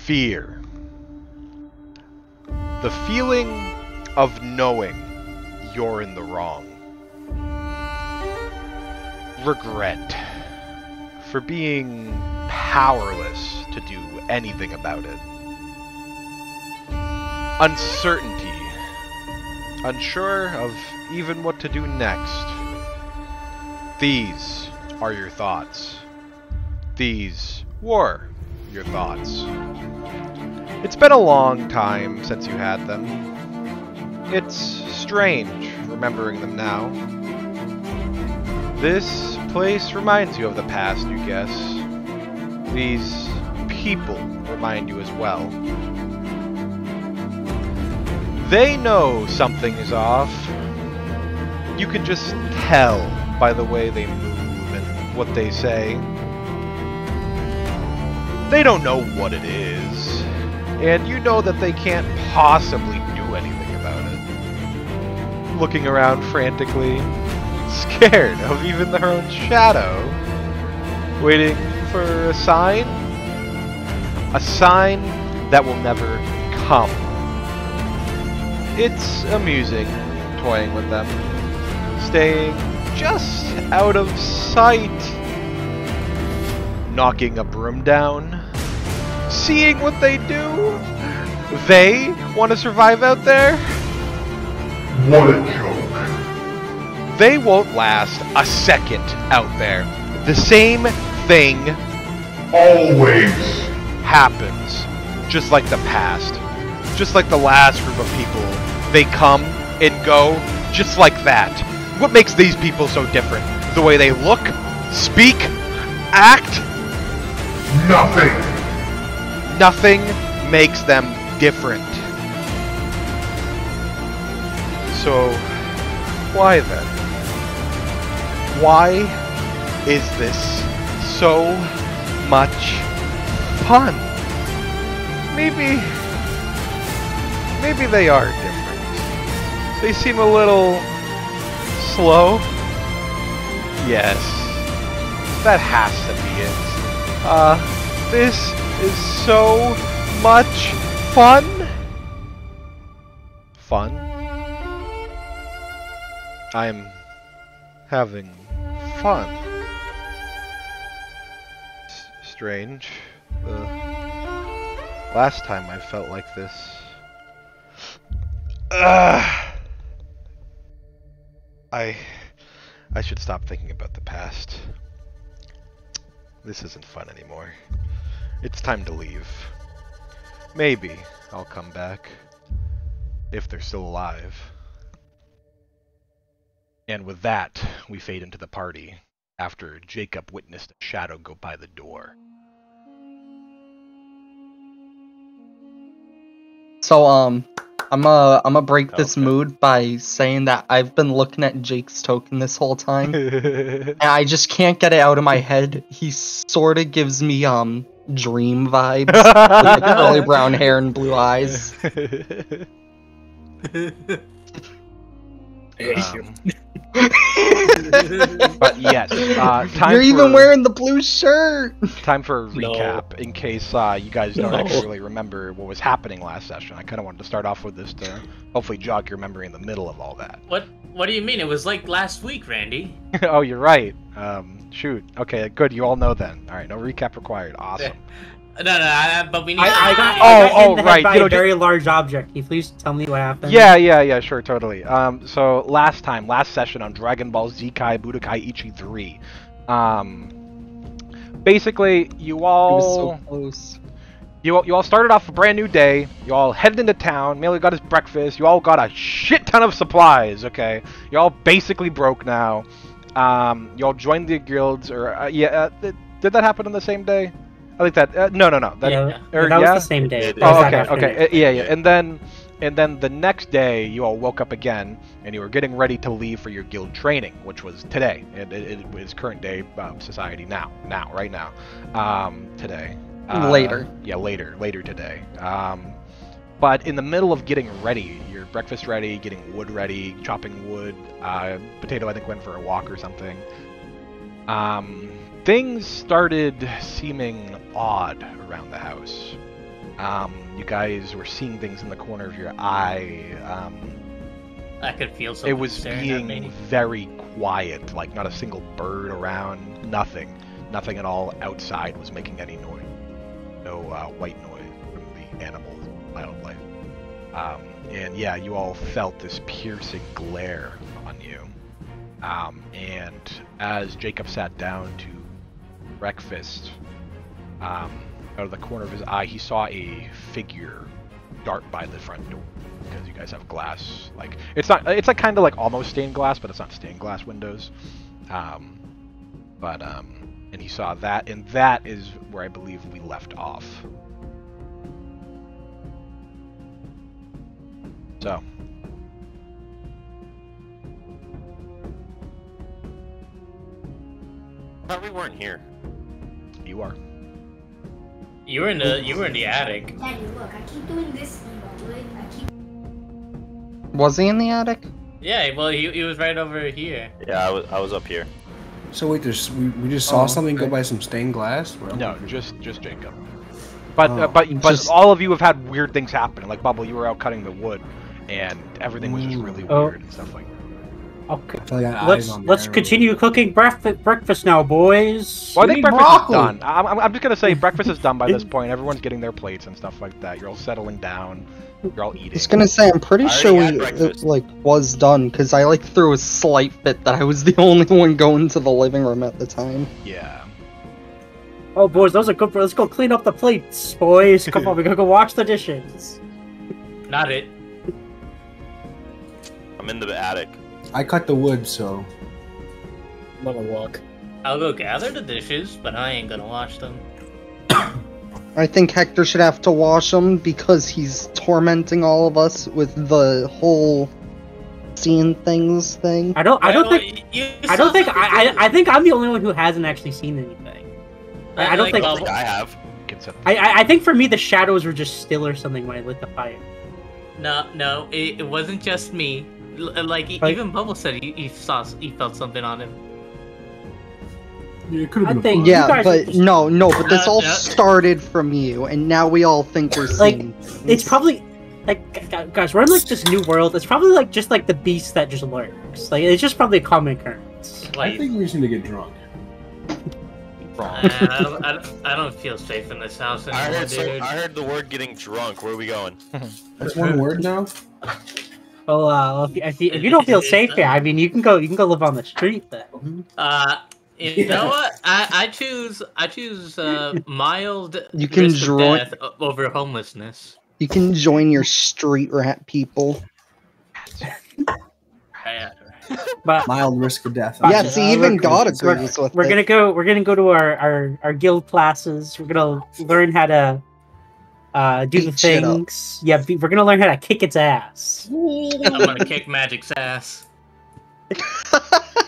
Fear. The feeling of knowing you're in the wrong. Regret. For being powerless to do anything about it. Uncertainty. Unsure of even what to do next. These are your thoughts. These were your thoughts. It's been a long time since you had them. It's strange remembering them now. This place reminds you of the past, you guess. These people remind you as well. They know something is off. You can just tell by the way they move and what they say. They don't know what it is, and you know that they can't possibly do anything about it. Looking around frantically, scared of even their own shadow, waiting for a sign that will never come. It's amusing toying with them, staying just out of sight, knocking a broom down, seeing what they do. They want to survive out there? What a joke. They won't last a second out there. The same thing always happens, just like the past, just like the last group of people. They come and go just like that. What makes these people so different? The way they look, speak, act? Nothing. Nothing makes them different. So, why then? Why is this so much fun? Maybe they are different. They seem a little slow. Yes, that has to be it. This is so much fun. Fun? I'm having fun. Strange. The last time I felt like this. I should stop thinking about the past. This isn't fun anymore. It's time to leave. Maybe I'll come back. If they're still alive. And with that, we fade into the party, after Jacob witnessed a shadow go by the door. So, I'm gonna break this mood by saying that I've been looking at Jake's token this whole time, and I just can't get it out of my head. He sorta gives me, dream vibes, with curly brown hair and blue eyes. But yes, time You're even wearing the blue shirt! Time for a recap, in case you guys don't actually remember what was happening last session. I kind of wanted to start off with this to hopefully jog your memory in the middle of all that. What do you mean? It was like last week, Randy. Oh, you're right. Shoot. Okay, good. You all know then. All right, no recap required. Awesome. No, but we need. I got right. By a very large object. Can you please tell me what happened? Yeah, sure, totally. So last session on Dragon Ball Z Kai Budokai Ichi 3, basically you all. It was so close. You all started off a brand new day. You all headed into town. Melee got his breakfast. You all got a shit ton of supplies. Okay, you all basically broke now. You all joined the guilds, or did that happen on the same day? I think that no. That was the same day. Oh, okay. Yeah. And then the next day, you all woke up again, and you were getting ready to leave for your guild training, which was today. It is current day society right now. Today. Later. Yeah, later today. But in the middle of getting ready, your breakfast ready, getting wood ready, chopping wood, Potato I think went for a walk or something. Things started seeming odd around the house. You guys were seeing things in the corner of your eye. I could feel something. It was staring at being me. very quiet, like not a single bird around, nothing. Nothing at all outside was making any noise. No white noise from the animals, wildlife. And yeah, you all felt this piercing glare on you. And as Jacob sat down to breakfast, out of the corner of his eye, he saw a figure dart by the front door. Because you guys have glass, like it's like kind of like almost stained glass, but it's not stained glass windows. And he saw that, and that is where I believe we left off. So. I thought we weren't here. You are. You were in the attic. Daddy, look, I keep doing this, Was he in the attic? Yeah, well, he was right over here. Yeah, I was up here. So wait, we just saw something go by some stained glass? No, just Jacob. But all of you have had weird things happen. Like Bubble, you were out cutting the wood, and everything was just really weird and stuff like that. Okay, let's continue cooking breakfast now, boys. Well, I think breakfast is done. I'm just gonna say breakfast is done by this point. Everyone's getting their plates and stuff like that. You're all settling down. You're all eating. I was gonna say, I'm pretty sure breakfast. it was done, because I threw a slight fit that I was the only one going to the living room at the time. Yeah. Oh, boys, those are good. Let's go clean up the plates, boys. Come on, we gotta go wash the dishes. Not it. I'm in the attic. I cut the wood, so... I'm gonna walk. I'll go gather the dishes, but I ain't gonna wash them. I think Hector should have to wash them because he's tormenting all of us with the whole seeing things thing. I think I'm the only one who hasn't actually seen anything. I don't think I have. I think for me the shadows were just still or something when I lit the fire. No, it wasn't just me. Even Bubble said he felt something on him. Yeah, it could have been think- fun. Yeah, guys but just- no, but this all No. started from you, and now we all think we're seeing. It's probably guys, we're in this new world. It's probably just the beast that just lurks. It's just probably a common occurrence. I think we just need to get drunk. I don't feel safe in this house anymore, dude. I heard the word getting drunk. Where are we going? That's one word now? Well, if you don't feel safe here, I mean, you can go live on the street then. You know what? I choose mild You can risk of join- death over homelessness. You can join your street rat people. But Mild risk of death. Yeah, see, even God we're agrees with we're it. gonna go to our guild classes. We're gonna learn how to do the Beat shit up. things. Yeah, we're gonna learn how to kick its ass. I'm gonna kick Magic's ass.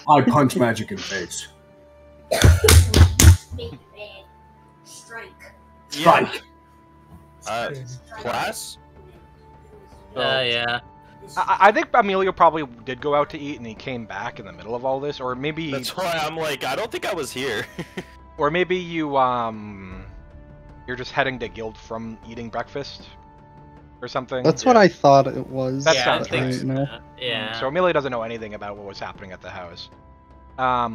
I punch magic in the face. Big bad strike. Strike! Class? Yeah. I think Emilio probably did go out to eat, and he came back in the middle of all this, or maybe. That's why I'm like, I don't think I was here. Or maybe you're just heading to guild from eating breakfast, or something. That's what I thought it was. That Yeah, I sounds think right. so. now. Yeah. So Emilio doesn't know anything about what was happening at the house. But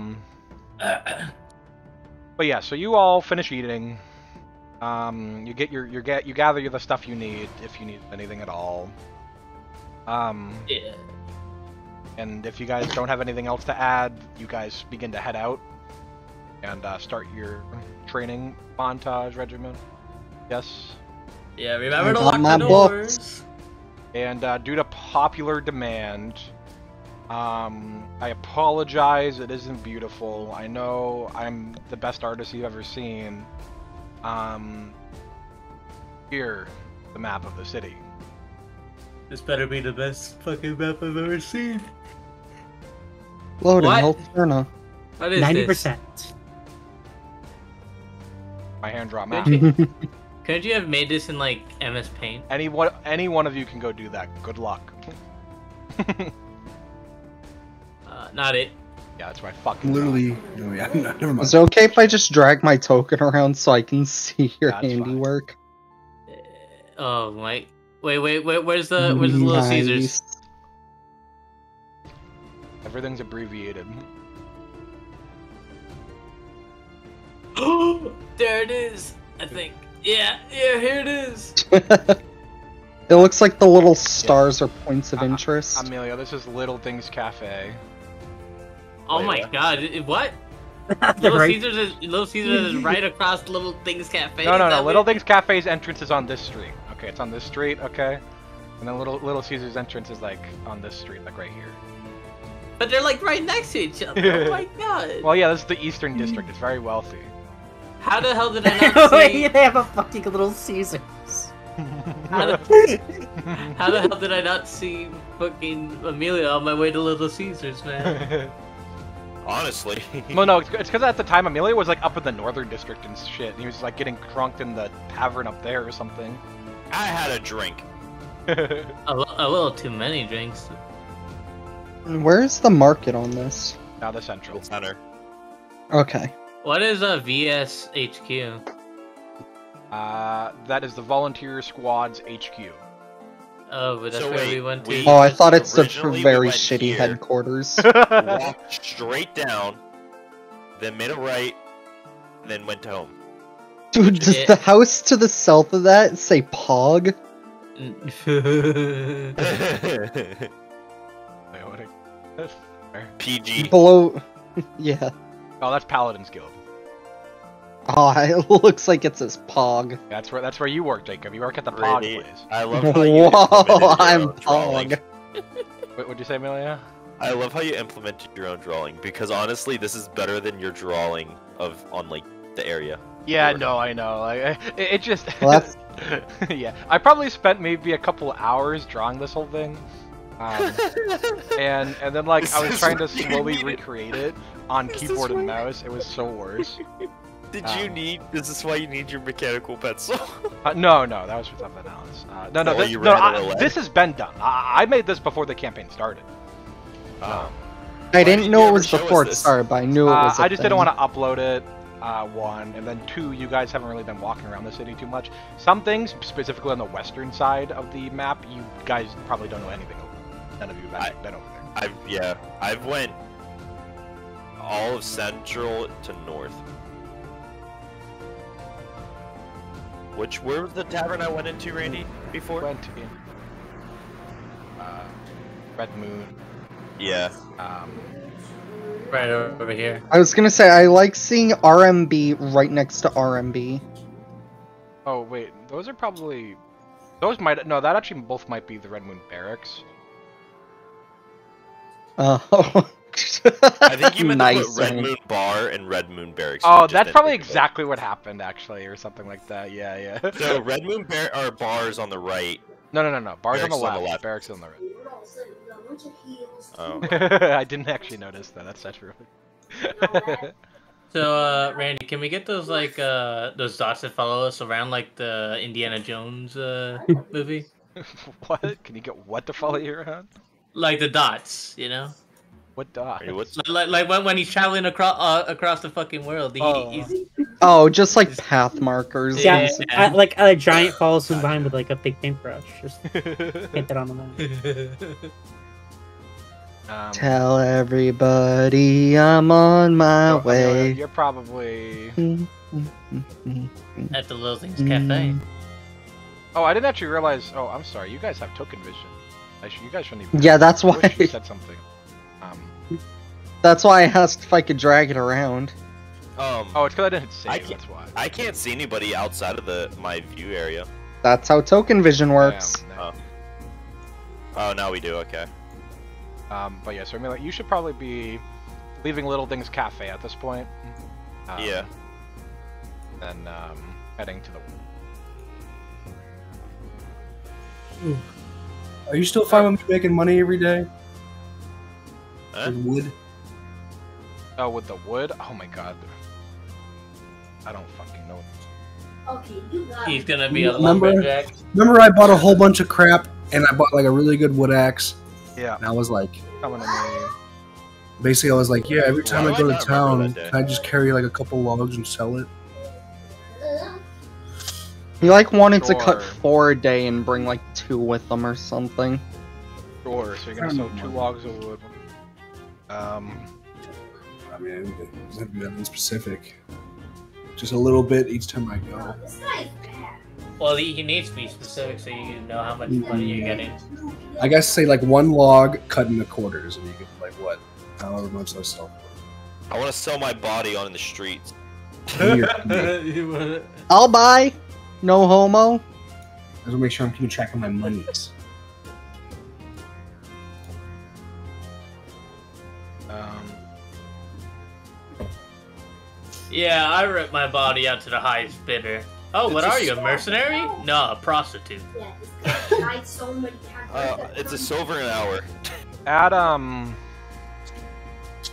yeah, so you all finish eating. You get you gather the stuff you need if you need anything at all. Yeah. And if you guys don't have anything else to add, you guys begin to head out and start your training montage regimen. Yes. Yeah, remember to I got lock the my doors. books. And due to popular demand, I apologize, it isn't beautiful. I know I'm the best artist you've ever seen. Here, the map of the city. This better be the best fucking map I've ever seen. Loading, What? Alterna. What is 90%. My hand draw map. Couldn't you have made this in MS Paint? Any one of you can go do that. Good luck. Not it. Yeah, that's my fucking. Literally, no, yeah, no, never mind. Is it okay if I just drag my token around so I can see your That's fine. handiwork? Oh my! Wait! Where's the Little Caesars? Everything's abbreviated. There it is. I think. Yeah, here it is. It looks like the little stars are points of interest. Amelia, this is Little Things Cafe. Oh my god! What? Little Caesars is right across Little Things Cafe. No. Little Things Cafe's entrance is on this street. Okay, it's on this street. Okay, and then Little Caesars' entrance is like on this street, like right here. But they're like right next to each other. Oh my god! Well, yeah, this is the Eastern District. It's very wealthy. How the hell did I not see? They have a fucking Little Caesars. How the hell did I not see fucking Amelia on my way to Little Caesars, man? Honestly. Well, no, it's because at the time Amelia was like up in the Northern District and shit. And he was like getting crunked in the tavern up there or something. I had a drink. a little too many drinks. Where's the market on this? Now the Central. Center. Okay. What is a VS HQ? That is the Volunteer Squad's HQ. Oh, but that's where we went to. Oh, I thought it's the Originally, we very went shitty here. headquarters. Walked straight down, then made a right, and then went home. Dude, does the house to the south of that say Pog? PG. Below... yeah. Oh, that's Paladin's Guild. Oh, it looks like it says Pog. That's where you work, Jacob. You work at the Pog Really? place. I love how you Whoa, I'm implemented your own drawing. Pog. What'd you say, Amelia? I love how you implemented your own drawing, because honestly, this is better than your drawing on like the area. Yeah, no, I know. Like, it just. Well, that's... yeah, I probably spent maybe a couple hours drawing this whole thing, and then like I was trying to slowly recreate it on keyboard and mouse. It was so worse. Did you need? Is this why you need your mechanical pencil? No, that was for something else. This has been done. I made this before the campaign started. I didn't know it was before it started, but I knew it was. I just didn't want to upload it. One, and then two, you guys haven't really been walking around the city too much. Some things, specifically on the western side of the map, you guys probably don't know anything over. None of you have been over there. I've went all of central to north. Where was the tavern I went into, Randy, before? Went to Red Moon. Yeah. Right over here. I was gonna say, I like seeing RMB right next to RMB. Oh, wait. Those are probably... Those might... No, that actually both might be the Red Moon Barracks. Oh. I think you meant Nice, to put Red Moon Bar and Red Moon Barracks. Oh, that's probably exactly what happened, actually, or something like that. Yeah. So, Red Moon are bars on the right. No. Bars on the left. Barracks on the right. Oh. I didn't actually notice that. That's true. So, Randy, can we get those like those dots that follow us around like the Indiana Jones movie? What? Can you get what to follow you around? Like the dots, you know? What dots? Like when he's traveling across the fucking world. He's... Oh, just like path markers. Yeah, like a giant follows him behind with like a big paintbrush. Just hit that on the map. Tell everybody I'm on my way. You're probably at the Little Things Cafe. Oh, I didn't actually realize. Oh, I'm sorry. You guys have token vision. You guys shouldn't even. Yeah, that's why. You said something. That's why I asked if I could drag it around. Oh, it's because I didn't save. That's why. I can't see anybody outside of my view area. That's how token vision works. Yeah, Oh, now we do. Okay. But yeah, so I mean, like, you should probably be leaving Little Things Cafe at this point. Yeah. And heading to the. Are you still fine with me making money every day? With wood? Oh, with the wood? Oh my god. I don't fucking know. Okay, you got He's gonna be a lumberjack. Remember I bought a whole bunch of crap and I bought like a really good wood axe? Yeah. And I was like... Coming to me. Basically I was like, yeah, every time I go to town, can I just carry like a couple logs and sell it? He like wanted to cut Sure. 4 a day and bring like 2 with them or something. Sure, so you're gonna sew 2 logs of wood. I mean, it doesn't have to be that specific. Just a little bit each time I go. Well, he needs to be specific so you know how much money you're getting. I guess say like 1 log cut into quarters, and you get like what, however much I sell. I want to sell my body on the streets. I'll buy. No homo. I just want to make sure I'm keeping track of my monies. Yeah, I rip my body out to the highest bidder. Oh, what are you, a mercenary? No, a prostitute. It's a silver an hour. Add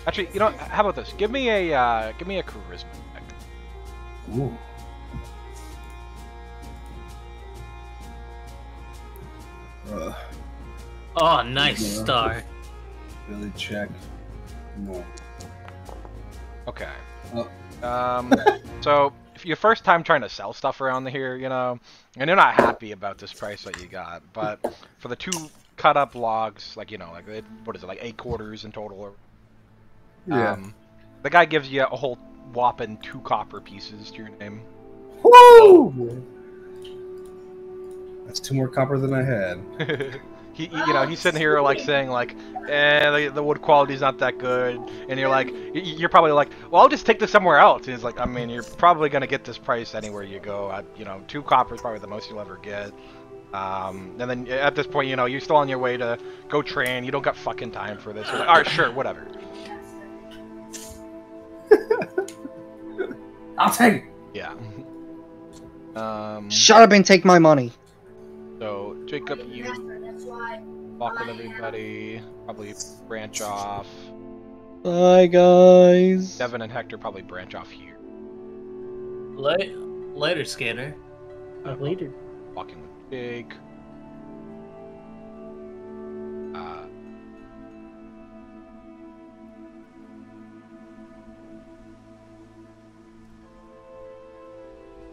Actually, you know, how about this? Give me a charisma check. Ooh. Oh, nice star. Really check. No. Okay. Oh. So if your first time trying to sell stuff around here, you know, and you're not happy about this price that you got, but for the 2 cut up logs, like, you know, like what is it, like 8 quarters in total? Or, Yeah. the guy gives you a whole whopping 2 copper pieces to your name. Woo! That's 2 more copper than I had. You know, he's sitting here like saying like, the wood quality's not that good, and you're like, you're probably like, well, I'll just take this somewhere else. And he's like, I mean, you're probably gonna get this price anywhere you go. You know, 2 copper is probably the most you'll ever get. And then at this point, you know, you're still on your way to go train. You don't got fucking time for this. You're like, all right, sure, whatever. I'll take it. Yeah. Shut up and take my money. So Jacob, you walk with everybody. Probably branch off. Bye, guys. Devin and Hector probably branch off here. Later, Scanner. Later. Walking with Jake.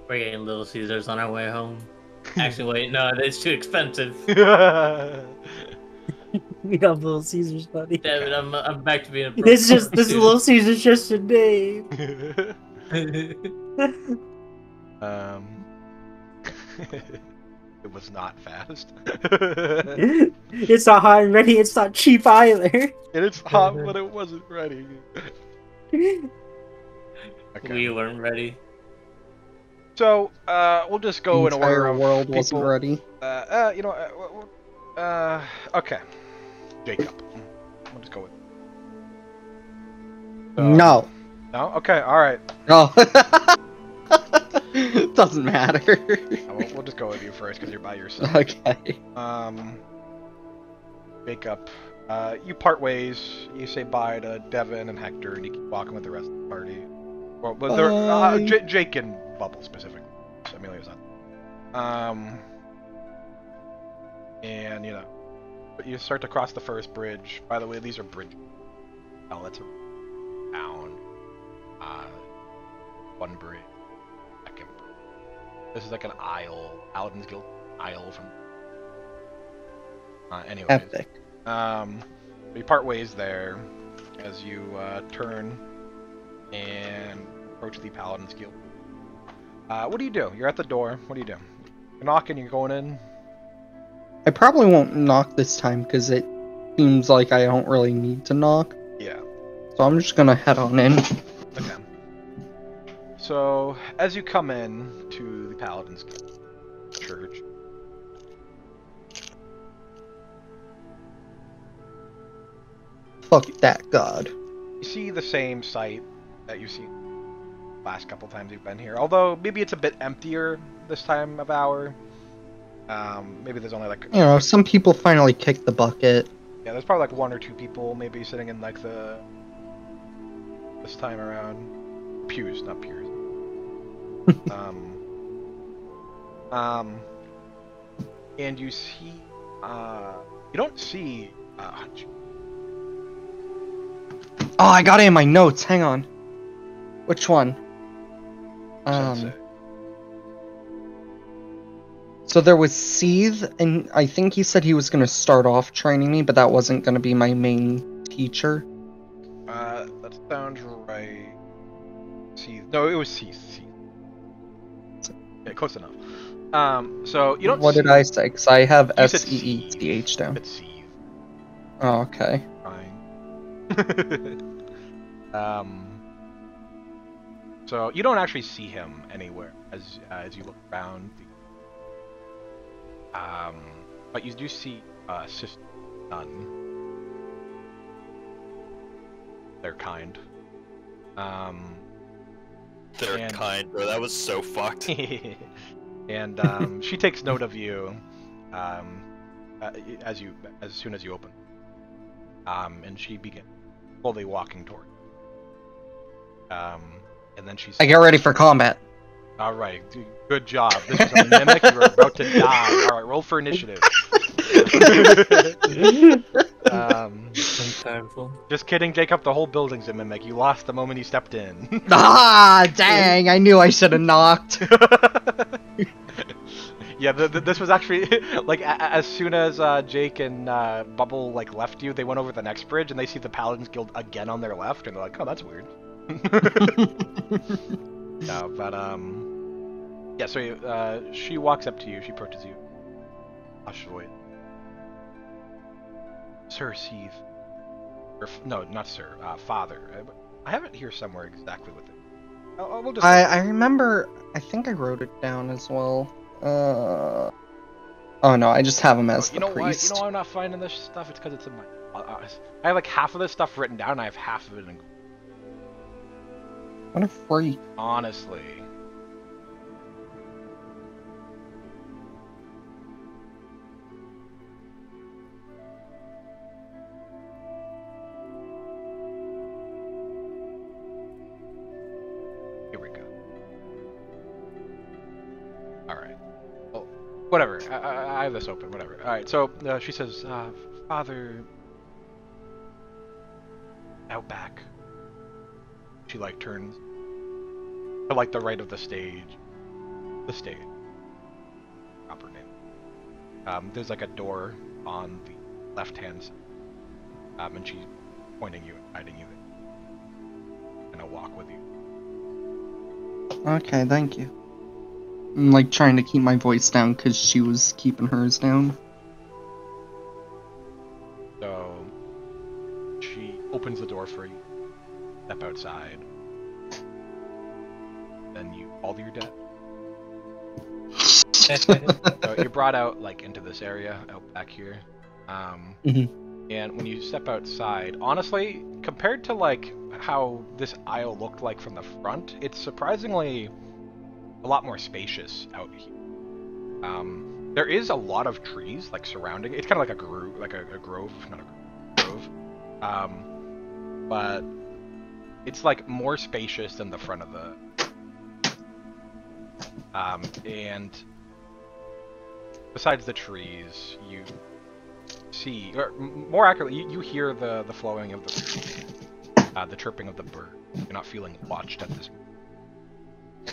We're getting Little Caesars on our way home. Actually, wait, no, it's too expensive. We got Little Caesars, buddy. Damn it, I'm back to being a This Little Caesars just a name. It was not fast. It's not hot and ready. It's not cheap either. And it's hot, but it wasn't ready. Okay. We weren't ready. So, we'll just go in order of world people. wasn't ready. You know, okay. Jacob. We'll just go with. No. No? Okay, alright. No. Doesn't matter. We'll just go with you first because you're by yourself. Okay. Jacob, you part ways. You say bye to Devin and Hector, and you keep walking with the rest of the party. Well, but they're Jake and Bubble specifically. So Amelia's not. And you know, but you start to cross the first bridge. By the way, these are bridges. Oh, that's a town. One bridge. Second bridge. This is like an aisle. Paladin's Guild aisle from. Anyways. Epic. You part ways there as you turn and approach the Paladin's Guild. What do you do? You're at the door. What do you do? You're knocking. You're going in. I probably won't knock this time because it seems like I don't really need to knock. Yeah. So I'm just gonna head on in. Okay. So as you come in to the Paladin's Guild church. Fuck that god. You see the same sight that you've seen the last couple times you've been here. Although maybe it's a bit emptier this time of hour. Maybe there's only like You know, some people finally kicked the bucket. yeah, there's probably like 1 or 2 people maybe sitting in like the this time around pews, not pews. And you see you don't see Oh, I got it in my notes. Hang on. Which one? Sensei. So there was Seethe, and I think he said he was going to start off training me, but that wasn't going to be my main teacher. That sounds right. Seethe. No, it was Seethe. Yeah, close enough. So you don't. What did I say? Because I have You said SEETH down. It's Seethe. Oh, okay. Fine. So you don't actually see him anywhere as you look around. But you do see Sister Nun. They're kind. They're kind, bro. That was so fucked. And she takes note of you as soon as you open. And she begins slowly walking toward. And then she says, I get ready for combat. All right, good job. This is a mimic. You're about to die. All right, roll for initiative. Just kidding, Jacob. The whole building's a mimic. You lost the moment you stepped in. Ah, dang! I knew I should have knocked. Yeah, this was actually like as soon as Jake and Bubble like left you, they went over the next bridge and they see the Paladins Guild again on their left, and they're like, "Oh, that's weird." No, but yeah. So she walks up to you. She approaches you. Ashvoy. Sir Seethe. Or, no, not Sir. Father. I have it here somewhere exactly with it. We'll just I remember. I think I wrote it down as well. Oh no, I just have him as the priest. You know why I'm not finding this stuff? It's because it's in my. I have like half of this stuff written down. And I have half of it in. What a freak! Honestly. Here we go. All right. Well, whatever. I have this open. Whatever. All right. So she says, "Father, out back." She like turns to like the right of the stage. The stage. Proper name. There's like a door on the left hand side. And she's pointing you and guiding you. And I'll walk with you. Okay, thank you. I'm like trying to keep my voice down because she was keeping hers down. So she opens the door for you. Step outside. Then you all your debt. So you're brought out like into this area out back here. And when you step outside, honestly, compared to like how this aisle looked like from the front, it's surprisingly a lot more spacious out here. There is a lot of trees like surrounding. It's kind of like a grove, not a grove. But it's like more spacious than the front of the. And besides the trees, you see, or more accurately, you hear the flowing of the chirping of the bird. You're not feeling watched at this moment.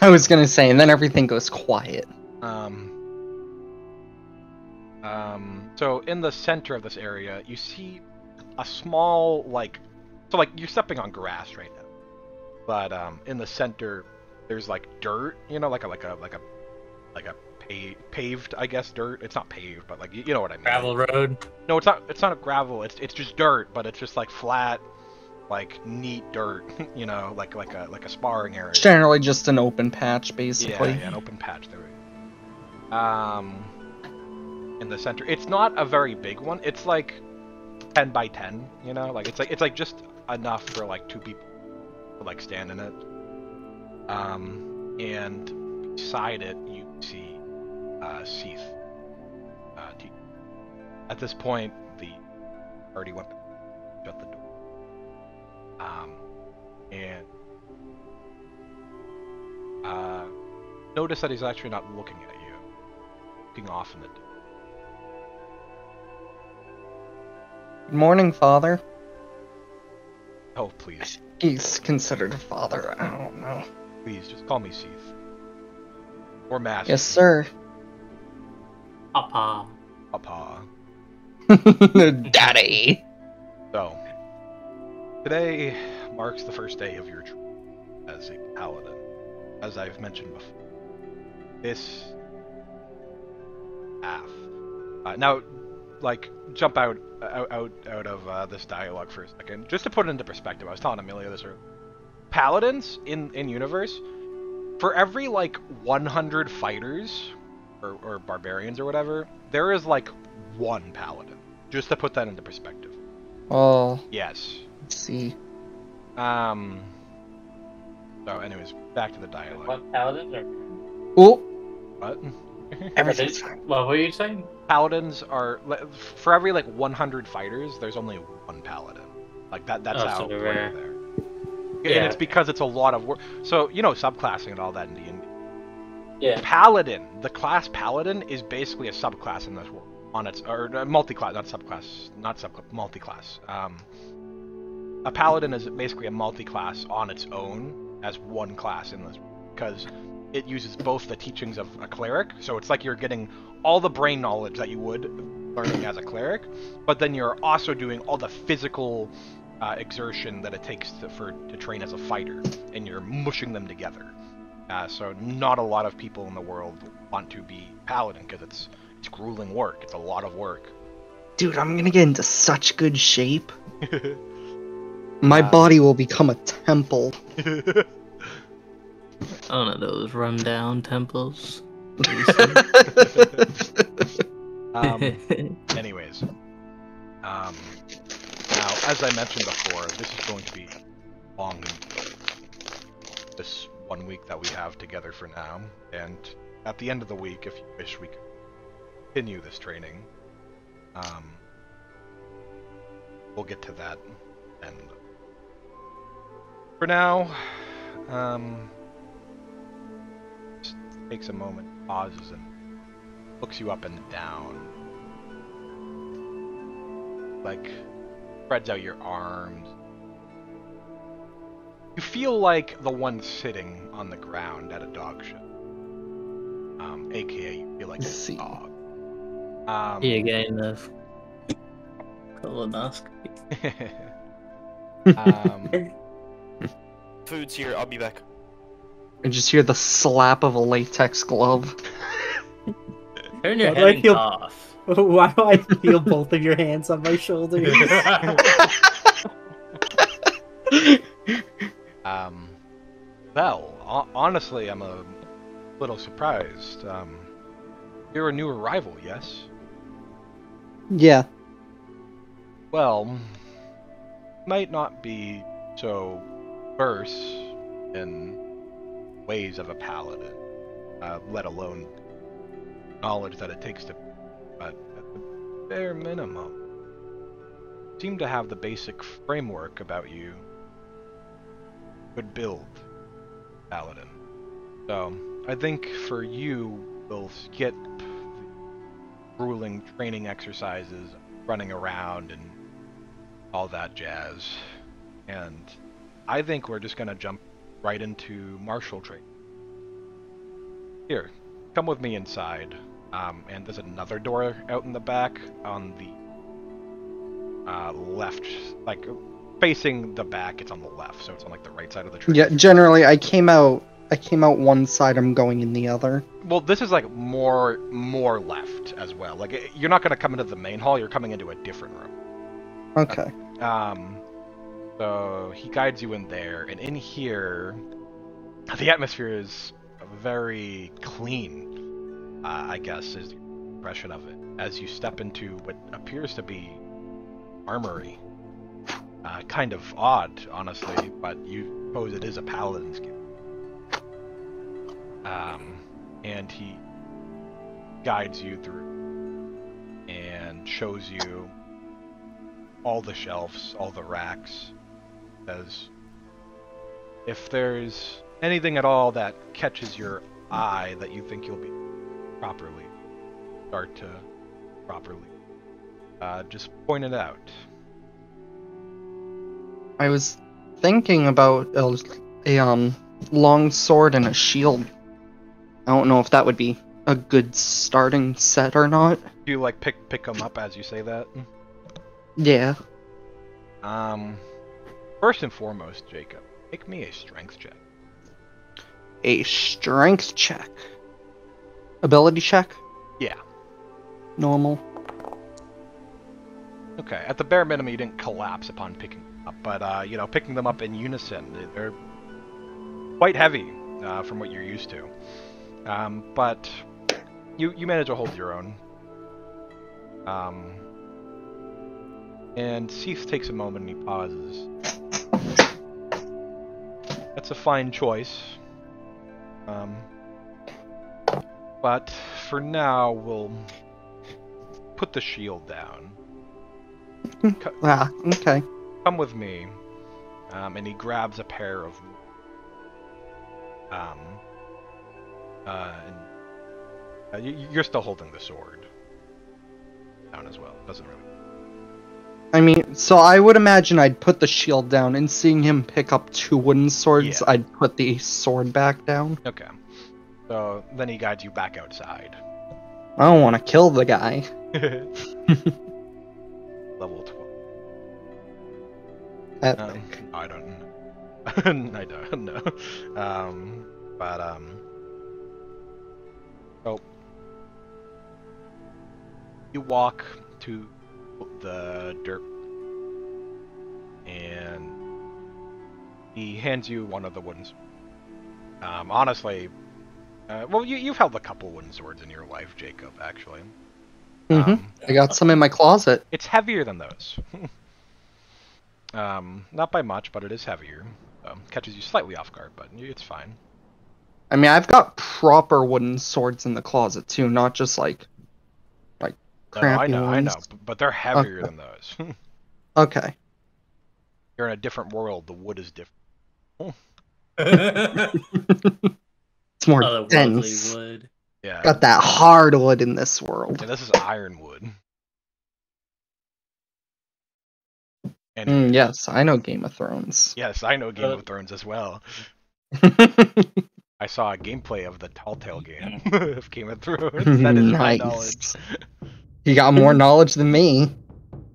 I was gonna say, and then everything goes quiet. So in the center of this area, you see a small, like, so like you're stepping on grass right now, but in the center there's like dirt, you know, like a paved, I guess, dirt. It's not paved, but like you know what I mean. Gravel road. No, it's not. It's not a gravel. It's just dirt, but it's just like flat, like neat dirt. You know, like a sparring area. It's generally just an open patch, basically. Yeah, an open patch. There we go. In the center, it's not a very big one. It's like 10 by 10. You know, like it's like just enough for like 2 people to like stand in it. And beside it, you see Seethe. At this point, the already went back, shut the door. And notice that he's actually not looking at you, looking off in the distance. Good morning, Father. Oh, please. He's considered a father. I don't know. Please, just call me Seethe. Or Master. Yes, sir. Papa. Papa. Daddy. So, today marks the first day of your training as a paladin. As I've mentioned before, this path. Now, like, jump out of this dialogue for a second, just to put it into perspective. I was telling Amelia this earlier. Paladins in universe, for every like 100 fighters or barbarians or whatever, there is like one paladin. Just to put that into perspective. Oh. Yes. Let's see. So, anyways, back to the dialogue. What paladins are? Oh. What? Everything's fine. What were you saying? Paladins are for every like 100 fighters, there's only one paladin. Like that's how so they're rare rare. there. Yeah. And it's because it's a lot of work. So you know, subclassing and all that in D&D. Yeah. Paladin, the class Paladin is basically a subclass in this world on its or multi-class, multi-class. A Paladin is basically a multi-class on its own as one class in this because it uses both the teachings of a cleric, so it's like you're getting all the brain knowledge that you would learning as a cleric, but then you're also doing all the physical exertion that it takes to train as a fighter, and you're mushing them together. So not a lot of people in the world want to be paladin because it's grueling work. It's a lot of work. Dude, I'm gonna get into such good shape. My body will become a temple. One of those rundown temples. Anyways, now as I mentioned before, this is going to be long. This 1 week that we have together for now, and at the end of the week, if you wish, we could continue this training. We'll get to that, and for now, just takes a moment, pauses, and looks you up and down, like spreads out your arms. You feel like the one sitting on the ground at a dog show. AKA you feel like a dog. You're getting the colonoscopy. Food's here. I'll be back. I just hear the slap of a latex glove. Turn your Why do head I and feel- cough. Why do I feel both of your hands on my shoulders? Well, honestly, I'm a little surprised. You're a new arrival, yes? Yeah. Well, might not be so versed in ways of a paladin, let alone knowledge that it takes to, but at the bare minimum, seem to have the basic framework about you. Good build, paladin. So, I think for you, we'll skip the grueling training exercises, running around, and all that jazz. And I think we're just gonna jump right into martial training. Here, come with me inside. And there's another door out in the back on the left, like facing the back. It's on the left, so it's on like the right side of the tree. Yeah, generally I came out one side, I'm going in the other. Well, this is like more left as well. Like you're not gonna come into the main hall. You're coming into a different room. Okay. So he guides you in there, and in here, the atmosphere is very clean. I guess is the impression of it as you step into what appears to be armory. Kind of odd, honestly, but you suppose it is a paladin's gift. And he guides you through and shows you all the shelves, all the racks. Says, if there's anything at all that catches your eye that you think you'll be properly just point it out. I was thinking about a long sword and a shield. I don't know if that would be a good starting set or not. Do you like pick them up as you say that? Yeah. First and foremost, Jacob, make me a strength check. A strength check. Ability check? Yeah. Normal. Okay, at the bare minimum, you didn't collapse upon picking them up, but, you know, picking them up in unison, they're quite heavy from what you're used to. But you manage to hold your own. And Seath takes a moment and he pauses. That's a fine choice. But for now, we'll put the shield down. Okay. Come with me. And he grabs a pair of... you're still holding the sword down as well. Doesn't really... I mean, so I would imagine I'd put the shield down, and seeing him pick up 2 wooden swords, Yeah. I'd put the sword back down. Okay. So then he guides you back outside. I don't want to kill the guy. Level 12. Epic. I don't know. I don't know. Oh. You walk to the dirt, and he hands you one of the wooden swords. Honestly, well, you've held a couple wooden swords in your life, Jacob, actually. I got some in my closet. It's heavier than those. Not by much, but it is heavier. Catches you slightly off guard, but it's fine. I mean, I've got proper wooden swords in the closet too, not just like crappy I ones. know, but they're heavier Okay. than those. Okay. You're in a different world. The wood is different. It's more Otherworldly dense. wood. Yeah. Got that hardwood in this world. Yeah, this is ironwood. And Yes, I know Game of Thrones. yes, I know Game of Thrones as well. I saw a gameplay of the Telltale game of Game of Thrones. That is my knowledge. Nice. You got more knowledge than me.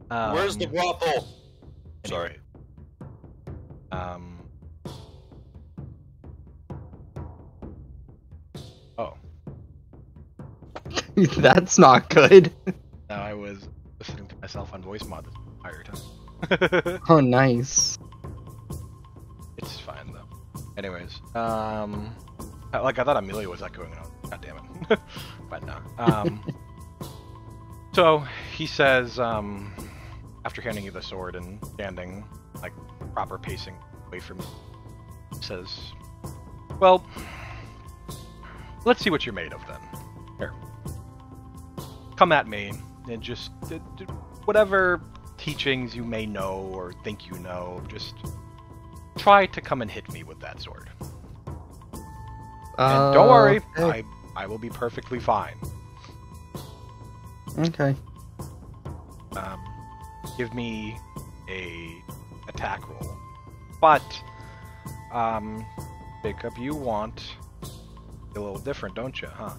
Where's the brothel? Sorry. Oh. That's not good. No, I was listening to myself on voice mod this entire time. Oh, nice. It's fine though. Anyways, like I thought Amelia was echoing on. God damn it. But no. So he says, after handing you the sword and standing like proper pacing away from you, he says, "Well, let's see what you're made of then. Here, come at me and just whatever teachings you may know or think you know, just try to come and hit me with that sword. And don't worry, Okay. I will be perfectly fine. Okay. Give me a attack roll. But, Jacob, you want a little different, don't you, huh?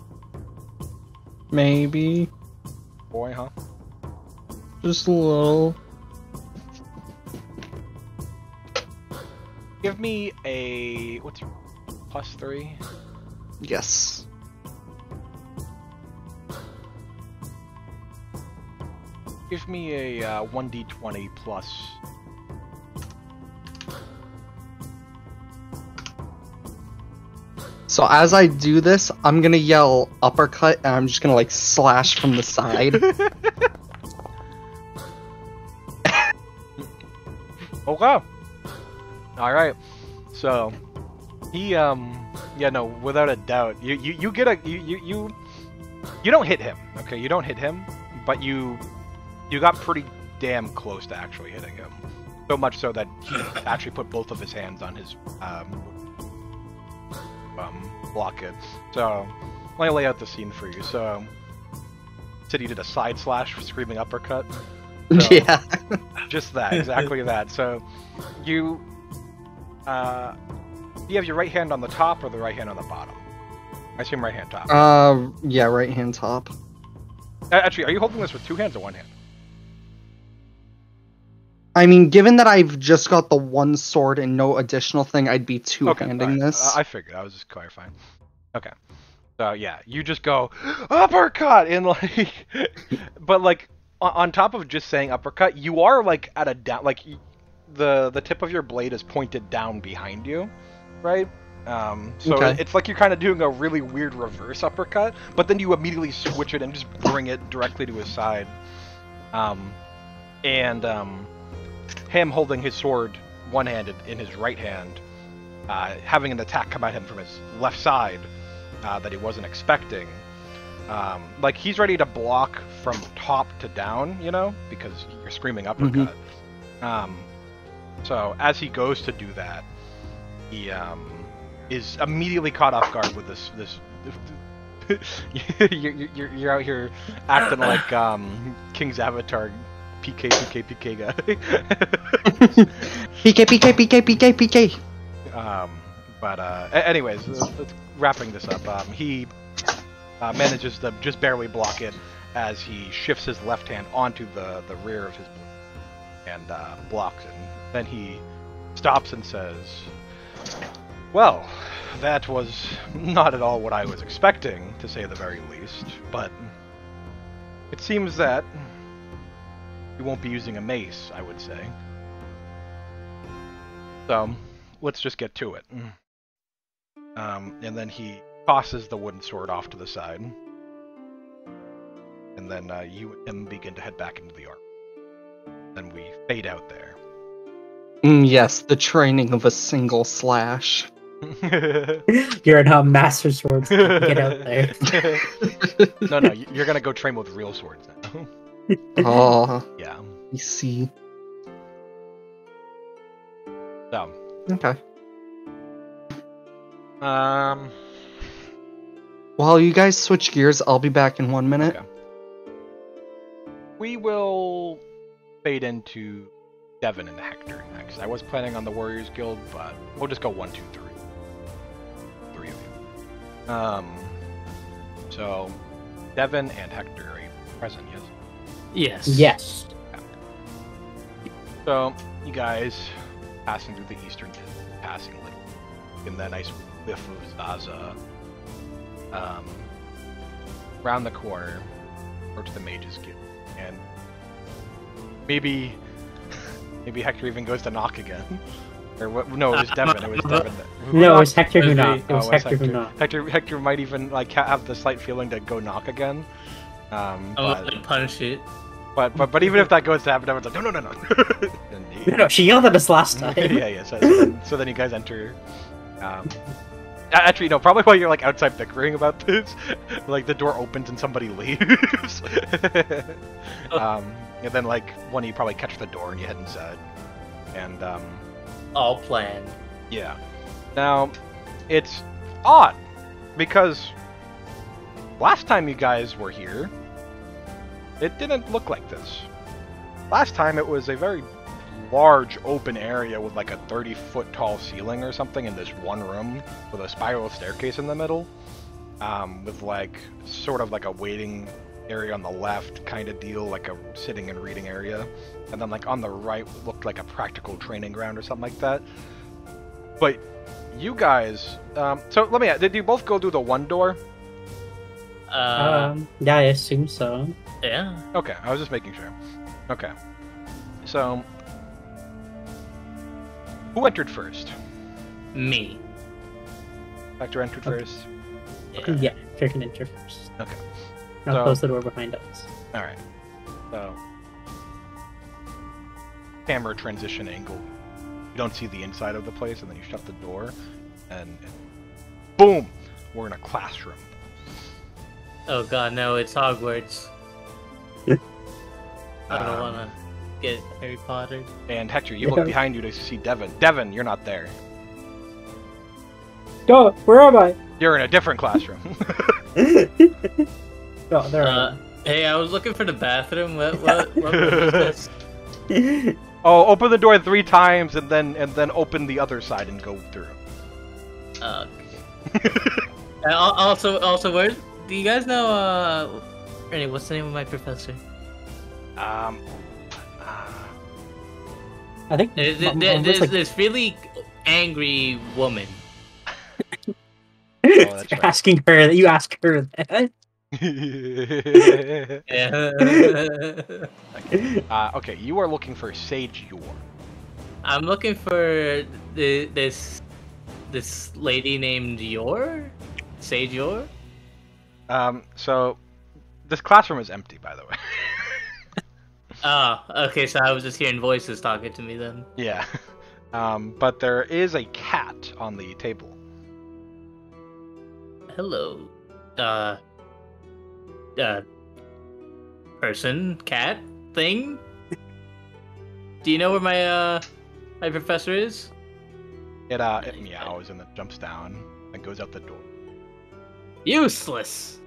Maybe. Boy, huh? Just a little. Give me a... what's your... +3? Yes. Give me a 1d20 plus... So as I do this, I'm gonna yell uppercut, and I'm just gonna like slash from the side. Okay. Alright. So, he, yeah, no, without a doubt, you get a, you don't hit him, okay? You don't hit him, but you got pretty damn close to actually hitting him. So much so that he actually put both of his hands on his, block it. So, let me lay out the scene for you. So, said you did a side slash screaming uppercut. So, Yeah. just that, exactly that. So, you have your right hand on the top or the right hand on the bottom? I assume right hand top. Yeah, right hand top. Actually, are you holding this with two hands or one hand? I mean, given that I've just got the one sword and no additional thing, I'd be two-handing this. I figured. I was just clarifying. Okay. So yeah, you just go uppercut and like, but like on top of just saying uppercut, you are like at a down, like the tip of your blade is pointed down behind you, right? So Okay. it's like you're kind of doing a really weird reverse uppercut, but then you immediately switch it and just bring it directly to his side. Him holding his sword one-handed in his right hand, having an attack come at him from his left side that he wasn't expecting. Like he's ready to block from top to down, you know, because you're screaming uppercut. So as he goes to do that, he is immediately caught off guard with this. You're out here acting like King's Avatar. PK guy. PK. Anyways, let's wrapping this up. He manages to just barely block it as he shifts his left hand onto the rear of his blade and blocks it. And then he stops and says, "Well, that was not at all what I was expecting, to say the very least, but it seems that you won't be using a mace, I would say. So, let's just get to it." And then he tosses the wooden sword off to the side. And then you and him begin to head back into the arc. Then we fade out there. Yes, the training of a single slash. You're now master swords. Get out there. No, you're gonna go train with real swords now. Oh, Yeah. I see. So. Okay. While you guys switch gears, I'll be back in 1 minute. Okay. We will fade into Devin and Hector next. I was planning on the Warriors Guild, but we'll just go 1, 2, 3. 3 of you. So Devin and Hector, are you present? Yes. Yes. Yes. So you guys passing through the eastern district, passing a little, and that nice whiff of Zaza. Round the corner, or to the Mages Guild, and maybe Hector even goes to knock again. Or what? No, it was Devin. It was Devin. No, it was Hector who knocked. It Oh, was Hector who knocked. Hector might even like have the slight feeling to go knock again. I'll punish it. But even if that goes to happen, Devin's like, no. And No, she yelled at us last time. yeah. So then you guys enter. Actually, no. Probably while you're like outside bickering about this, like the door opens and somebody leaves. And then like one of you probably catch the door and you head inside. And All planned. yeah. Now, it's odd because last time you guys were here, it didn't look like this. Last time it was a very large open area with like a 30-foot tall ceiling or something in this one room with a spiral staircase in the middle, with like sort of like a waiting area on the left kind of deal, like a sitting and reading area, and then like on the right looked like a practical training ground or something like that. But you guys, so let me ask, did you both go through the one door? Yeah, I assume so. Yeah. Okay, I was just making sure. Okay. So, who entered first? Me. Hector entered first? Yeah, Hector can enter first. Okay. Now So- close the door behind us. Alright. So, camera transition angle. You don't see the inside of the place, and then you shut the door, and boom! We're in a classroom. Oh god, no, it's Hogwarts. I don't want to get Harry Potter. And Hector, you look behind you to see Devin. Devin, you're not there. Go! Where am I? You're in a different classroom. Oh, there I Hey, I was looking for the bathroom. What was this? Oh, open the door 3 times and then open the other side and go through. Okay. Also, where do you guys know? Ernie, what's the name of my professor? I think There's this really angry woman. That's right. asking her that you ask her that. Okay, you are looking for Sage Yor. I'm looking for this lady named Yor? Sage Yor? So this classroom is empty, by the way. Oh, okay, so I was just hearing voices talking to me then. Yeah. But there is a cat on the table. Hello. Person, cat, thing? Do you know where my professor is? It meows and then jumps down and goes out the door. Useless!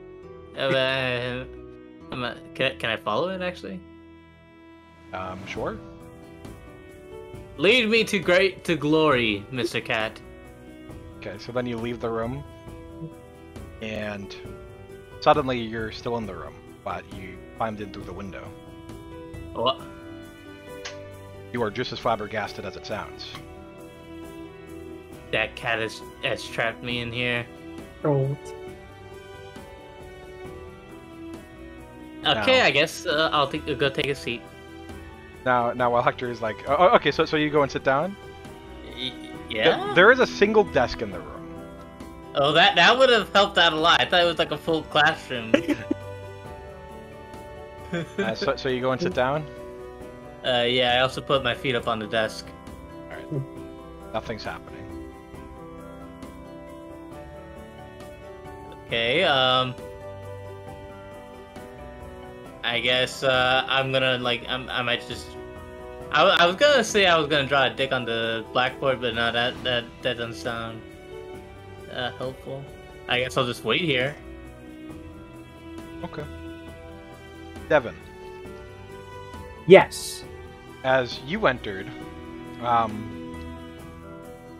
Can I follow it, actually? Sure. Lead me to glory, Mr. Cat. Okay, so then you leave the room, and suddenly you're still in the room, but you climbed in through the window. What? You are just as flabbergasted as it sounds. That cat has trapped me in here. Oh. Okay, No. I guess I'll go take a seat. Now while Hector is like, oh, okay, so you go and sit down? Yeah? There is a single desk in the room. Oh, that would have helped out a lot. I thought it was like a full classroom. So you go and sit down? Yeah, I also put my feet up on the desk. Alright. Nothing's happening. Okay, I guess I'm gonna I might just. I was gonna say I was gonna draw a dick on the blackboard, but no, that doesn't sound helpful. I guess I'll just wait here. Okay. Devin, Yes. as you entered,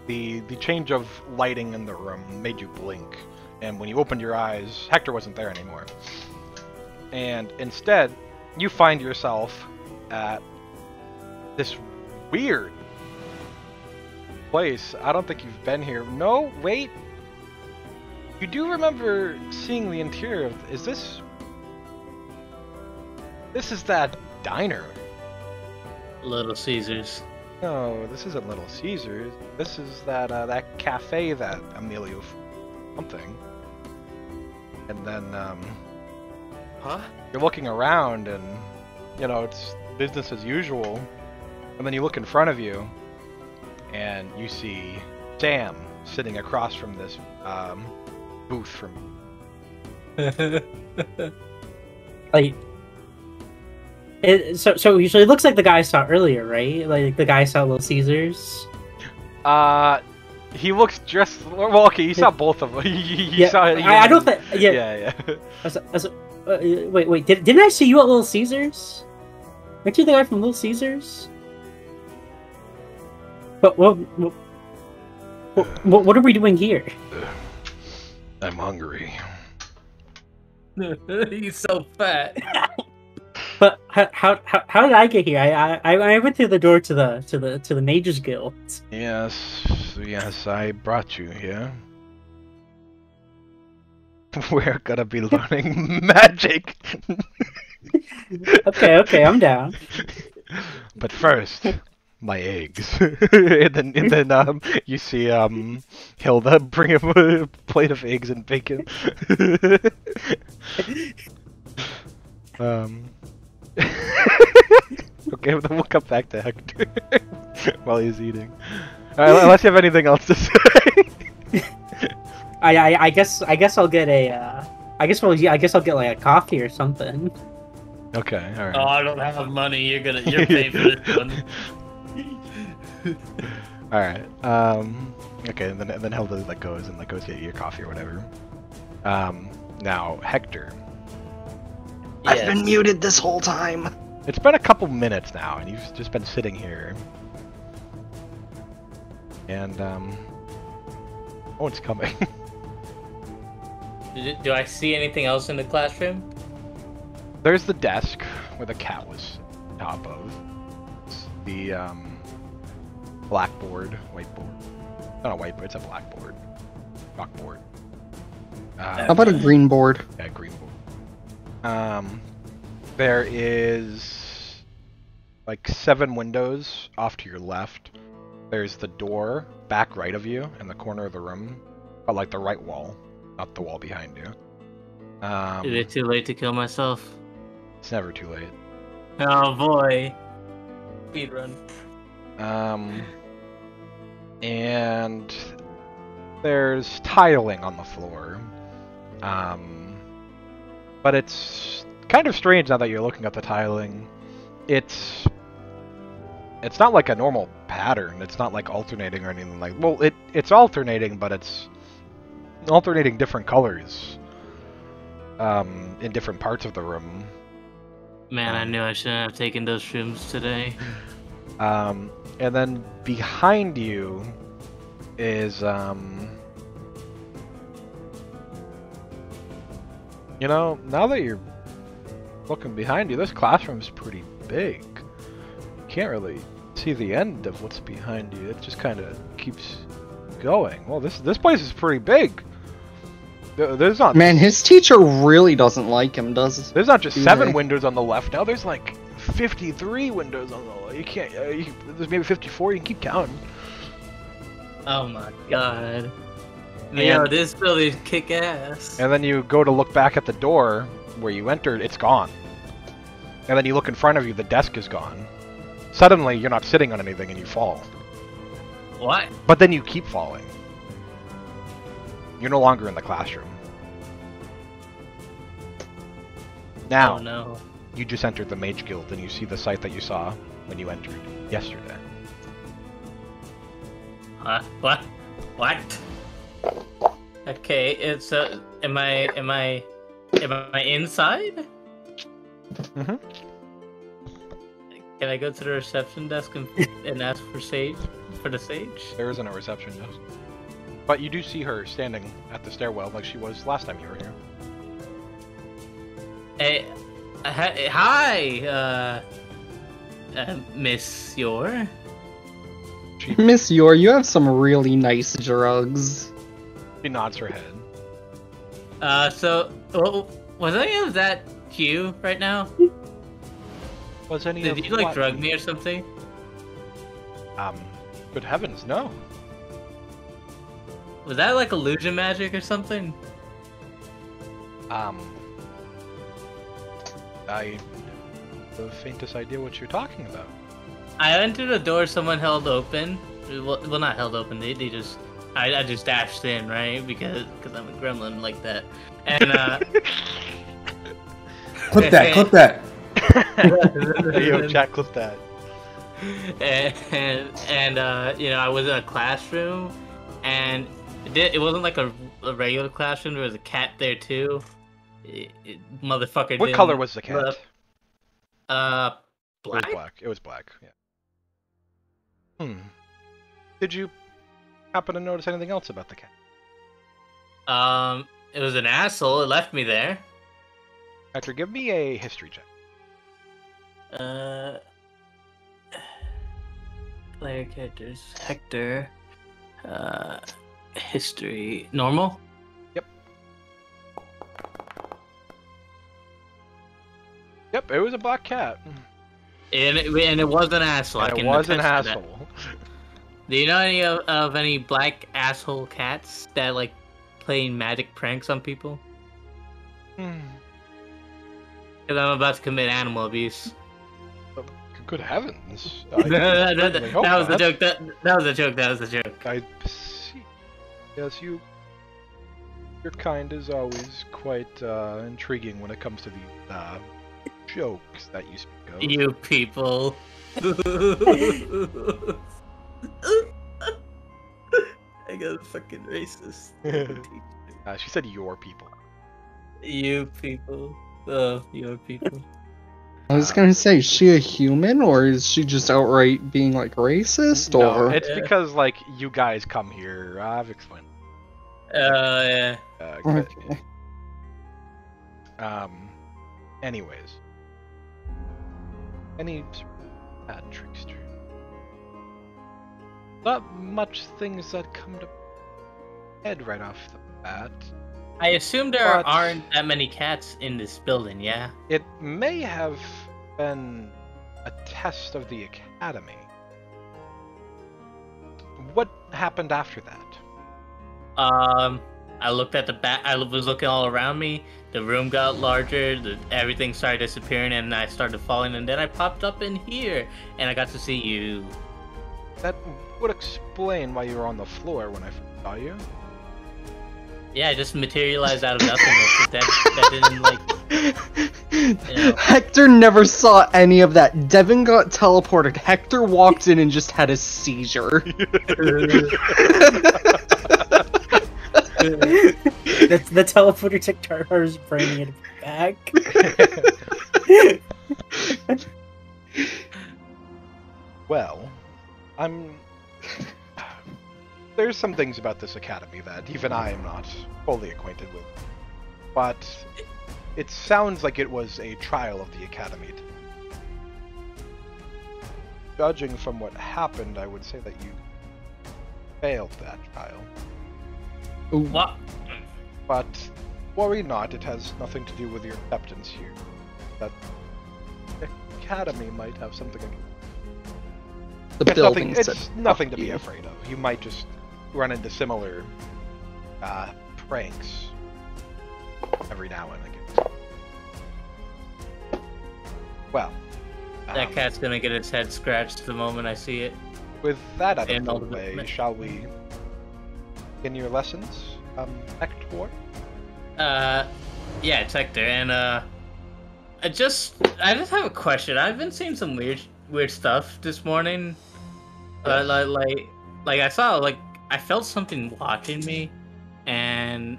the change of lighting in the room made you blink, and when you opened your eyes, Hector wasn't there anymore. And instead, you find yourself at this weird place. I don't think you've been here. No, wait. You do remember seeing the interior of... Is this... This is that diner. Little Caesars. No, this isn't Little Caesars. This is that that cafe that Emilio... something. And then, Huh? you're looking around and, you know, it's business as usual. And then you look in front of you and you see Sam sitting across from this booth from... Like, so usually it looks like the guy I saw earlier, right? Like the guy I saw at Little Caesars. He looks just... Well, okay, you saw both of them. You saw... I don't think... Yeah. Wait, didn't I see you at Little Caesars? Aren't you the guy from Little Caesars? But what are we doing here? I'm hungry. He's so fat. But how did I get here? I went through the door to the Mages Guild. Yes, I brought you here. We're gonna be learning magic. Okay, I'm down. But first, my eggs. and then you see Hilda bring him a plate of eggs and bacon. Okay, then we'll come back to Hector while he's eating. Unless you have anything else to say. I guess I'll get a I guess I'll get like a coffee or something. Okay, all right. Oh, I don't have money. You're paying for this one. All right. Okay, and then Hilda goes get your coffee or whatever. Now Hector. I've been muted this whole time. It's been a couple minutes now, and you've just been sitting here. And oh, it's coming. Do I see anything else in the classroom? There's the desk where the cat was top of. It's the blackboard, whiteboard. Not a whiteboard, it's a blackboard. Chalkboard. How about a green board? Yeah, green board. There is like 7 windows off to your left. There's the door back right of you in the corner of the room, but like the right wall, not the wall behind you. Is it too late to kill myself? It's never too late. Oh boy. Speedrun. And there's tiling on the floor. But it's kind of strange now that you're looking at the tiling. It's not like a normal pattern. It's not like alternating or anything like. Well, it's alternating, but it's alternating different colors in different parts of the room. Man, I knew I shouldn't have taken those shrooms today. And then behind you is you know, now that you're looking behind you, this classroom's pretty big. You can't really see the end of what's behind you. It just kind of keeps going. Well, this place is pretty big. There's not. Man, his teacher really doesn't like him, does? There's not just 7 windows on the left now. There's like 53 windows on the left. You can't. There's maybe 54. You can keep counting. Oh my god. Yo, this building's kick ass. And then you go to look back at the door where you entered. It's gone. And then you look in front of you. The desk is gone. Suddenly, you're not sitting on anything, and you fall. What? But then you keep falling. You're no longer in the classroom. Now, oh, no. You just entered the Mage Guild, and you see the site that you saw when you entered yesterday. Huh? What? What? Okay, it's am I inside? Mm-hmm. Can I go to the reception desk and ask for the sage? There isn't a reception desk. But you do see her standing at the stairwell like she was last time you were here. Hey, hi, Miss Yor. Miss Yor, you have some really nice drugs. She nods her head. So, was any of that you right now? Was any Did of you, like, what? drug me or something? Good heavens, no. Was that, like, illusion magic or something? I have the faintest idea what you're talking about. I entered a door someone held open. Well, not held open. They just... I just dashed in, right? Because I'm a gremlin like that. And, Clip that, clip that! Yo, chat, clip that. And you know, I was in a classroom, and it wasn't like a regular classroom. There was a cat there too. Motherfucker. What color was the cat? Black. It was black. It was black. Yeah. Did you happen to notice anything else about the cat? It was an asshole. It left me there. Hector, give me a history check. Player characters. Hector. History. Normal? Yep. Yep, it was a black cat. And it was an asshole. And it was an asshole. Do you know any of any black asshole cats that like playing magic pranks on people? Because I'm about to commit animal abuse. Good heavens! That was a joke. That was a joke. That was a joke. I see. Yes, your kind is always quite intriguing when it comes to the jokes that you speak of. You people. I got a fucking racist. She said your people. You people. Oh, your people. I was gonna say, is she a human, or is she just outright being, like, racist, No, or...? it's because, like, you guys come here. I've explained. Yeah. Okay. Anyways. Any bad trickster? Not much things that come to head right off the bat. I assume there But- aren't that many cats in this building, yeah? It may have been a test of the academy. What happened after that? I looked at the back. I was looking all around me. The room got larger. Everything started disappearing, and I started falling. And then I popped up in here, and I got to see you. That would explain why you were on the floor when I saw you. Yeah, I just materialized out of nothing. That didn't like. You know. Hector never saw any of that. Devin got teleported. Hector walked in and just had a seizure. The teleporter took Tartar's bringing it back. Well, there's some things about this academy that even I am not fully acquainted with. But it sounds like it was a trial of the academy. Judging from what happened, I would say that you failed that trial. What? But worry not, it has nothing to do with your acceptance here. That the academy might have something against The building it's nothing to be afraid of. You might just run into similar pranks every now and again. Well, That cat's gonna get its head scratched the moment I see it. with that out And all of the the way, movement. shall we begin your lessons? Act 4? Yeah, it's Hector, and I just have a question. I've been seeing some weird stuff this morning. Like I saw, I felt something watching me, and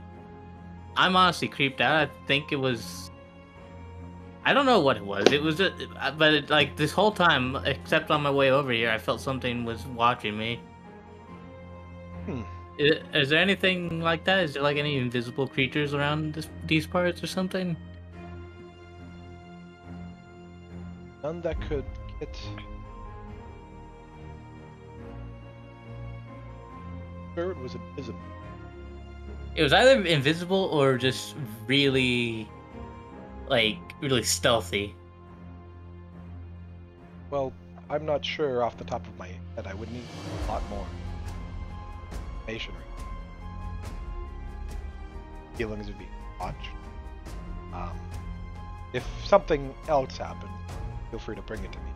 I'm honestly creeped out. I think it was. I don't know what it was. It was just, but this whole time, except on my way over here, I felt something was watching me. Is there anything like that? Is there any invisible creatures around these parts or something? None that could get... Sure, it was invisible. It was either invisible or just really, really stealthy. Well, I'm not sure off the top of my head. I would need a lot more information. Feelings would be watched. If something else happened, feel free to bring it to me.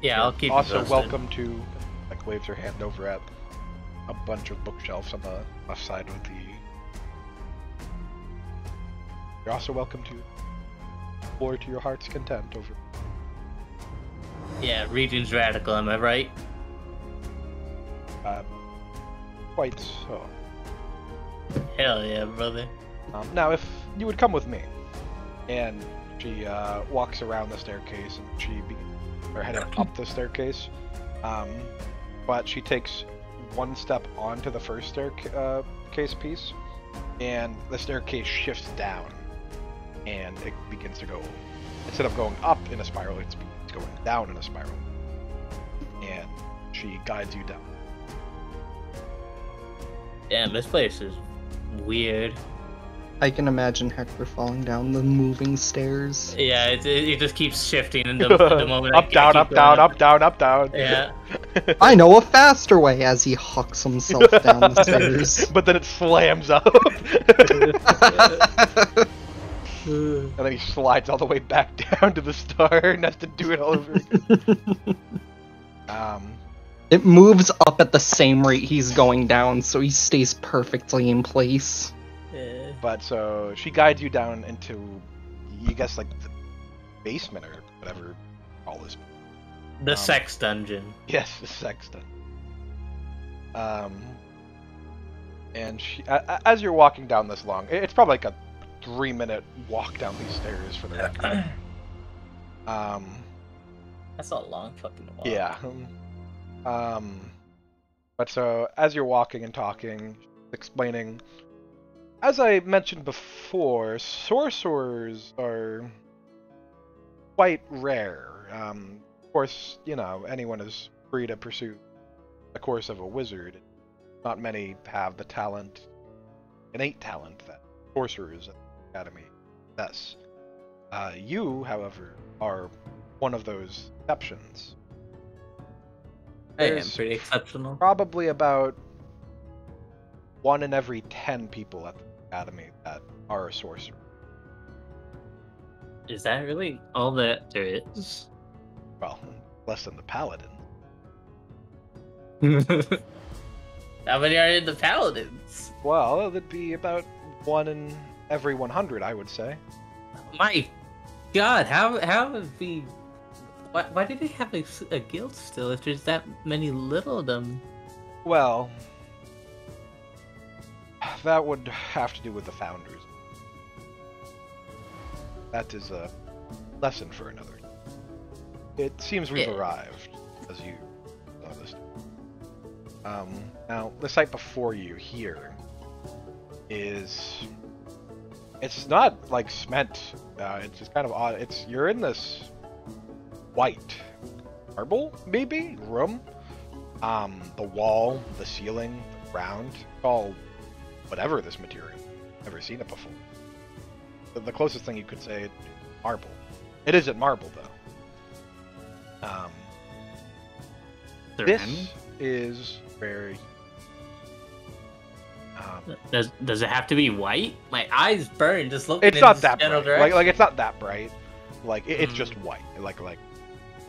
Yeah, I'll keep. Also, you posted. welcome to, waves her hand over at a bunch of bookshelves on the left side of the... You're also welcome to explore to your heart's content over... Yeah, Region's radical, am I right? Quite so. Hell yeah, brother. Now, if you would come with me, and she walks around the staircase, and she begins heading up the staircase, but she takes one step onto the first staircase piece, and the staircase shifts down, and it begins to go, instead of going up in a spiral, it's going down in a spiral, and she guides you down. Damn, this place is weird. I can imagine Hector falling down the moving stairs. Yeah, it just keeps shifting in the moment. Up, down, up, down, up, down, up, down. Yeah. I know a faster way as he hucks himself down the stairs. But then it slams up. And then he slides all the way back down to the star and has to do it all over again. It moves up at the same rate he's going down, so he stays perfectly in place. But so she guides you down into, you guess, the basement or whatever you call this. The sex dungeon. Yes, the sex dungeon. And she, as you're walking down this long, it's probably a 3-minute walk down these stairs for the record. That's a long fucking walk. Yeah. But so as you're walking and talking, explaining as I mentioned before, sorcerers are quite rare. Of course, you know, anyone is free to pursue the course of a wizard. Not many have the talent, innate talent, that sorcerers at the academy possess. You, however, are one of those exceptions. I am There's pretty exceptional. probably about 1 in every 10 people at the academy that are a sorcerer. Is that really all that there is? Well, less than the paladin. How many are in the paladins? Well, it'd be about 1 in every 100, I would say. My God, how have we? Why do they have a guild still if there's that many little of them? Well, that would have to do with the founders. That is a lesson for another. It seems we've arrived, as you noticed. Now, the site before you here is... It's not, like, cement. It's just kind of odd. You're in this white marble, maybe, room. The wall, the ceiling, the ground, it's all whatever this material. Never seen it before. The closest thing you could say is marble. It isn't marble, though. This is where... Does it have to be white? My eyes burn just looking. It's not that general bright. direction. Like it's not that bright. Like it's just white. Like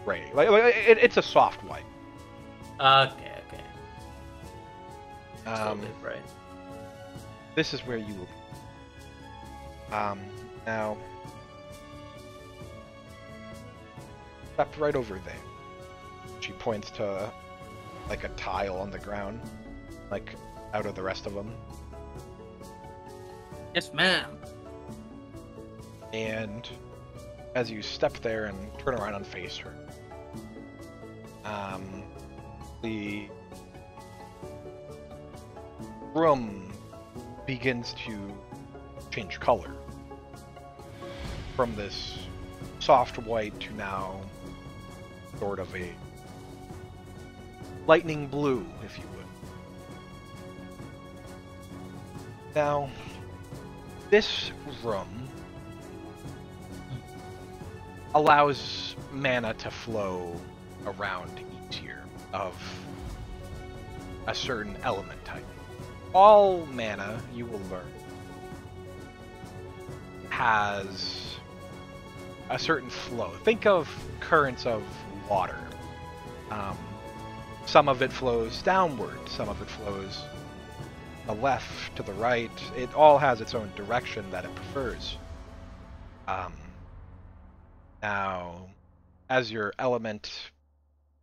gray. Like it's a soft white. Okay. Right. This is where you will be. Now step right over there. She points to like a tile on the ground, like out of the rest of them. Yes, ma'am. And as you step there and turn around and face her, the room begins to change color from this soft white to now sort of a lightning blue, if you would. Now, this room allows mana to flow around easier of a certain element type. All mana, you will learn, has a certain flow. Think of currents of water. Some of it flows downward, some of it flows the left to the right. It all has its own direction that it prefers. Now, as your element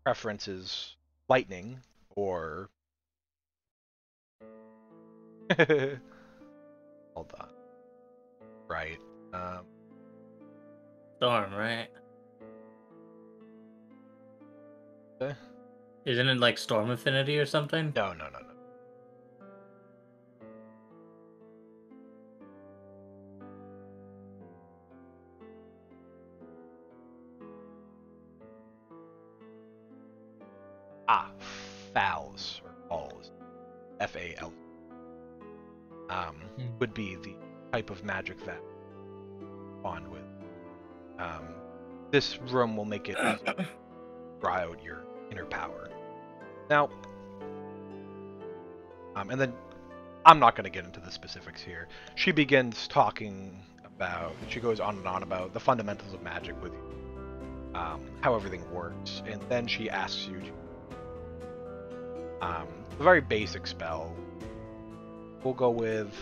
preference is lightning or hold on, right? Storm, right? Okay. Isn't it like Storm Affinity or something? No. Fals or falls. F-A-L. Would be the type of magic that bond with. This room will make it easy to draw out your inner power. Now, and then I'm not going to get into the specifics here. She begins talking about, she goes on and on about the fundamentals of magic with you, how everything works, and then she asks you to a very basic spell. We'll go with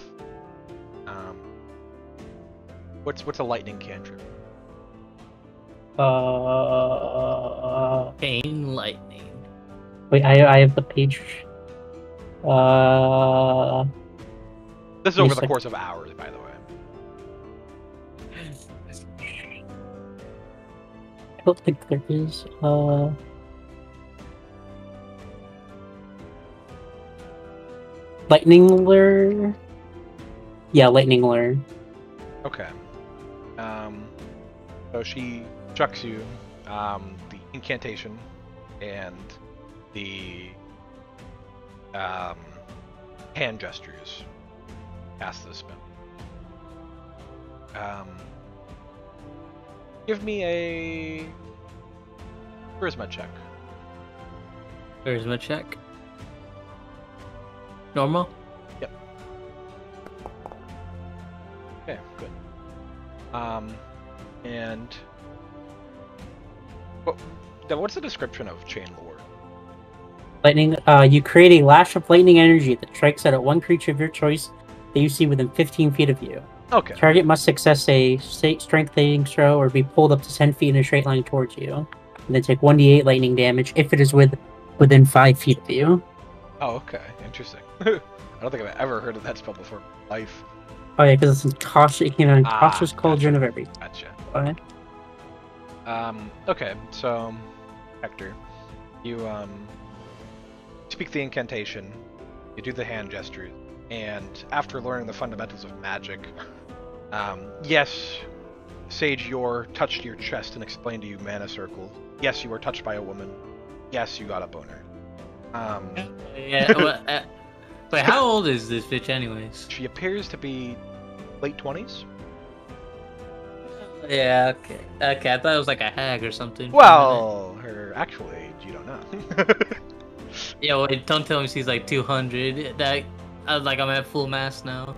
what's a lightning cantrip? Pain lightning. Wait, I have the page. This is over the course of hours, by the way. I don't think there is. Lightning lure. Yeah, lightning lure. Okay. So she chucks you the incantation and the hand gestures. Cast the spell. Give me a charisma check. Charisma check. Normal? Yep. Okay, good. And what's the description of chain lore? Lightning. You create a lash of lightning energy that strikes out at one creature of your choice that you see within 15 feet of you. Okay. Target must success a strength saving throw or be pulled up to 10 feet in a straight line towards you, and then take 1d8 lightning damage if it is within 5 feet of you. Oh, okay. Interesting. I don't think I've ever heard of that spell before in my life. Oh yeah, because it's in cautious. It came out in cautious cauldron of everything. Gotcha. Okay. Okay, so Hector, you speak the incantation, you do the hand gestures, and after learning the fundamentals of magic, yes, Sage Yor touched your chest and explained to you mana circles. Yes, you were touched by a woman. Yes, you got a boner. Yeah. Wait, how old is this bitch, anyways? She appears to be late 20s. Yeah. Okay. Okay. I thought it was like a hag or something. Well, her actual age, you don't know. Yeah. Well, don't tell me she's like 200. That I was like, I'm at full mass now.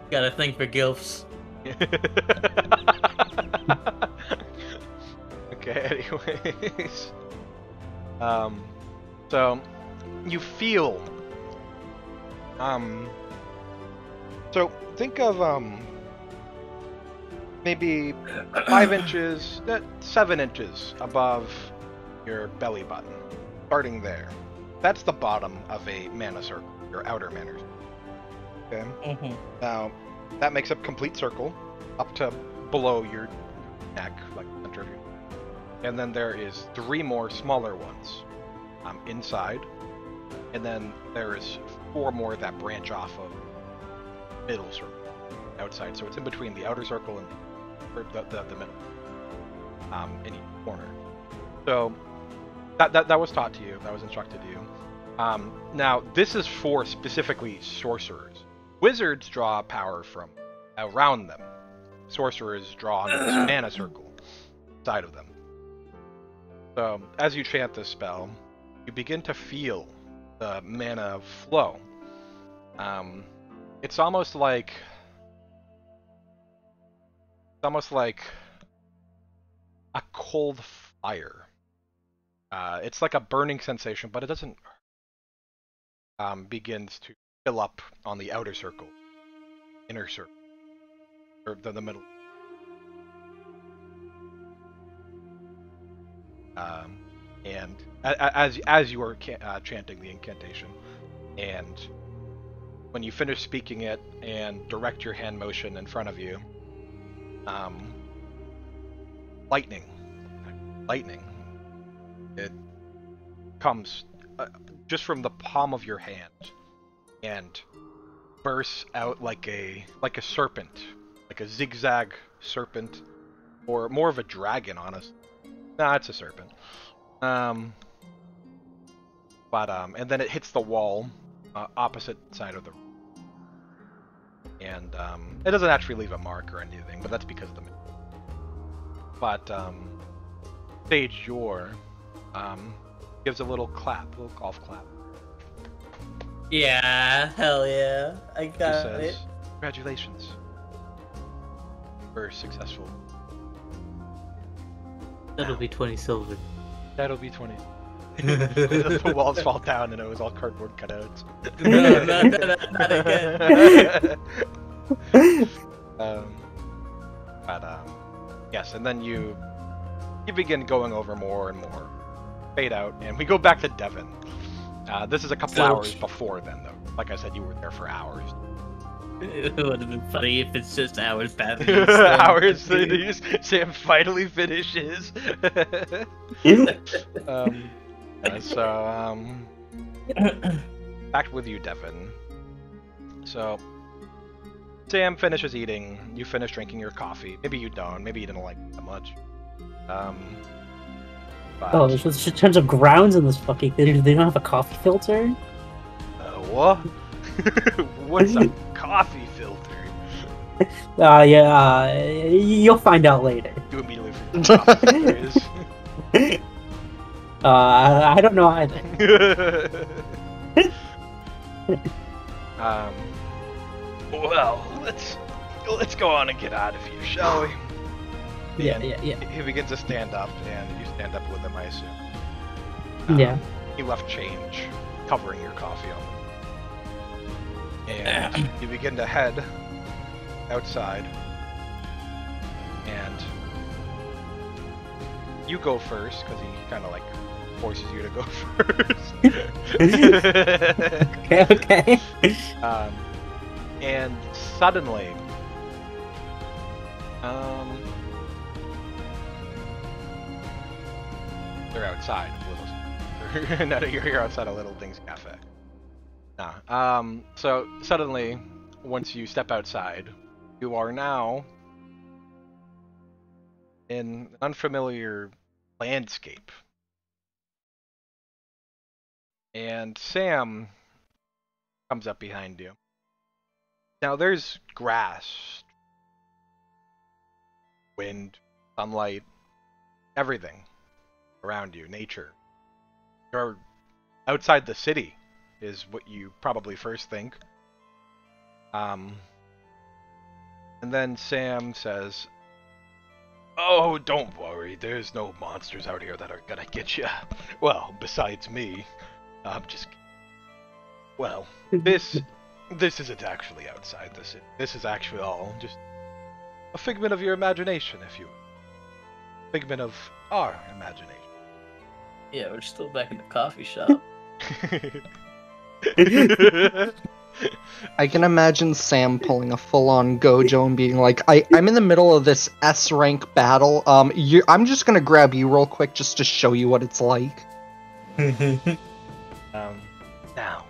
Gotta think for gilfs. Okay, anyways. So you feel so think of maybe 5 inches, 7 inches above your belly button. Starting there. That's the bottom of a mana circle, your outer mana circle. Okay? Mm-hmm. Now, that makes a complete circle up to below your neck, like the center of your neck. And then there is 3 more smaller ones inside. And then there is 4 more that branch off of middle circle outside. So it's in between the outer circle and the middle in each corner. So that was taught to you. That was instructed to you. Now this is for specifically sorcerers. Wizards draw power from around them. Sorcerers draw on this mana circle side of them. So as you chant this spell, you begin to feel the mana flow. It's almost like a cold fire. It's like a burning sensation, but it doesn't begins to fill up on the outer circle, inner circle, or the middle. And as you are chanting the incantation, and when you finish speaking it and direct your hand motion in front of you, lightning, it comes just from the palm of your hand and bursts out like a serpent, like a zigzag serpent, or more of a dragon, honestly. Nah, it's a serpent. And then it hits the wall, opposite side of the room. And it doesn't actually leave a mark or anything, but that's because of the. But Sage Yor gives a little clap, a little golf clap. Yeah, hell yeah, I got He says, it. Congratulations. We're successful. That'll be 20 silver. That'll be 20. The walls fall down and it was all cardboard cutouts. No, not again. Yes, and then you begin going over more and more. Fade out, and we go back to Devon. This is a couple hours before then, though. Like I said, you were there for hours. It would have been funny if it's just hours passing. Hours, Sam finally finishes. back with you, Devin. So, Sam finishes eating. You finish drinking your coffee. Maybe you don't. Maybe you didn't like it that much. But, Oh, there's tons of grounds in this fucking thing. They don't have a coffee filter? what? What's a coffee filter? Yeah, you'll find out later. You immediately forget what coffee filter is. I don't know either. Well, let's go on and get out of here, shall we? Yeah. He begins to stand up, and you stand up with him, I assume. Yeah. He left change, covering your coffee on them. And you begin to head outside. And you go first, because he kind of like forces you to go first. Okay. And suddenly, they're outside of Little's. No, you're outside of Little Things Cafe. Nah. So suddenly, once you step outside, you are now in an unfamiliar landscape. And Sam comes up behind you. Now there's grass, wind, sunlight, everything around you, nature. You're outside the city, is what you probably first think. And then Sam says, "Oh, don't worry, there's no monsters out here that are gonna get you. Well, besides me. I'm just... Well, this isn't actually outside the city. This is actually all just a figment of your imagination, if you will. Figment of our imagination." Yeah, we're still back in the coffee shop. I can imagine Sam pulling a full-on Gojo and being like, I'm in the middle of this S-rank battle. I'm just gonna grab you real quick just to show you what it's like. Now,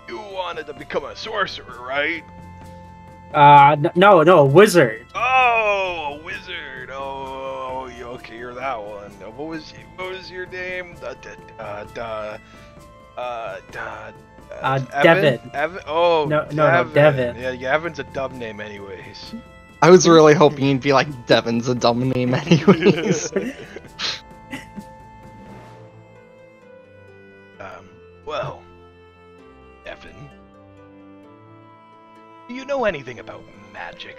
you wanted to become a sorcerer, right? No, a wizard. Oh, a wizard. Oh, okay, you're that one. What was your name? Devin. Evan? Oh, No, Devin. Devin. Yeah, Evan's a dumb name anyways. I was really hoping you'd be like, Devin's a dumb name anyways. Well, Devin, do you know anything about magic?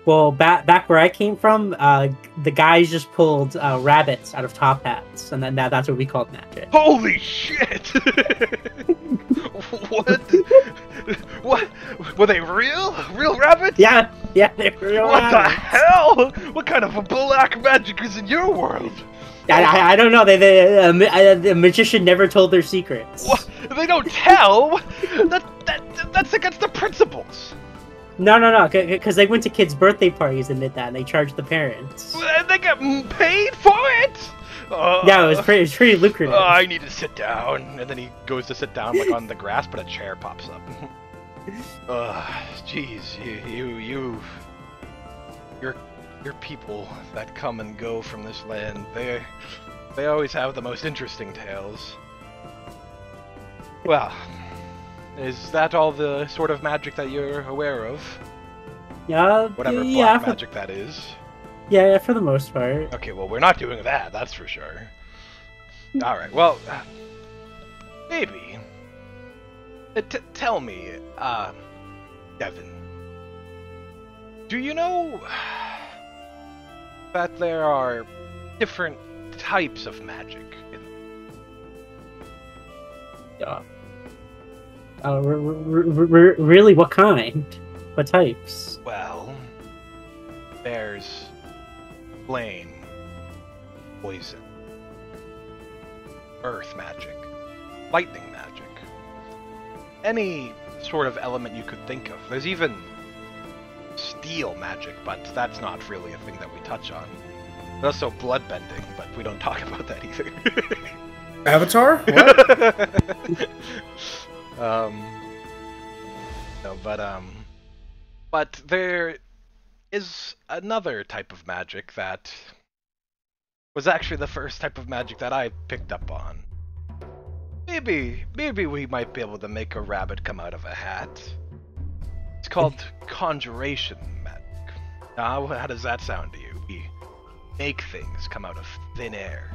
Well, back where I came from, the guys just pulled rabbits out of top hats, and then that's what we called magic. Holy shit! What? Were they real? Real rabbits? Yeah, they were real What the rabbits. hell? What kind of a black magic is in your world? I don't know. The magician never told their secrets. What? They don't tell? That's against the principles. No, because they went to kids' birthday parties and did that, and they charged the parents. They get paid for it? Yeah, it was pretty lucrative. I need to sit down. And then he goes to sit down like on the grass, but a chair pops up. Jeez, your people that come and go from this land, they always have the most interesting tales. Well, is that all the sort of magic that you're aware of? Yeah, Whatever yeah, black magic that is. Yeah, for the most part. Okay, well, we're not doing that, that's for sure. Alright, well, maybe. Tell me, Devin, do you know that there are different types of magic? Yeah. Really? What kind? What types? Well, there's flame, poison, earth magic, lightning magic, any sort of element you could think of. There's even steel magic, but that's not really a thing that we touch on. There's also bloodbending, but we don't talk about that either. Avatar? What? No, but there is another type of magic that was actually the first type of magic that I picked up on. Maybe we might be able to make a rabbit come out of a hat. It's called conjuration magic. Now, how does that sound to you? We make things come out of thin air.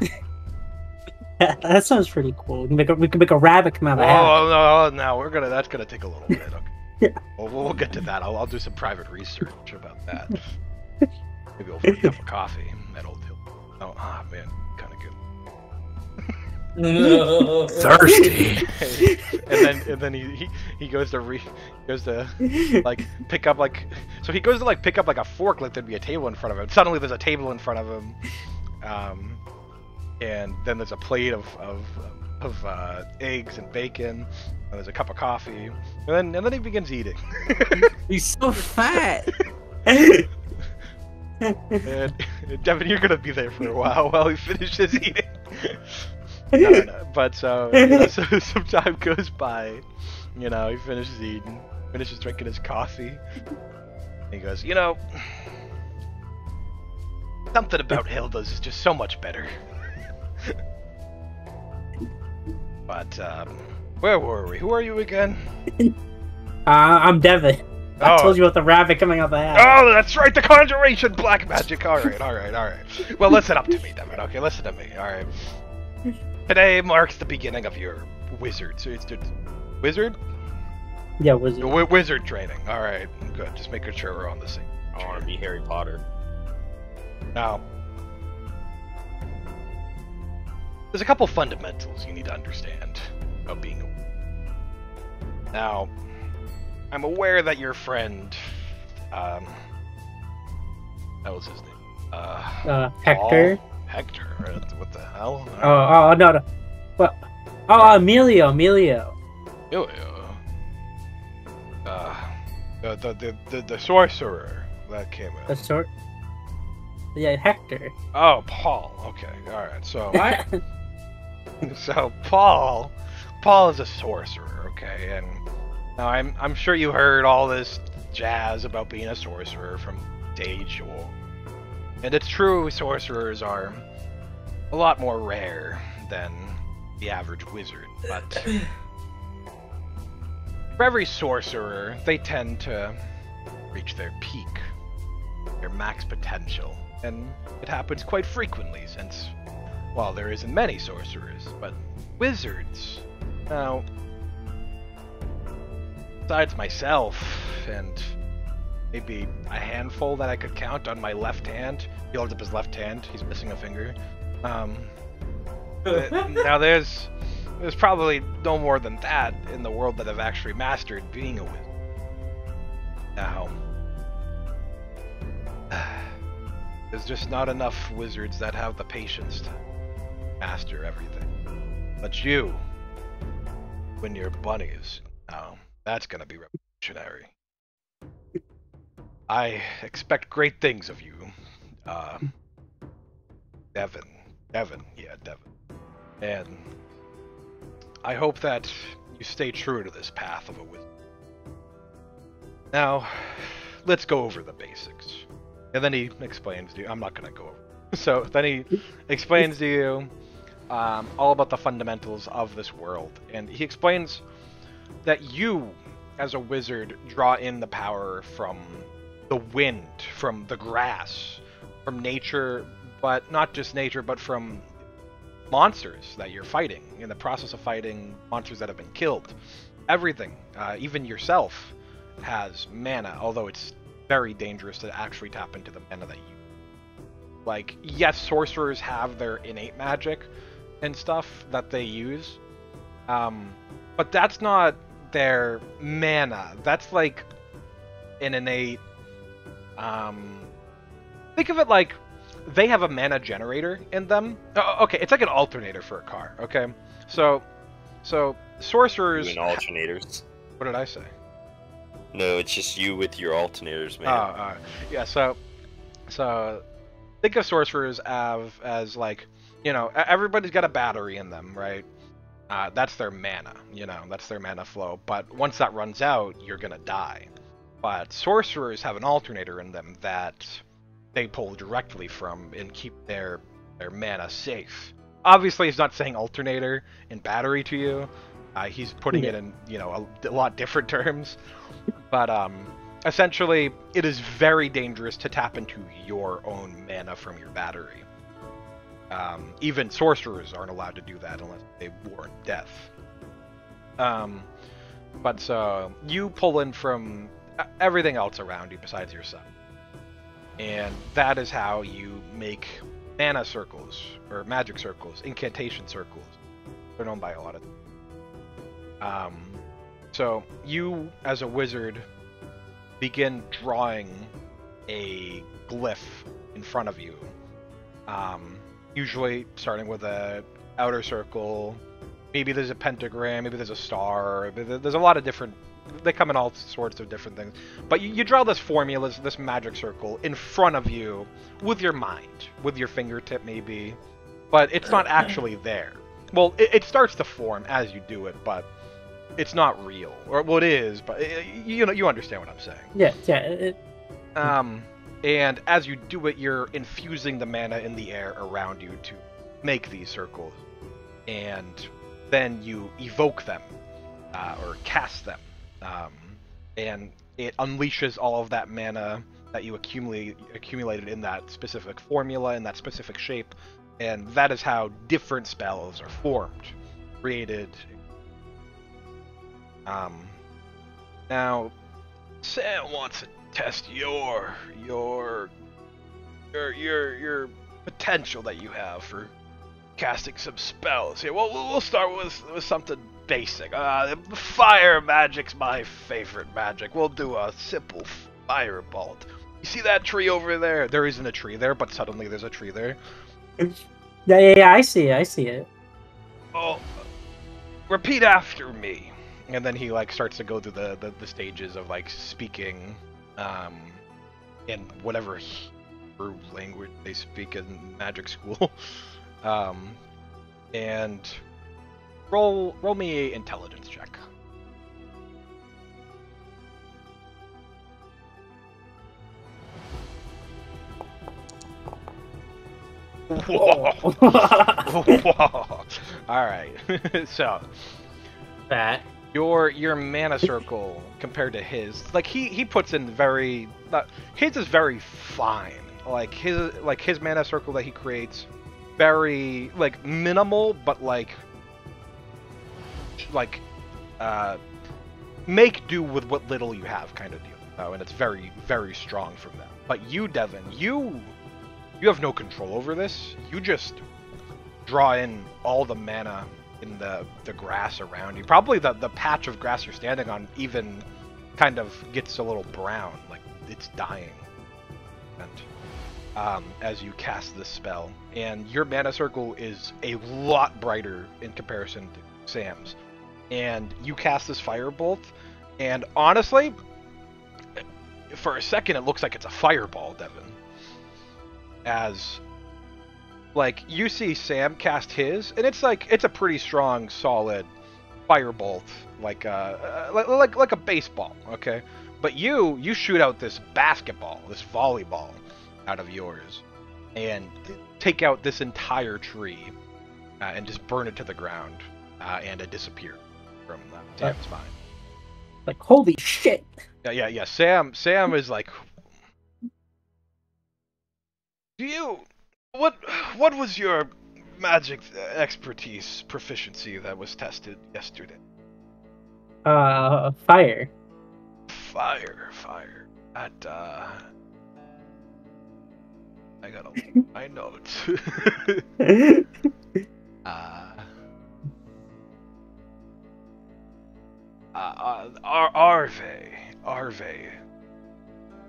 That sounds pretty cool. We can make a rabbit come out of a hat. Oh no, that's gonna take a little bit. Okay. Yeah. Well, we'll get to that. I'll do some private research about that. Maybe over a cup of coffee. That'll do. Oh, man, kind of good. Thirsty. and then he goes to like pick up like so he goes to like pick up like a fork like there'd be a table in front of him. Suddenly there's a table in front of him, and then there's a plate of eggs and bacon. And there's a cup of coffee, and then he begins eating. He's so fat. And Devin, you're gonna be there for a while he finishes eating. No, but so some time goes by, he finishes eating, finishes drinking his coffee, and he goes, something about Hilda's is just so much better. But where were we? Who are you again? I'm Devin. I told you about the rabbit coming out the hat. Oh, that's right, the conjuration black magic. All right. Well, listen up to me, Devin. Okay, listen to me. All right. Today marks the beginning of your wizard. So it's wizard? Yeah, wizard. Wizard training. All right, good. Just making sure we're on the same. I want to be Harry Potter. Now, there's a couple fundamentals you need to understand about being a wizard. Now, I'm aware that your friend, what was his name? Hector. Hector? What the hell? Oh, no. What? Oh, Emilio. Emilio. The sorcerer that came in. Yeah, Hector. Oh, Paul. Okay, all right. So What? so Paul is a sorcerer. Okay, and now I'm sure you heard all this jazz about being a sorcerer from age old, and it's true. Sorcerers are a lot more rare than the average wizard, but for every sorcerer, they tend to reach their peak, their max potential, and it happens quite frequently since, well, there isn't many sorcerers, but wizards, now, besides myself and maybe a handful that I could count on my left hand, he holds up his left hand, he's missing a finger, now there's probably no more than that in the world that have actually mastered being a wizard. Now, there's just not enough wizards that have the patience to master everything. But you, when you're bunnies, now that's gonna be revolutionary. I expect great things of you, Devin. And I hope that you stay true to this path of a wizard. Now, let's go over the basics. And then he explains to you, I'm not going to go over. So then he explains to you all about the fundamentals of this world. And he explains that you, as a wizard, draw in the power from the wind, from the grass, from nature, but not just nature, but from monsters that you're fighting, in the process of fighting monsters that have been killed. Everything, even yourself, has mana, although it's very dangerous to actually tap into the mana that you... Like, yes, sorcerers have their innate magic and stuff that they use, but that's not their mana. That's like an innate... think of it like they have a mana generator in them. Oh, okay, it's like an alternator for a car, okay? So sorcerers... You mean alternators? What did I say? No, it's just you with your alternators, man. Yeah, so think of sorcerers as like, you know, everybody's got a battery in them, right? That's their mana, you know, that's their mana flow. But once that runs out, you're gonna die. But sorcerers have an alternator in them that they pull directly from and keep their mana safe. Obviously, he's not saying alternator and battery to you. He's putting it in, you know, a lot different terms. But essentially, it is very dangerous to tap into your own mana from your battery. Even sorcerers aren't allowed to do that unless they warrant death. But so you pull in from everything else around you besides yourself. And that is how you make mana circles, or magic circles, incantation circles. They're known by a lot of them. So you, as a wizard, begin drawing a glyph in front of you. Usually starting with a outer circle, maybe there's a pentagram, maybe there's a star, there's a lot of different, they come in all sorts of different things. But you draw this formula, this magic circle, in front of you with your mind, with your fingertip maybe, but it's not actually there. Well, it starts to form as you do it, but it's not real. Or, well, it is, but you know, you understand what I'm saying. Yeah. And as you do it, you're infusing the mana in the air around you to make these circles. And then you evoke them, or cast them. And it unleashes all of that mana that you accumulated in that specific formula, in that specific shape. And that is how different spells are formed, created. Now, Sam wants to test your potential that you have for casting some spells here. Well, we'll start with something basic. Fire magic's my favorite magic. We'll do a simple firebolt. You see that tree over there? There isn't a tree there, but suddenly there's a tree there. Yeah, I see it. Oh, repeat after me. And then he like starts to go through the stages of like speaking in whatever Hebrew language they speak in magic school. And roll me a intelligence check. Whoa. Whoa. All right. So Fat. your mana circle compared to his, like he puts in very, his is very fine. Like his mana circle that he creates, very like minimal, but like make do with what little you have kind of deal. Oh, and it's very, very strong from them. But you, Devin, you have no control over this. You just draw in all the mana in the grass around you. Probably the patch of grass you're standing on even kind of gets a little brown, like it's dying. And as you cast this spell, and your mana circle is a lot brighter in comparison to Sam's. And you cast this firebolt, and honestly, for a second it looks like it's a fireball, Devin. As like you see Sam cast his, and it's a pretty strong, solid firebolt, like a baseball, okay? But you shoot out this basketball, this volleyball out of yours, and take out this entire tree, and just burn it to the ground, and it disappeared from Sam's mind. Like, holy shit! Yeah. Sam is like, what was your magic expertise proficiency that was tested yesterday? Fire. Fire. That I gotta look at my notes. Arve.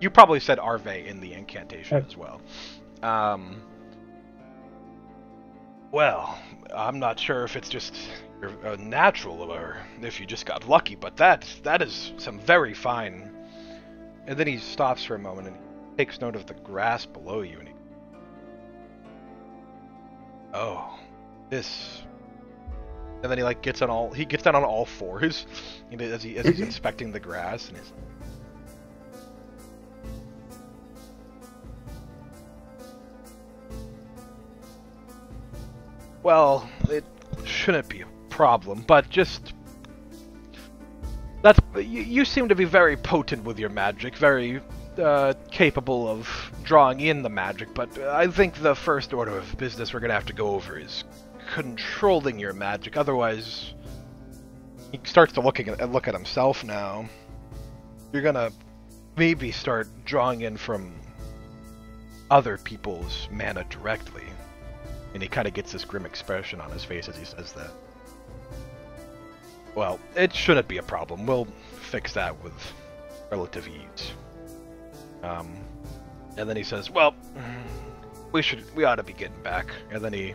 You probably said Arve in the incantation as well. Well, I'm not sure if it's just a natural or if you just got lucky, but that is some very fine. And then he stops for a moment and he takes note of the grass below you, and Oh, this. And then he like gets down on all fours, as he's inspecting the grass, and he's. Well, it shouldn't be a problem, but just you seem to be very potent with your magic, very capable of drawing in the magic, but I think the first order of business we're gonna have to go over is controlling your magic. Otherwise, he starts to look at himself now. You're gonna maybe start drawing in from other people's mana directly. And he kind of gets this grim expression on his face as he says that. Well, it shouldn't be a problem. We'll fix that with relative ease. And then he says, well, we ought to be getting back. And then he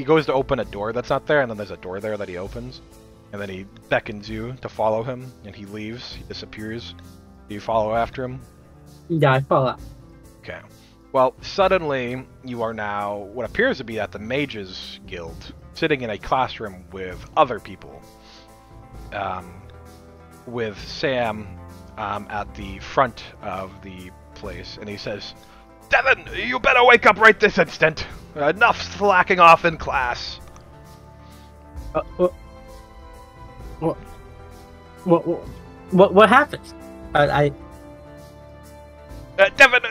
goes to open a door that's not there, and then there's a door there that he opens. And then he beckons you to follow him, and he leaves. He disappears. Do you follow after him? Yeah, I follow. Okay. Well, suddenly you are now what appears to be at the Mages Guild, sitting in a classroom with other people. With Sam at the front of the place, and he says, Devin, you better wake up right this instant. Enough slacking off in class. What happened? Devin,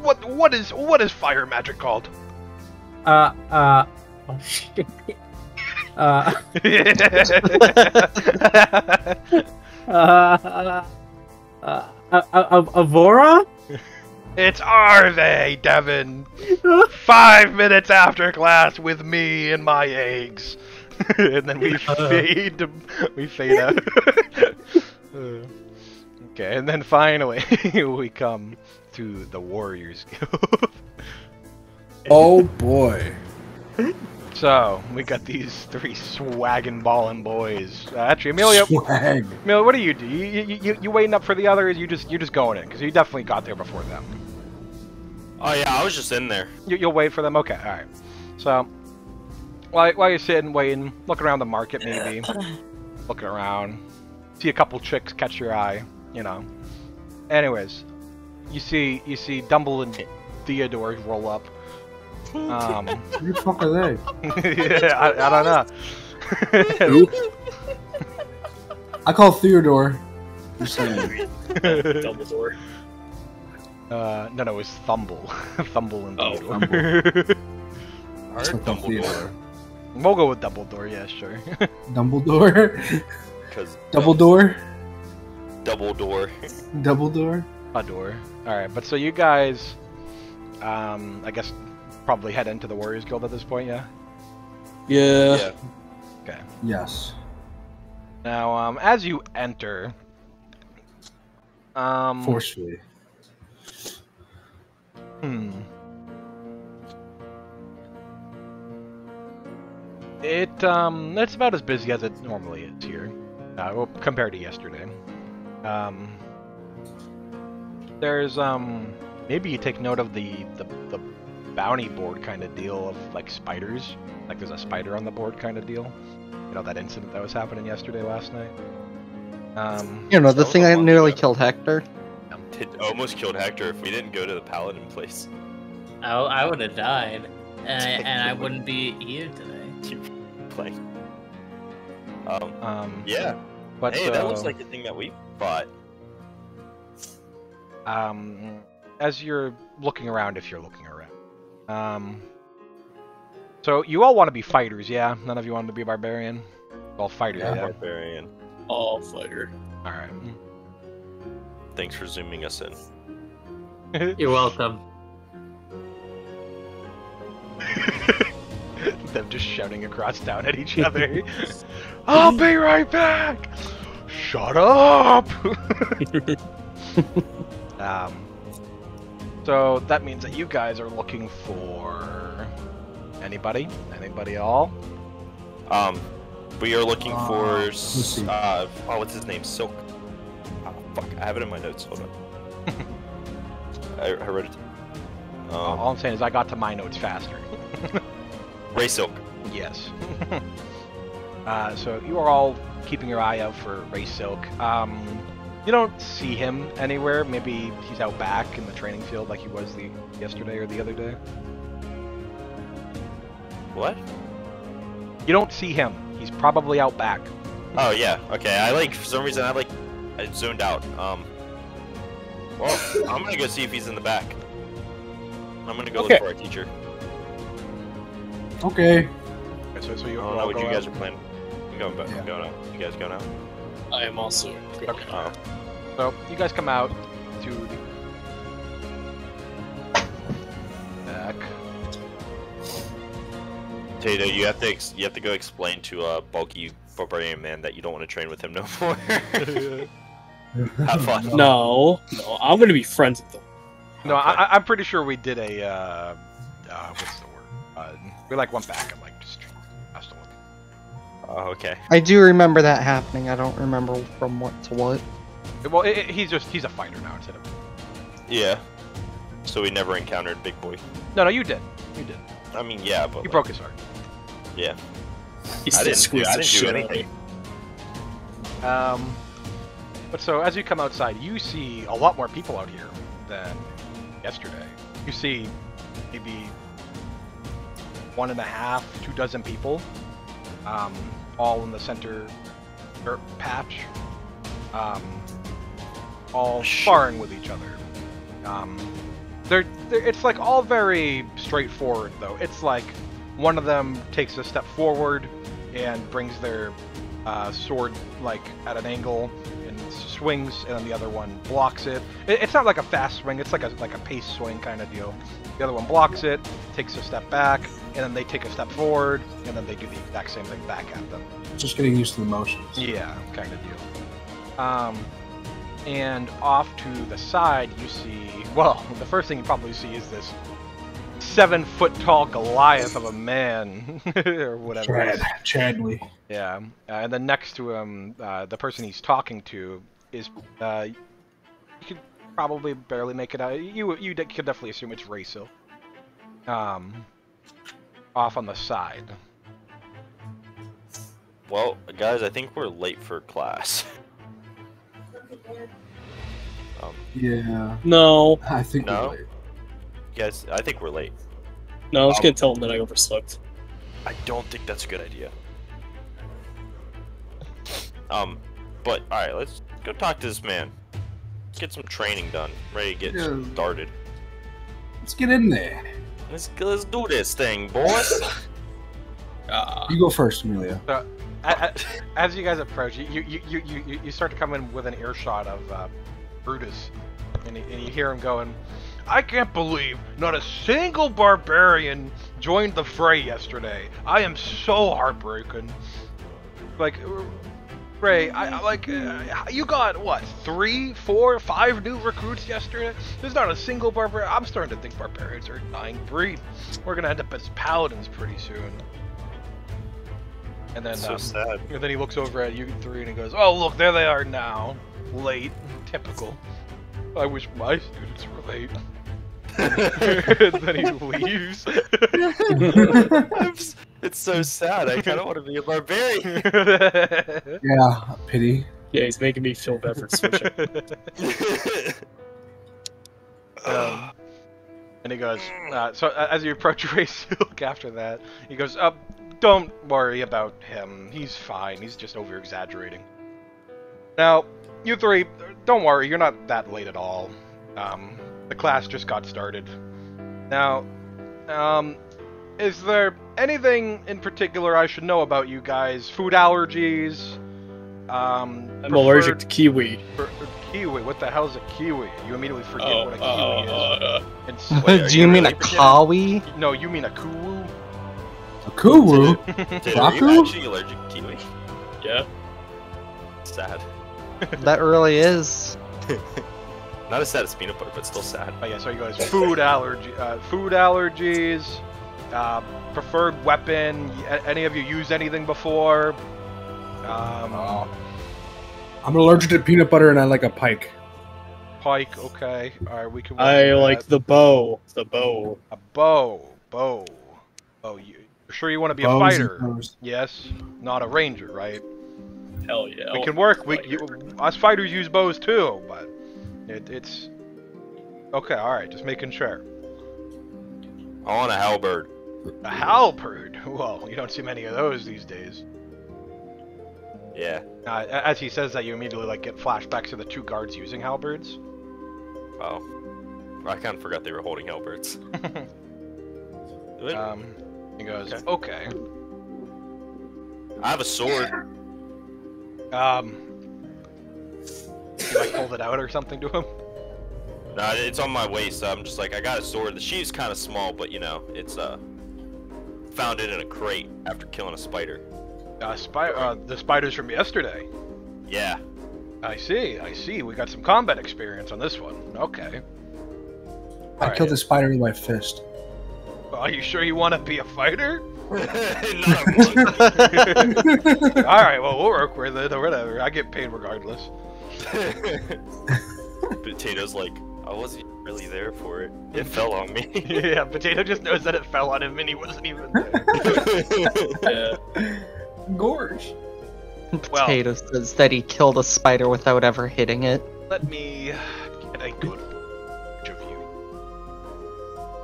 what is fire magic called? Oh shit. Avora? It's Arve, Devin. 5 minutes after class with me and my eggs. And then we fade out. Okay, and then finally we come to the Warriors Guild. Oh boy. So, we got these 3 swaggin' ballin' boys. Actually, Amelia, Swag. Amelia, what do? You waiting up for the others? You're just going in, because you definitely got there before them. Oh yeah, I was just in there. You'll wait for them? Okay, alright. So, while you're sitting, waiting, looking around the market maybe, looking around, see a couple chicks catch your eye, you know. Anyways, you see Dumble and Theodore roll up. Who the fuck are they? Yeah, I don't know. Who? I call Theodore. Just saying. Dumbledore. No, it was Thumble. Thumble and Theodore. Dumbledore. We'll go with Dumbledore, yeah, sure. Dumbledore? Because Dumbledore? Dumbledore. Dumbledore? Adore. Alright, but so you guys, I guess, probably head into the Warriors Guild at this point, yeah? Yeah. Okay. Yes. Now, as you enter, Forcefully. It's about as busy as it normally is here, well, compared to yesterday. There's maybe you take note of the bounty board kind of deal of like spiders, like there's a spider on the board kind of deal. You know, that incident that was happening yesterday, last night. You know, the thing that nearly killed Hector. It almost killed Hector if we didn't go to the Paladin place. I would have died, and I wouldn't be here today. Keep playing. Yeah. But hey, that looks like the thing that we fought. As you're looking around, if you're looking around, so you all want to be fighters, yeah? None of you want to be a barbarian? All fighters, yeah? Barbarian. All fighter. Alright. Thanks for zooming us in. You're welcome. Them just shouting across town at each other. I'll be right back! Shut up! So that means that you guys are looking for anybody? Anybody at all? We are looking for let's see. what's his name? Silk. Oh, fuck, I have it in my notes. Hold on. I wrote it. All I'm saying is I got to my notes faster. Ray Silk. Yes. So you are all keeping your eye out for Ray Silk. You don't see him anywhere. Maybe he's out back in the training field like he was yesterday or the other day. What? You don't see him. He's probably out back. Oh yeah. Okay. For some reason I zoned out. Well, I'm gonna go see if he's in the back. I'm gonna go look for our teacher. Okay. So you I don't know what you guys out? are planning. I'm going back. Yeah. I'm going out. You guys go now? I am also going. Okay. Oh. So you guys come out to the back. Tato, you have to go explain to a bulky barbarian man that you don't want to train with him no more. Have fun. No, I'm gonna be friends with them. No, I'm pretty sure we did a what's the word? We went back and just passed on. Oh, okay. I do remember that happening. I don't remember from what to what. Well, he's a fighter now instead of. Yeah. So we never encountered Big Boy. No, you did. You did. I mean, yeah, but You broke his heart. Yeah. He's I didn't do shit anything. But so as you come outside, you see a lot more people out here than yesterday. You see maybe 1.5, 2 dozen people, all in the center dirt patch, all sparring with each other. It's all very straightforward though. It's like one of them takes a step forward and brings their sword at an angle and swings, and then the other one blocks it. It's not like a fast swing, it's like a pace swing kind of deal. The other one blocks it, takes a step back, and then they take a step forward, and then they do the exact same thing back at them. Just getting used to the motions. Yeah, kind of deal. And off to the side, you see, well, the first thing you probably see is this 7-foot-tall Goliath of a man, or whatever. Chadley. Yeah, and then next to him, the person he's talking to is, you could probably barely make it out. You could definitely assume it's Raysil. Off on the side. Well, guys, I think we're late for class. Yeah. No. I think No? we're late. Guys, I think we're late. No, I was gonna tell him that I overslept. I don't think that's a good idea. But alright, let's go talk to this man. Let's get some training done. Ready to get started. Let's get in there. Let's do this thing, boys. You go first, Amelia. So, as you guys approach, you start to come in with an earshot of Brutus, and you hear him going, "I can't believe not a single barbarian joined the fray yesterday. I am so heartbroken." Ray, you got what, 3, 4, 5 new recruits yesterday? There's not a single barbarian. I'm starting to think barbarians are a dying breed. We're gonna end up as paladins pretty soon. And then, so sad. And then he looks over at you three and he goes, "Oh, look, there they are now. Late. Typical. I wish my students were late." And then he leaves. It's so sad. I kind of want to be a barbarian. Yeah, pity. Yeah, he's making me feel bad for switching. And he goes, so as you approach Ray Silk after that, he goes, "Don't worry about him. He's fine. He's just over-exaggerating. Now, you three, don't worry. You're not that late at all. The class just got started. Now, is there anything in particular I should know about you guys? Food allergies? I'm allergic to kiwi. Kiwi? What the hell is a kiwi? You immediately forget what a kiwi is. Do you mean a kawi? No, you mean a kuwu? A kuwu? Are you actually allergic to kiwi? Yeah. Sad. That really is. Not as sad as peanut butter, but still sad. Oh yeah, so you guys, food allergies, preferred weapon. Any of you used anything before? I'm allergic to peanut butter and I like a pike. pike. Okay. All right, we can. work I with like that. the bow. The bow. A bow. Bow. Oh, you're sure you want to be a Bows and fighter? bows. Yes. Not a ranger, right? Hell yeah. We can work. Us fighters use bows too, but it's okay. All right, just making sure. I want a halberd. A halberd. Well, you don't see many of those these days. Yeah. As he says that, you immediately like get flashbacks to the two guards using halberds. Oh. I kind of forgot they were holding halberds. He goes, okay. I have a sword. You like pulled it out or something to him? No, it's on my waist. So I'm just like, I got a sword. The sheath's kind of small, but you know, it's found it in a crate after killing a spider. The spiders from yesterday. Yeah. I see. We got some combat experience on this one. Okay. I killed a spider with my fist. Are you sure you want to be a fighter? Not Alright, well, we'll work with it or whatever. I get paid regardless. Potato's like, I wasn't really there for it. It fell on me. Yeah, Potato just knows that it fell on him and he wasn't even there. Yeah. Gorge. Potato says that he killed a spider without ever hitting it. Let me get a good review.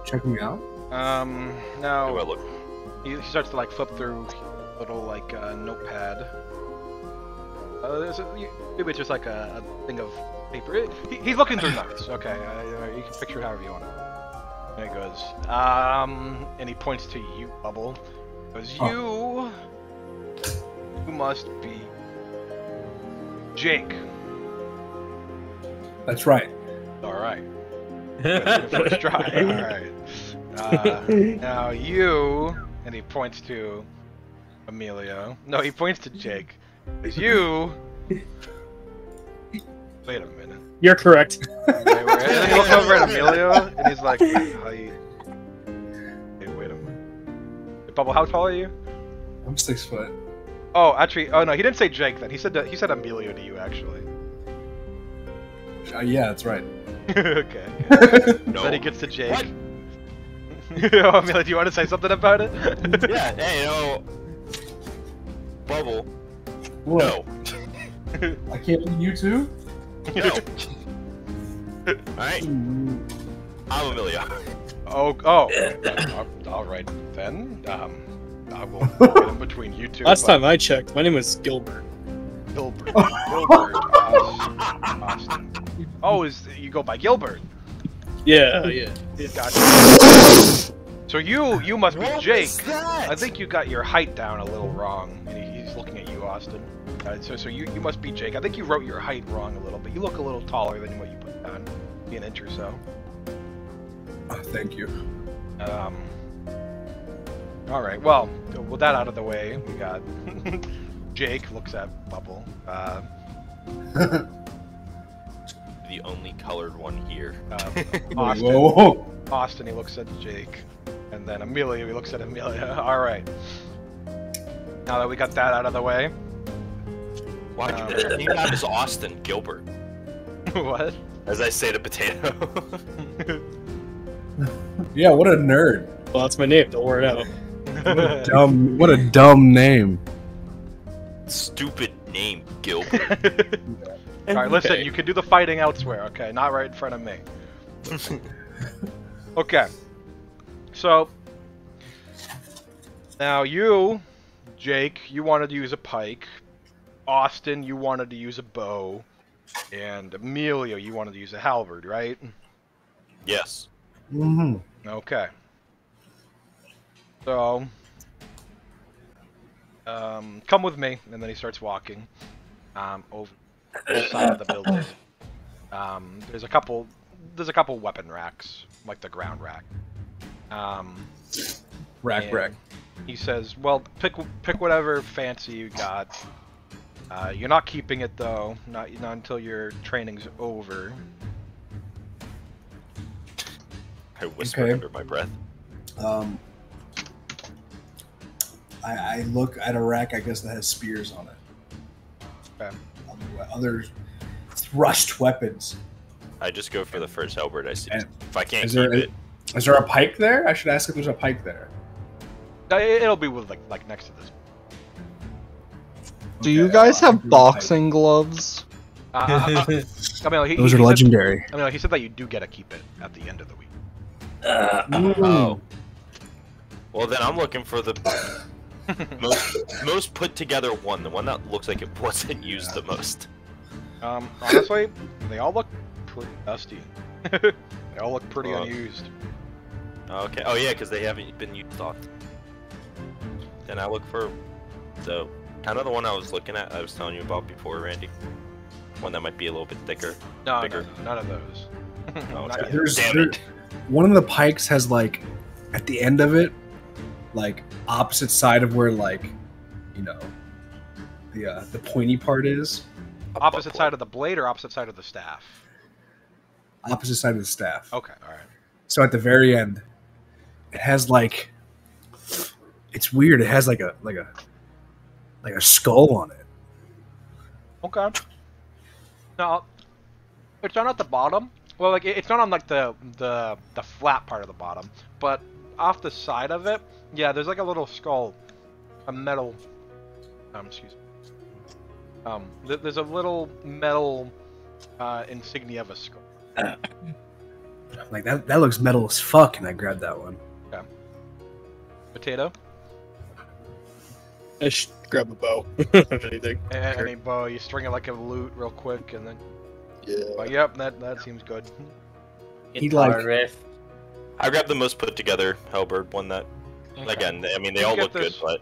Checking me out? No. Do I look? He starts to like flip through a little like notepad. Maybe it's just like a thing of paper. He's looking through notes. Okay, you can picture it however you want. And he goes, and he points to you, Bubble. He goes, you must be Jake. That's right. All right. First try. All right. Now you, and he points to Emilio. No, he points to Jake. It's you. Wait a minute. You're correct. And he looks over at Emilio, and he's like, "Hey, wait a minute. Bubble, how tall are you?" I'm 6 foot. Oh, actually, oh no, he didn't say Jake then. He said Emilio to you actually. Yeah, that's right. Okay. No. Then he gets to Jake. What? Oh, Emilio, do you want to say something about it? Yeah, hey, you know, Bubble. What? No. I can't be you too? No. Alright. I'm Emilio. Oh. All right then. I will get in between you two. Last time I checked, my name was Gilbert. Gilbert. Austin. Oh, you go by Gilbert? Yeah. Gotcha. So you must be Jake. I think you got your height down a little wrong. And he's looking at you, Austin. So you must be Jake. I think you wrote your height wrong a little, but you look a little taller than what you put down. Be an inch or so. Thank you. All right. Well, with that out of the way, we got Jake looks at Bubble. The only colored one here. Austin. Whoa. Austin, he looks at Jake, and then Amelia, he looks at Amelia. All right. Now that we got that out of the way. Why'd you put your name down as Austin Gilbert? What? As I say to Potato. Yeah, what a nerd. Well, that's my name. Don't worry out. What a dumb name. Stupid name, Gilbert. All right, listen. You can do the fighting elsewhere. Okay, not right in front of me. Okay. So now you, Jake, you wanted to use a pike. Austin, you wanted to use a bow. And Emilio, you wanted to use a halberd, right? Yes. Mm-hmm. Okay. So, come with me, and then he starts walking over the side of the building. There's a couple weapon racks, like the ground rack. Rack. He says, "Well, pick whatever fancy you got. You're not keeping it though, not until your training's over." I whispered under my breath. I look at a rack, I guess, that has spears on it. Okay. Other thrust weapons. I just go for the first halberd I see. And If I can't is keep there, it, is there a pike there? I should ask if there's a pike there. It'll be with like next to this. Do you Okay, guys I'll have give you a boxing gloves? I mean, Those are legendary. He said that you do get to keep it at the end of the week. oh. Well, then I'm looking for the most put together one, the one that looks like it wasn't used the most. Honestly, they all look pretty dusty. They all look pretty unused. Okay. Oh yeah, because they haven't been used often. Then I look for the kind of the one I was looking at. I was telling you about before, Randy. One that might be a little bit thicker, bigger. No, none of those. Oh, Not yet. damn it. One of the pikes has like, at the end of it, like opposite side of where like, you know, the pointy part is. Opposite side of the blade or opposite side of the staff? Opposite side of the staff. Okay, all right. So at the very end, it has like, it's weird. It has like a skull on it. Okay. No, it's not at the bottom. Well, like it's not on like the flat part of the bottom, but off the side of it, yeah, there's like a little skull, a metal. Excuse me. There's a little metal insignia of a skull. Like that looks metal as fuck, and I grabbed that one. Okay. Potato. I should grab a bow. If anything. Any bow, you string it like a lute real quick, and then. Yeah. Oh, yep, that seems good. Guitar riff. I grabbed the most put together halberd one that. Okay. Again, I mean they all look good, but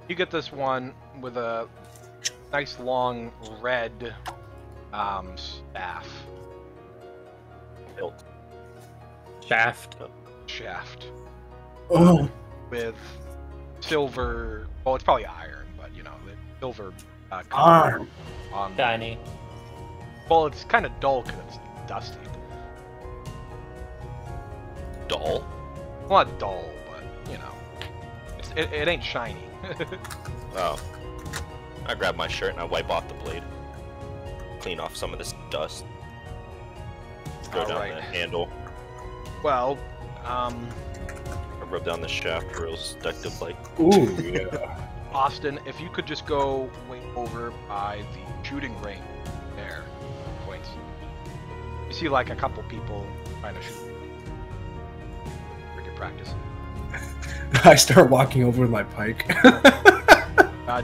you get this one with a nice long red staff. Hilt. Shaft. Oh. With silver. Well, it's probably iron, but you know, the silver. Iron. On. Shiny. Well, it's kind of dull because it's dusty. dull. Well, not dull, but you know, it ain't shiny. Oh. I grab my shirt and I wipe off the blade. Clean off some of this dust. Go down the handle. Well, I rub down the shaft real seductive like. Ooh, yeah. Austin, if you could just go way over by the shooting range there, points. You see like a couple people trying to shoot. For good practice. I start walking over with my pike.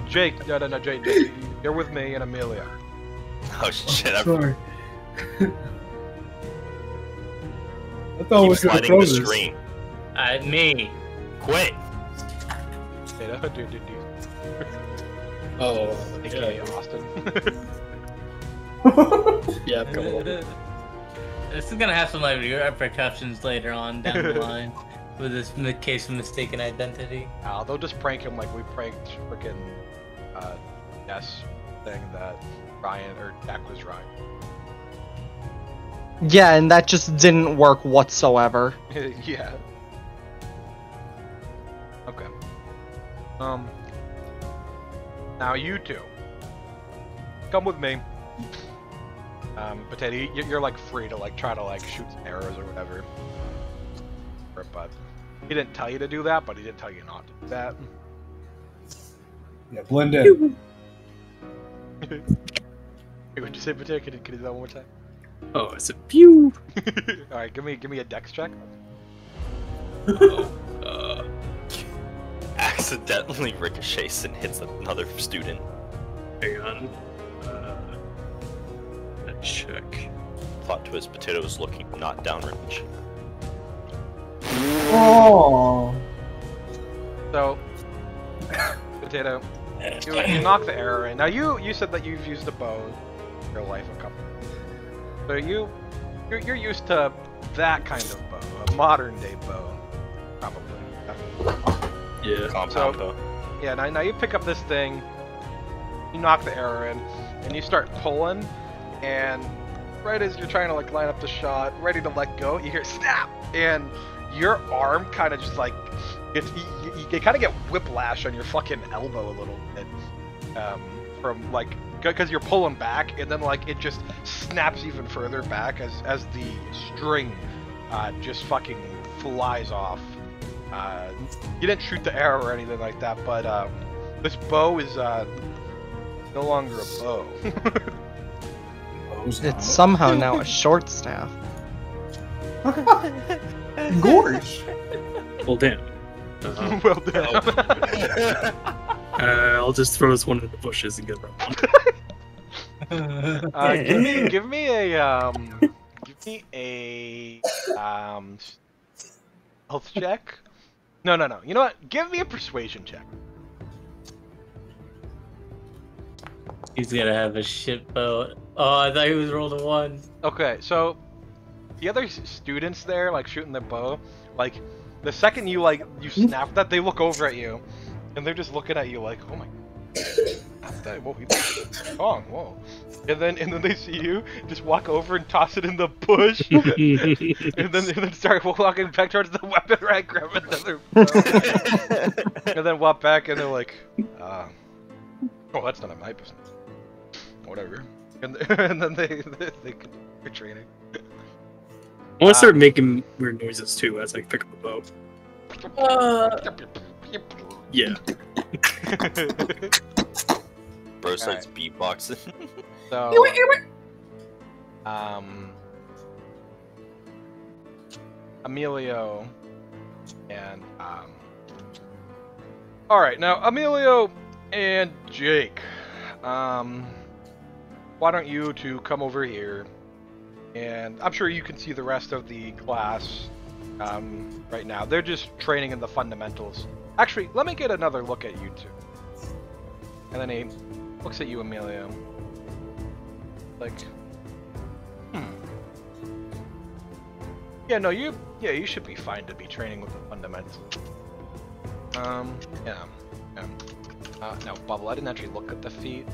Jake, no, Jake, you're with me and Amelia. Oh shit! I'm Sorry. I thought it was gonna sliding throw the this. screen. Me. Quit. Dude. Oh, AKA yeah. Austin. Yeah, come on. This is gonna have some like repercussions later on down the line with this case of mistaken identity. They'll just prank him like we pranked frickin' Ness, saying that Ryan or Jack was Ryan. Yeah, and that just didn't work whatsoever. Yeah. Okay. Now you two, come with me. Potato, you're like free to like try to like shoot some arrows or whatever. But he didn't tell you to do that, but he didn't tell you not to do that. Yeah, blend in. Hey, what'd you say, Potato? Can you do that one more time? Oh, it's a pew. All right, give me a dex check. Accidentally ricochets and hits another student. Hang on. Check. Plot twist: Potato is looking not downrange. Oh. So, Potato, you knock the arrow in. Now you said that you've used a bow in your life a couple. So you're used to that kind of bow, a modern day bow, probably. Yeah. Compound bow. Yeah. Now you pick up this thing, you knock the arrow in, and you start pulling, and right as you're trying to like line up the shot, ready to let go, you hear snap, and your arm kind of just like you kind of get whiplash on your fucking elbow a little bit from like because you're pulling back, and then like it just snaps even further back as the string just fucking flies off. You didn't shoot the arrow or anything like that, but this bow is no longer a bow. It's somehow now a short staff. Gorge. Well, damn. Well done. I'll just throw this one in the bushes and get that one. Give me a health check. No. You know what? Give me a persuasion check. He's gonna have a shit bow. Oh, I thought he was rolling a 1. Okay, so the other students there, like shooting their bow, like the second you snap that, they look over at you, and they're just looking at you like, oh my, whoa, he's strong, whoa. And then they see you, just walk over and toss it in the bush, and then start walking back towards the weapon rack, grab another bow, and then walk back, and they're like, oh, that's none of my business. Whatever. And then they continue training. I want to start making weird noises too as I pick up a bow. Yeah. Bro starts beatboxing. So, Emilio and all right, now Emilio and Jake, why don't you two come over here, and I'm sure you can see the rest of the class right now. They're just training in the fundamentals. Actually, let me get another look at you two. And then he looks at you, Emilio. Like, yeah, no, you should be fine to be training with the fundamentals. Yeah. No, Bubble, I didn't actually look at the feat.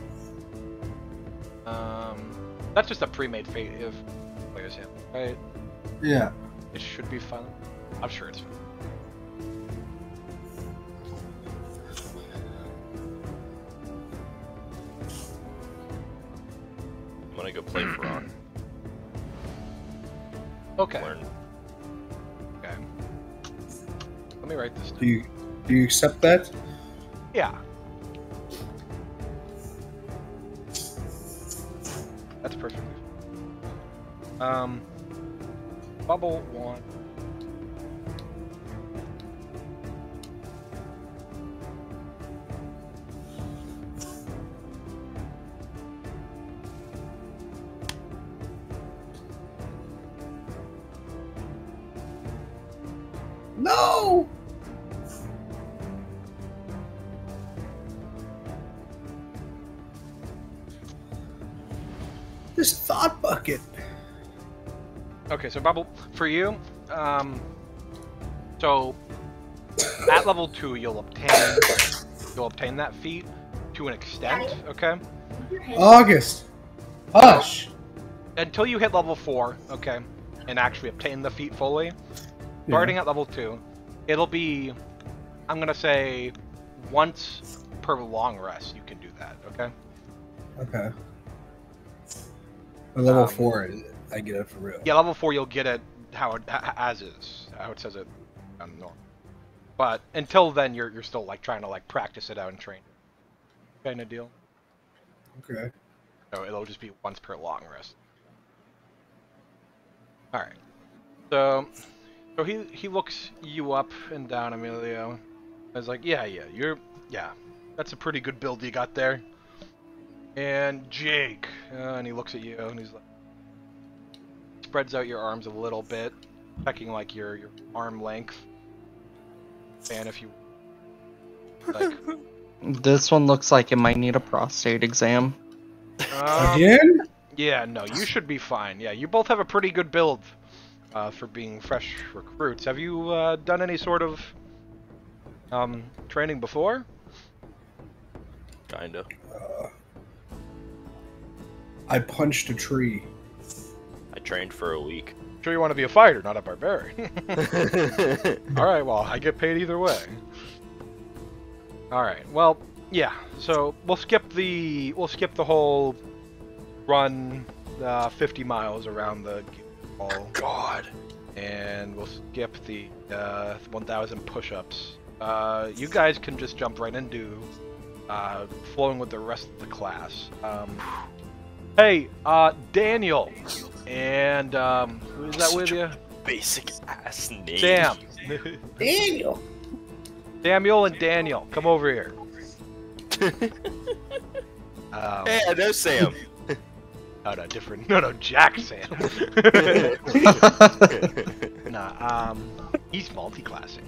That's just a pre-made feat if players have, right? Yeah. It should be fun. I'm sure it's fun. I'm gonna go play for Ron. Okay. Learn. Okay. Let me write this down. Do you accept that? Yeah. That's perfect. Bubble 1. No! This thought bucket. Okay, so Bubble, for you, so at level 2 you'll obtain that feat to an extent, okay? August. Hush. Until you hit level 4, okay, and actually obtain the feat fully. Starting at level 2, it'll be, I'm gonna say, once per long rest you can do that, okay? Okay. For level 4, I get it for real. Yeah, level 4 you'll get it how it says it on normal. But until then, you're still like trying to like practice it out and train, kind of deal. Okay. So it'll just be once per long rest. All right. So he looks you up and down, Emilio. I was like, yeah, that's a pretty good build you got there. And Jake, and he looks at you and he's like, spreads out your arms a little bit, checking like your arm length. And if you like, This one looks like it might need a prostate exam. Again? Yeah, no, you should be fine. Yeah, you both have a pretty good build for being fresh recruits. Have you done any sort of training before? Kinda. I punched a tree. I trained for a week. Sure you want to be a fighter, not a barbarian. Alright, well, I get paid either way. Alright, well, Yeah. So we'll skip the whole run, 50 miles around the wall. God. And we'll skip the 1,000 push-ups. You guys can just jump right into flowing with the rest of the class. Hey, Daniel, and who is that with you? Basic ass name. Sam. Daniel. Samuel and Daniel, come over here. Hey, I know Sam. Oh no, different. No, Jack Sam. Nah, he's multi-classing.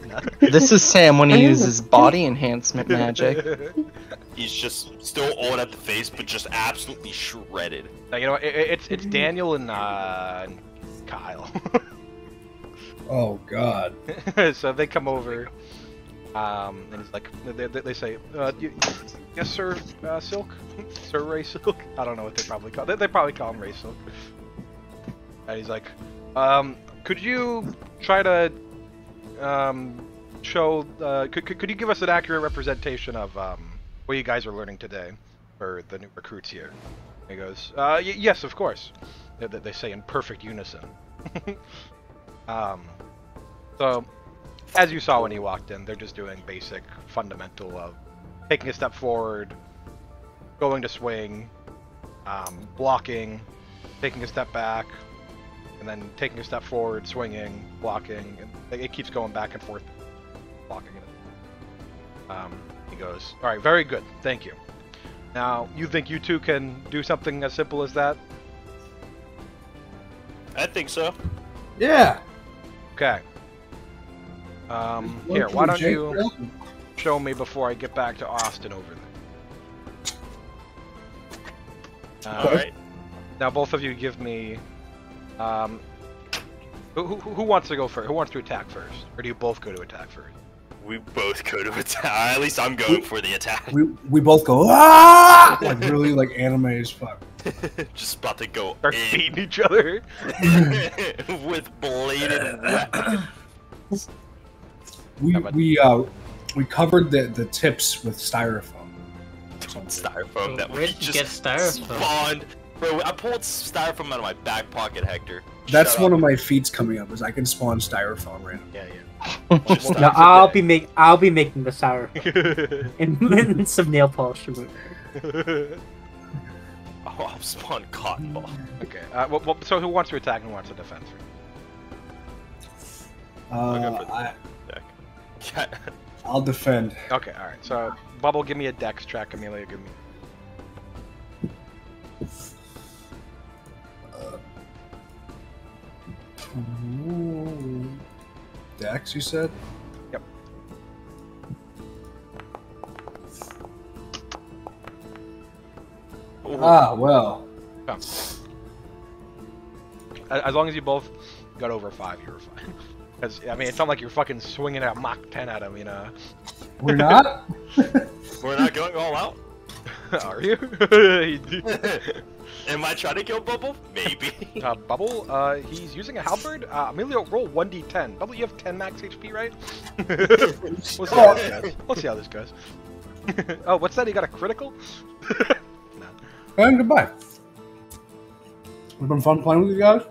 Nah. This is Sam when he uses body enhancement magic. He's just still old at the face, but just absolutely shredded. Now, you know, it's Daniel and Kyle. Oh God. So they come over, and it's like they say, "Yes, sir, Silk, Sir Ray Silk." I don't know what they probably call. They probably call him Ray Silk. And he's like, "Could you try to show? Could you give us an accurate representation of what you guys are learning today for the new recruits here?" And he goes, "Yes, of course." They say in perfect unison. So, as you saw when you walked in, they're just doing basic, fundamental of taking a step forward, going to swing, blocking, taking a step back, and then taking a step forward, swinging, blocking, and it keeps going back and forth, blocking it. He goes, "All right, very good, thank you. Now, you think you two can do something as simple as that?" I think so. Yeah. Okay. Here, why don't you show me before I get back to Austin over there. Alright. Now both of you give me, who wants to go first? Who wants to attack first? Or do you both go to attack first? We both go to attack. At least I'm going for the attack. We both go ah, like really like anime as fuck. Just about to go Start beating each other with bladed weapons. We covered the tips with styrofoam. Styrofoam that Where did you get styrofoam? Spawned. Bro, I pulled styrofoam out of my back pocket, Hector. That's one of my feats coming up. Is I can spawn styrofoam randomly. Yeah. No, I'll be making the styrofoam and some nail polish remover. Oh, I'll spawn cotton ball. Okay. So who wants to attack and who wants to defend? I'll defend. Okay. All right. So Bubble, give me a dex check. Amelia, give me. Dex, you said? Yep. Ah, well. Oh. As long as you both got over 5, you're fine. Because, I mean, it's not like you're fucking swinging at Mach 10 at him, you know? We're not? We're not going all out? Are you? Am I trying to kill Bubble? Maybe. Bubble, he's using a halberd. Amelia, roll 1d10. Bubble, you have 10 max HP, right? We'll see how this goes. Oh, what's that? You got a critical? No. And goodbye. It's been fun playing with you guys.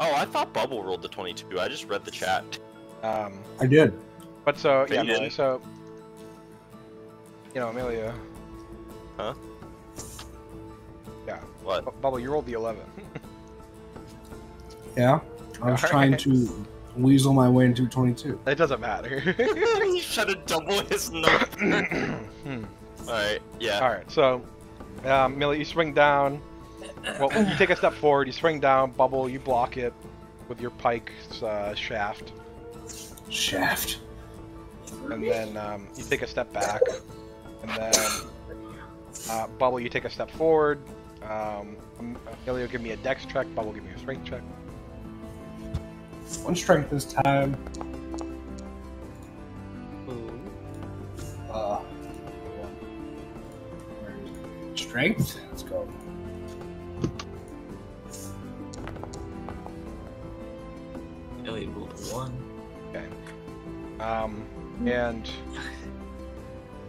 Oh, I thought Bubble rolled the 22. I just read the chat. I did. But so, yeah, You didn't? Amelia, so... You know, Amelia... Huh? Yeah. What? Bubble, you rolled the 11. Yeah. I was trying to weasel my way into 22. It doesn't matter. He's trying to double his number. Alright, yeah. Alright, so... Amelia, you swing down. Well, you take a step forward, you swing down. Bubble, you block it with your pike's shaft. Shaft. And then you take a step back. And then... Bubble, you take a step forward. Amelia, give me a dex check. Bubble, give me a strength check. One strength this time. Strength? Let's go. Really rolled a 1. Okay. And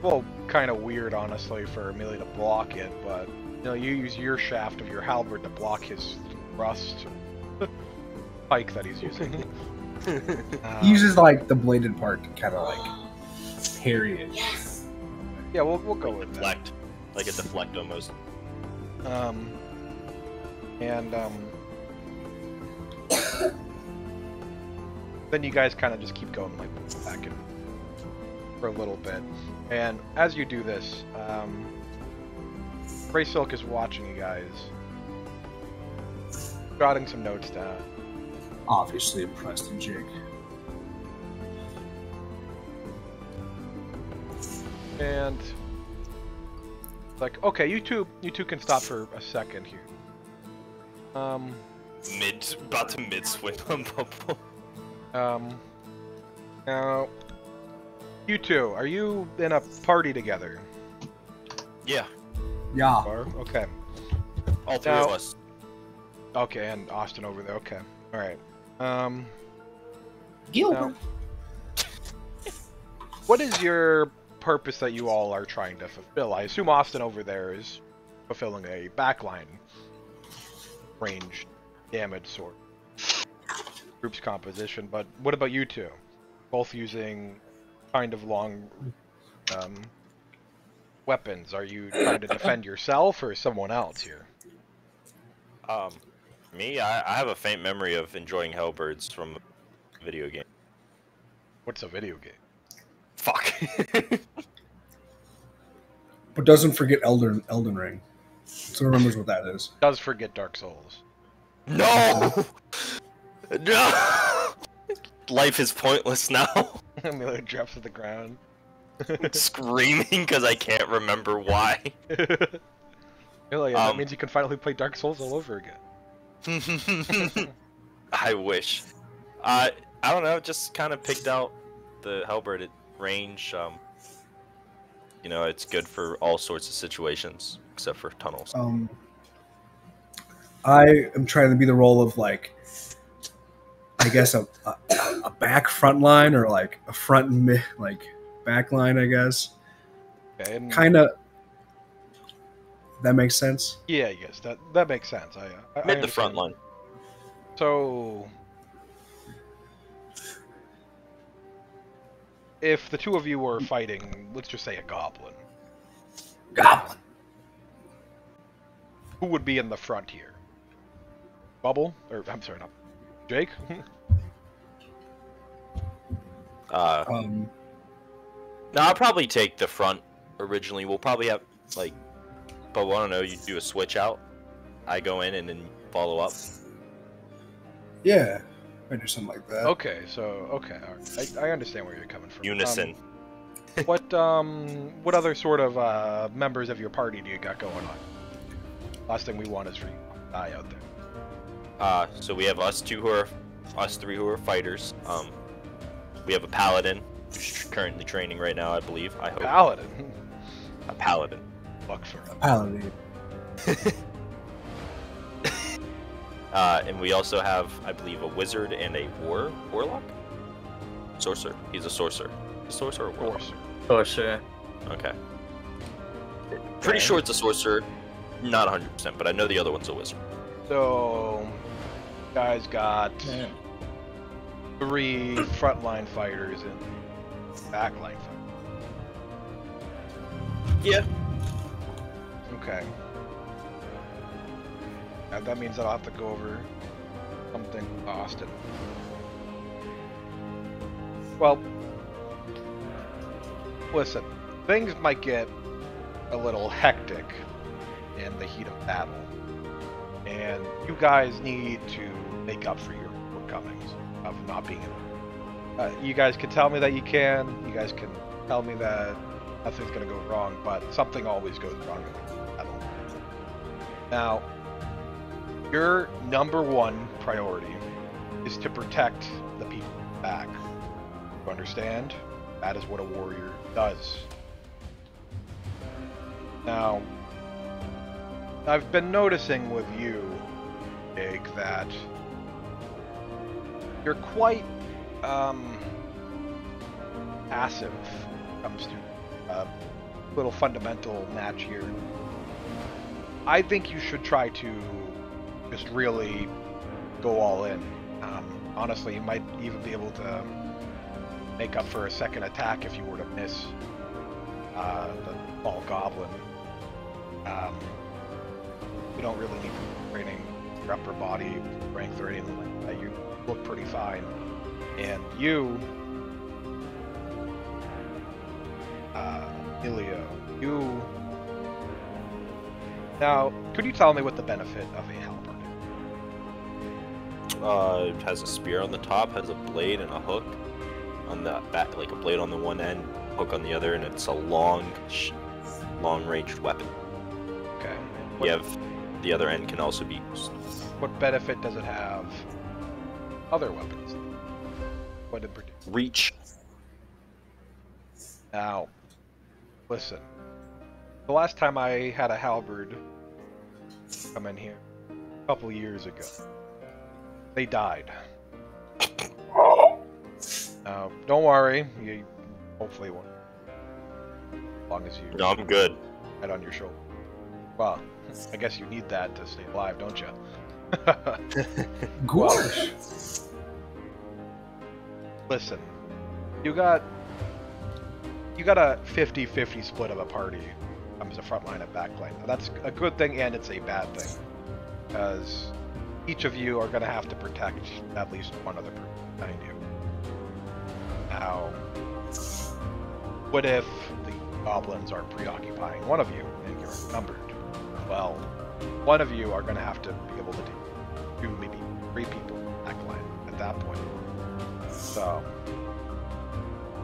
well, kind of weird, honestly, for Amelia to block it, but you know, you use your shaft of your halberd to block his thrust pike that he's using. He uses like the bladed part to kind of like parry it. Yeah, we'll go with that. Deflect, like a deflect almost. Then you guys kind of just keep going like back and for a little bit, and as you do this, Grey Silk is watching you guys, jotting some notes down. Obviously impressed in Jake. And like, okay, you two can stop for a second here. About to mid swing on Bubble. Now, you two, are you in a party together? Yeah. Yeah. Or, okay. All three of us. Okay, and Austin over there. Okay. All right. Gilbert. Now, what is your purpose that you all are trying to fulfill? I assume Austin over there is fulfilling a backline range damage sort group's composition, but what about you two? Both using kind of long weapons. Are you trying to defend yourself or someone else here? Me, I have a faint memory of enjoying Hellbirds from a video game. What's a video game? Fuck. But doesn't forget Elden Ring. So remembers what that is. Does forget Dark Souls. No! No! Life is pointless now. Amelia drops to the ground. Screaming because I can't remember why. Really, that means you can finally play Dark Souls all over again. I wish. I don't know, just kind of picked out the halberd at range. You know, it's good for all sorts of situations, except for tunnels. I am trying to be the role of like, I guess a back front line or like a front and mid, like back line, I guess. Okay, kind of. That makes sense. Yeah, yes, that makes sense. I mid the front line. So, if the two of you were fighting, let's just say a goblin. Goblin. Who would be in the front here? Bubble? Or I'm sorry, not Jake. No, I'll probably take the front originally. We'll probably have like, but I don't know. You do a switch out. I go in and then follow up. Yeah, I do something like that. Okay, so okay, all right. I understand where you're coming from. Unison. What other sort of members of your party do you got going on? Last thing we want is for you to die out there. So we have us three who are fighters. We have a paladin who's currently training right now, I believe. I hope. Paladin. A paladin. Fuck for a paladin. And we also have, I believe, a wizard and a warlock. Sorcerer. He's a sorcerer. A sorcerer or warlock? Sorcerer. Okay. Pretty sure it's a sorcerer. Not 100%, but I know the other one's a wizard. So, guys got 3 frontline fighters and backline fighters. Yeah. Okay. And that means that I'll have to go over something with Austin. Well, listen, things might get a little hectic in the heat of battle. And you guys need to make up for your shortcomings of not being able. You guys can tell me that you can. You guys can tell me that nothing's going to go wrong, but something always goes wrong in battle. Now, your #1 priority is to protect the people back. You understand? That is what a warrior does. Now, I've been noticing with you, Jake, that you're quite passive comes to a little fundamental match here, I think you should try to just really go all in. Honestly, you might even be able to make up for a second attack if you were to miss the ball goblin. You don't really need training your upper body strength or anything like that. You look pretty fine. And you, Ilio, you... Now, could you tell me what the benefit of a halberd is? It has a spear on the top, has a blade and a hook on the back, like a blade on the one end, hook on the other, and it's a long-ranged weapon. Okay. You have the other end can also be used. What benefit does it have? Other weapons. What in particular? Reach. Now, listen. The last time I had a halberd come in here, a couple years ago, they died. Don't worry, you hopefully won't. As long as you... No, I'm good. Head on your shoulder. Well, I guess you need that to stay alive, don't you? Gosh. Listen, you got a 50-50 split of a party. Comes to front line and back line. That's a good thing and it's a bad thing, because each of you are going to have to protect at least one other person behind you. Now, what if the goblins are preoccupying one of you and you're outnumbered? Well, one of you are going to have to be able to do maybe 3 people back line at that point. So,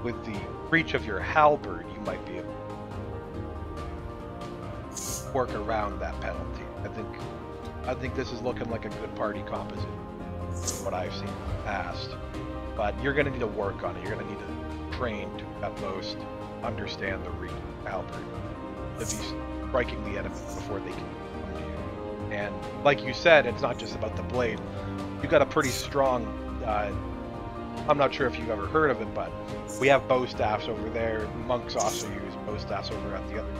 with the reach of your halberd, you might be able to work around that penalty. I think this is looking like a good party composition, what I've seen in the past. But you're going to need to work on it. You're going to need to train to at most understand the reach of the halberd to be striking the enemy before they can come to you. And like you said, it's not just about the blade. You got a pretty strong. I'm not sure if you've ever heard of it, but we have bow staffs over there. Monks also use bow staffs over at the other.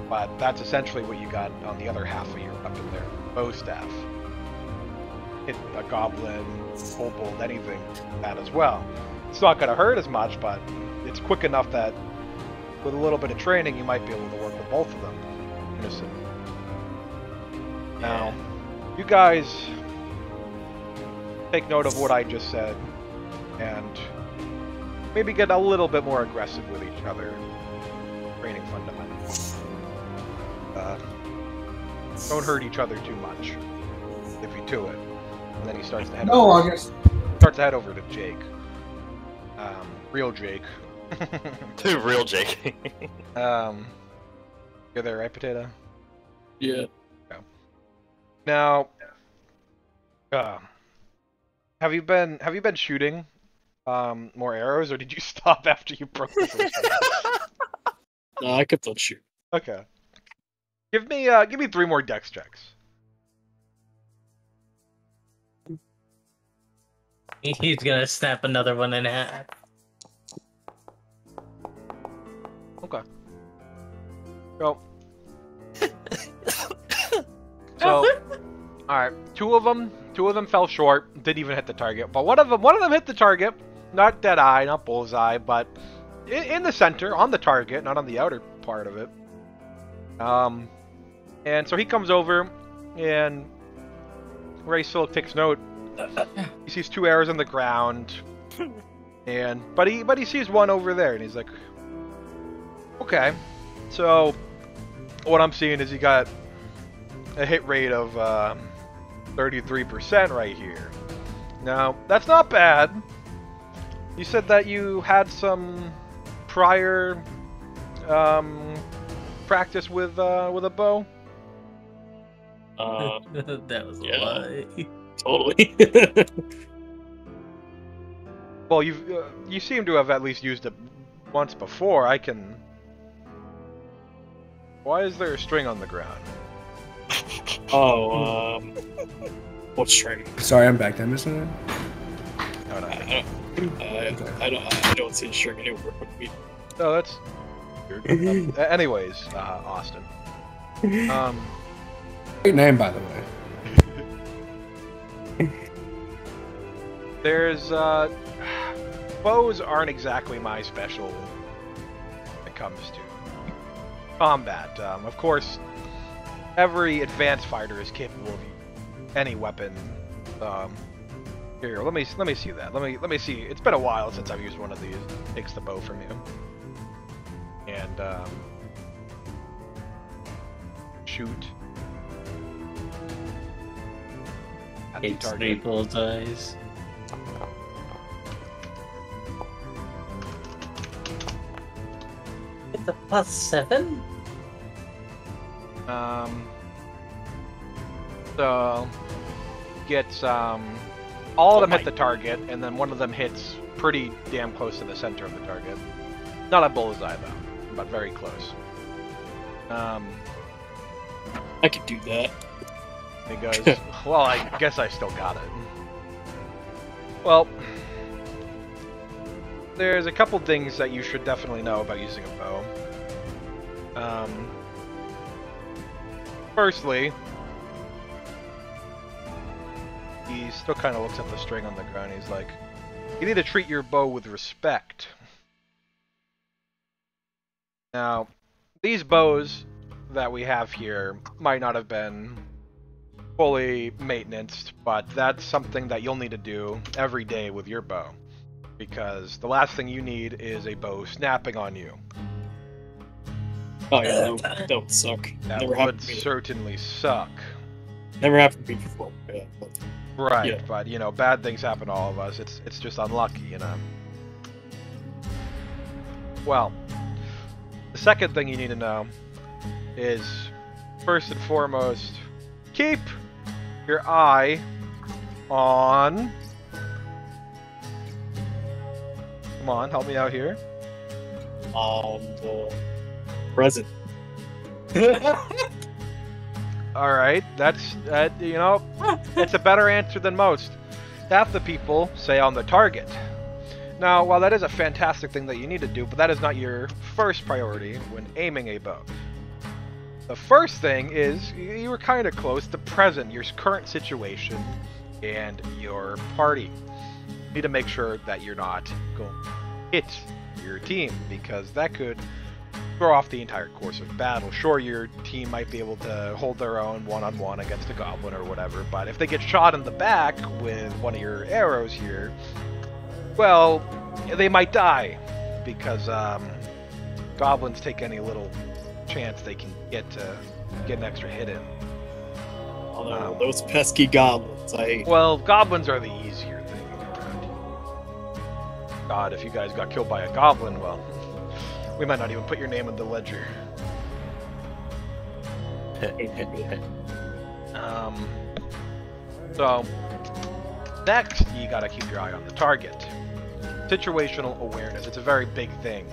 But that's essentially what you got on the other half of your weapon there. Bow staff. Hit a goblin, kobold, anything that as well. It's not going to hurt as much, but it's quick enough that with a little bit of training, you might be able to work with both of them. Innocent. Now, you guys take note of what I just said, and maybe get a little bit more aggressive with each other. Training fundamentals. Don't hurt each other too much. If you do it. And then he starts to head over. Starts to head over to Jake. Real Jake. Real Jake. You're there, right, Potato? Yeah. Okay. Now, have you been shooting more arrows, or did you stop after you broke the first one? No, I kept on shooting. Okay. Give me 3 more dex checks. He's gonna snap another one in half. Okay. So, alright. Two of them fell short. Didn't even hit the target. But one of them hit the target. Not dead eye, not bullseye, but in the center, on the target, not on the outer part of it. And so he comes over, and Ray still takes note. He sees 2 arrows on the ground, but he sees one over there, and he's like, okay. So what I'm seeing is he got a hit rate of 33% right here. Now that's not bad. You said that you had some prior practice with a bow. That was a lie. Totally. Well, you seem to have at least used it once before. I can. Why is there a string on the ground? Oh, what string? Sorry, I'm back. Did I miss something? No, no. I I don't see a string anywhere. No, that's weird. Anyways, Austin. Great name, by the way. There's bows aren't exactly my special when it comes to combat. Of course, every advanced fighter is capable of any weapon. Here, let me see that. Let me see. It's been a while since I've used one of these. Takes the bow from you. And shoot. At the It's target. bullseyes. It's a +7? So gets all of them hit the target, and then one of them hits pretty damn close to the center of the target. Not a bullseye though, but very close. I could do that. He goes, well, I guess I still got it. Well, there's a couple things that you should definitely know about using a bow. Firstly, he still kind of looks at the string on the ground. He's like, you need to treat your bow with respect. Now, these bows that we have here might not have been fully maintenanced, but that's something that you'll need to do every day with your bow, because the last thing you need is a bow snapping on you. Oh yeah, that would suck. That Never would happened to me. certainly suck. Never happened to me before. Yeah, but Right, yeah. but you know, bad things happen to all of us. It's just unlucky, you know. Well, the second thing you need to know is, first and foremost, keep your eye on... Come on, help me out here. The present. Alright, that's, you know, it's a better answer than most. Half the people say on the target. Now, while that is a fantastic thing that you need to do, but that is not your first priority when aiming a bow. The first thing is, you were kind of close to present, your current situation, and your party. You need to make sure that you're not going to hit your team, because that could throw off the entire course of battle. Sure, your team might be able to hold their own one-on-one against a goblin or whatever, but if they get shot in the back with one of your arrows here, well, they might die, because goblins take any little chance they can get to get an extra hit in. Although those pesky goblins, Well, goblins are the easier thing around here. God, if you guys got killed by a goblin, well, we might not even put your name in the ledger. So, next, you gotta keep your eye on the target. Situational awareness, it's a very big thing.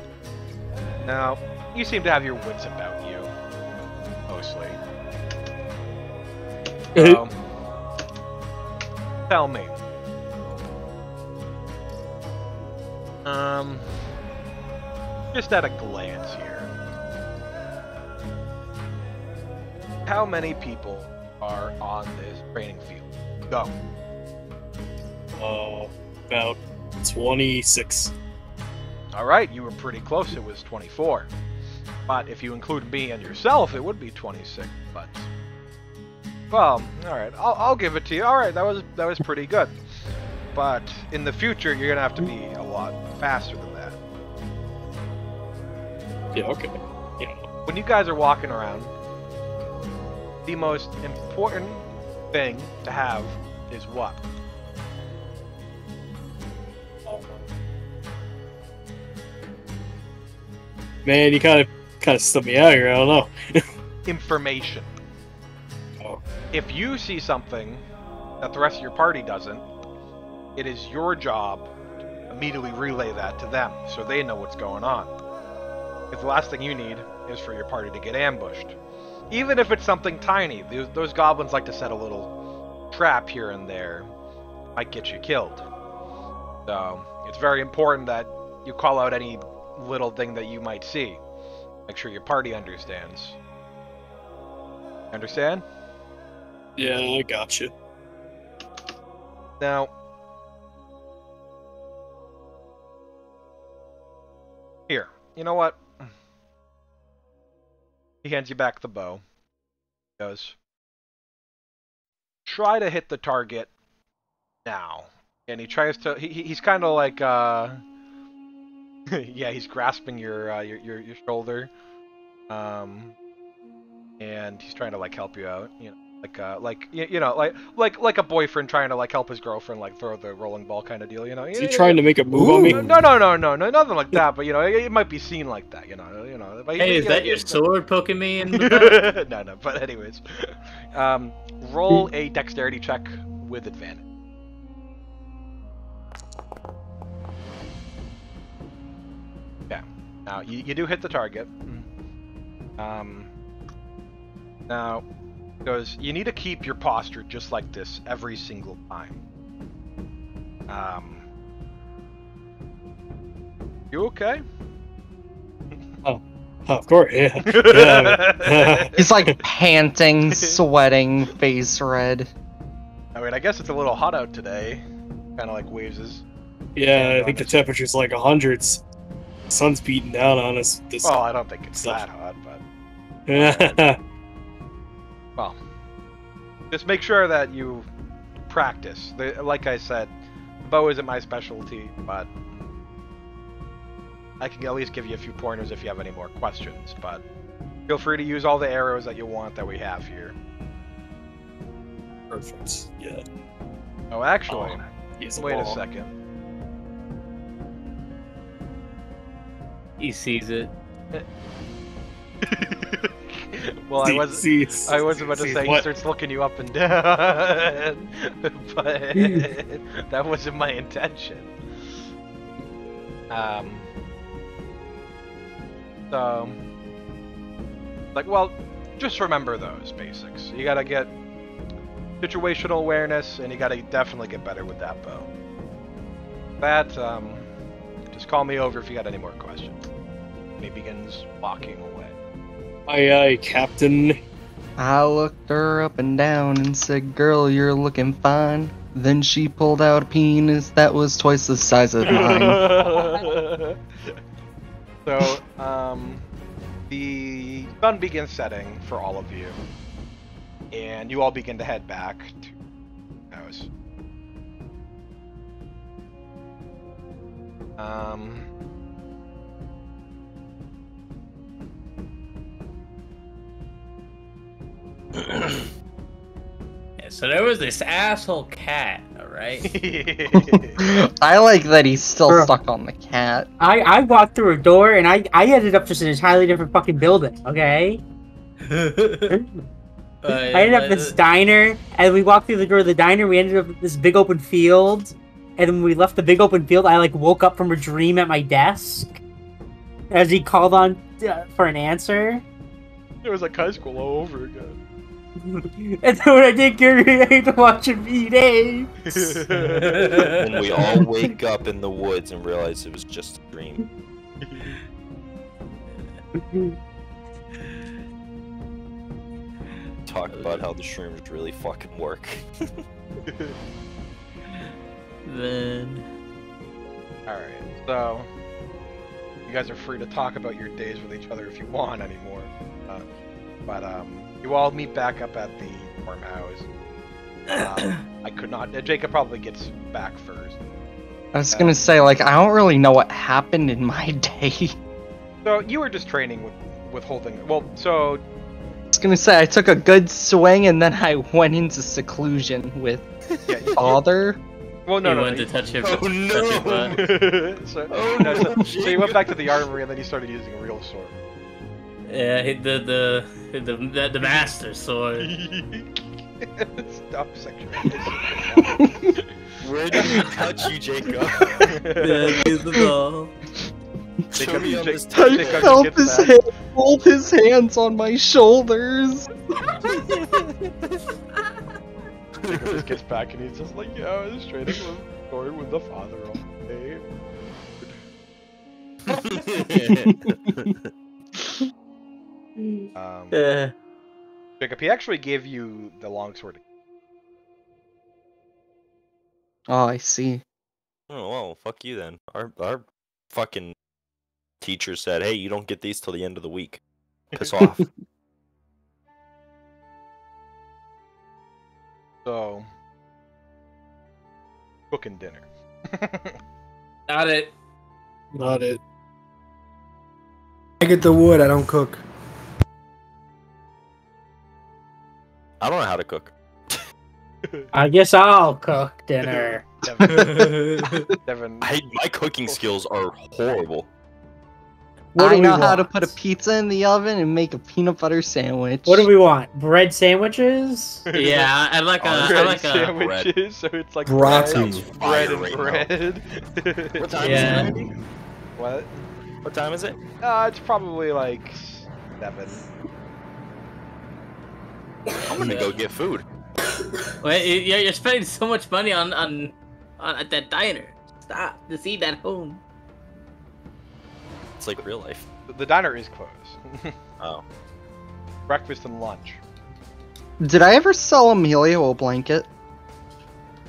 Now, you seem to have your wits about you, mostly. So, tell me. Just at a glance here. How many people are on this training field? Go. About 26. Alright, you were pretty close, it was 24. But if you include me and yourself, it would be 26, but... Well, alright, I'll give it to you. Alright, that was pretty good. But in the future, you're gonna have to be a lot faster than that. Yeah, okay. Yeah. When you guys are walking around, the most important thing to have is what? Man, you kind of stumped me out here. I don't know. Information. Oh. If you see something that the rest of your party doesn't, it is your job to immediately relay that to them so they know what's going on. If the last thing you need is for your party to get ambushed. Even if it's something tiny, those goblins like to set a little trap here and there. Might get you killed. So it's very important that you call out any little thing that you might see. Make sure your party understands. Understand? Yeah, I got you. Now, here, you know what? He hands you back the bow. He goes, try to hit the target now. And he tries to, he's kind of like, yeah, he's grasping your shoulder. And he's trying to like help you out, you know. Like a boyfriend trying to like help his girlfriend like throw the rolling ball kind of deal, you know. Is he trying to make a move on me? No, nothing like that. But you know, it might be seen like that, you know. But, hey, is that your sword poking me in the back? No. But anyways, roll a dexterity check with advantage. Yeah. Now you do hit the target. Now. Because you need to keep your posture just like this every single time. You okay? Oh, of course, yeah. He's like panting, sweating, face red. I mean, I guess it's a little hot out today. Kind of like waves his. Yeah, I think the temperature's like 100s. The sun's beating down on us. Well, I don't think it's that hot, but. Well, just make sure that you practice. Like I said, bow isn't my specialty, but I can at least give you a few pointers if you have any more questions. But feel free to use all the arrows that you want that we have here. Perfect. Yeah. Oh, actually, wait a ball. second. He sees it. Well, I was about to say he starts looking you up and down, but that wasn't my intention. So, like, well, just remember those basics. You gotta get situational awareness, and you gotta definitely get better with that bow. That, just call me over if you got any more questions. And he begins walking away. Aye, aye, Captain. I looked her up and down and said, "Girl, you're looking fine." Then she pulled out a penis that was twice the size of mine. So, the sun begins setting for all of you, and you all begin to head back to the house. Yeah, so there was this asshole cat, alright? I like that he's still stuck on the cat. I walked through a door and I ended up just in a entirely different fucking building, okay? I ended up in this diner, and we walked through the door of the diner, we ended up in this big open field, and when we left the big open field, I like woke up from a dream at my desk as he called on for an answer. It was like high school all over again. And then when I did get ready to watch him eat eggs. And we all wake up in the woods and realize it was just a dream. Talk about how the shrooms really fucking work. Then... Alright, so... You guys are free to talk about your days with each other if you want anymore. But you all meet back up at the farmhouse. I could not... Jacob probably gets back first. I was gonna say, like, I don't really know what happened in my day. So, you were just training with holding... Well, so... I was gonna say, I took a good swing and then I went into seclusion with father. Well, no, went to touch your Oh no! So you went back to the armory and then you started using a real sword. Yeah, the master sword. Stop section. Where did he touch you, Jacob? Here's the ball. Show me on this I touch. felt his hand hold his hands on my shoulders. Jacob just gets back and he's just like, yeah, I was training with the father. Jacob, he actually gave you the longsword. Oh, I see. Oh well, fuck you then. Our fucking teacher said, "Hey, you don't get these till the end of the week. Piss off." So, cooking dinner. Got it. Not it. I get the wood. I don't cook. I don't know how to cook. I guess I'll cook dinner. Devin. My cooking skills are horrible. What do I we know how want? to put a pizza in the oven and make a peanut butter sandwich. What do we want? Bread sandwiches? Yeah, I like a sandwiches, so it's like Broccoli. bread and Right bread. What time Yeah. is it, Andy? What? What time is it? It's probably like 7. I'm gonna go get food. Wait, you're spending so much money on at that diner. Stop. Just eat at home. It's like real life. The diner is closed. Oh. Breakfast and lunch. Did I ever sell Emilio a blanket?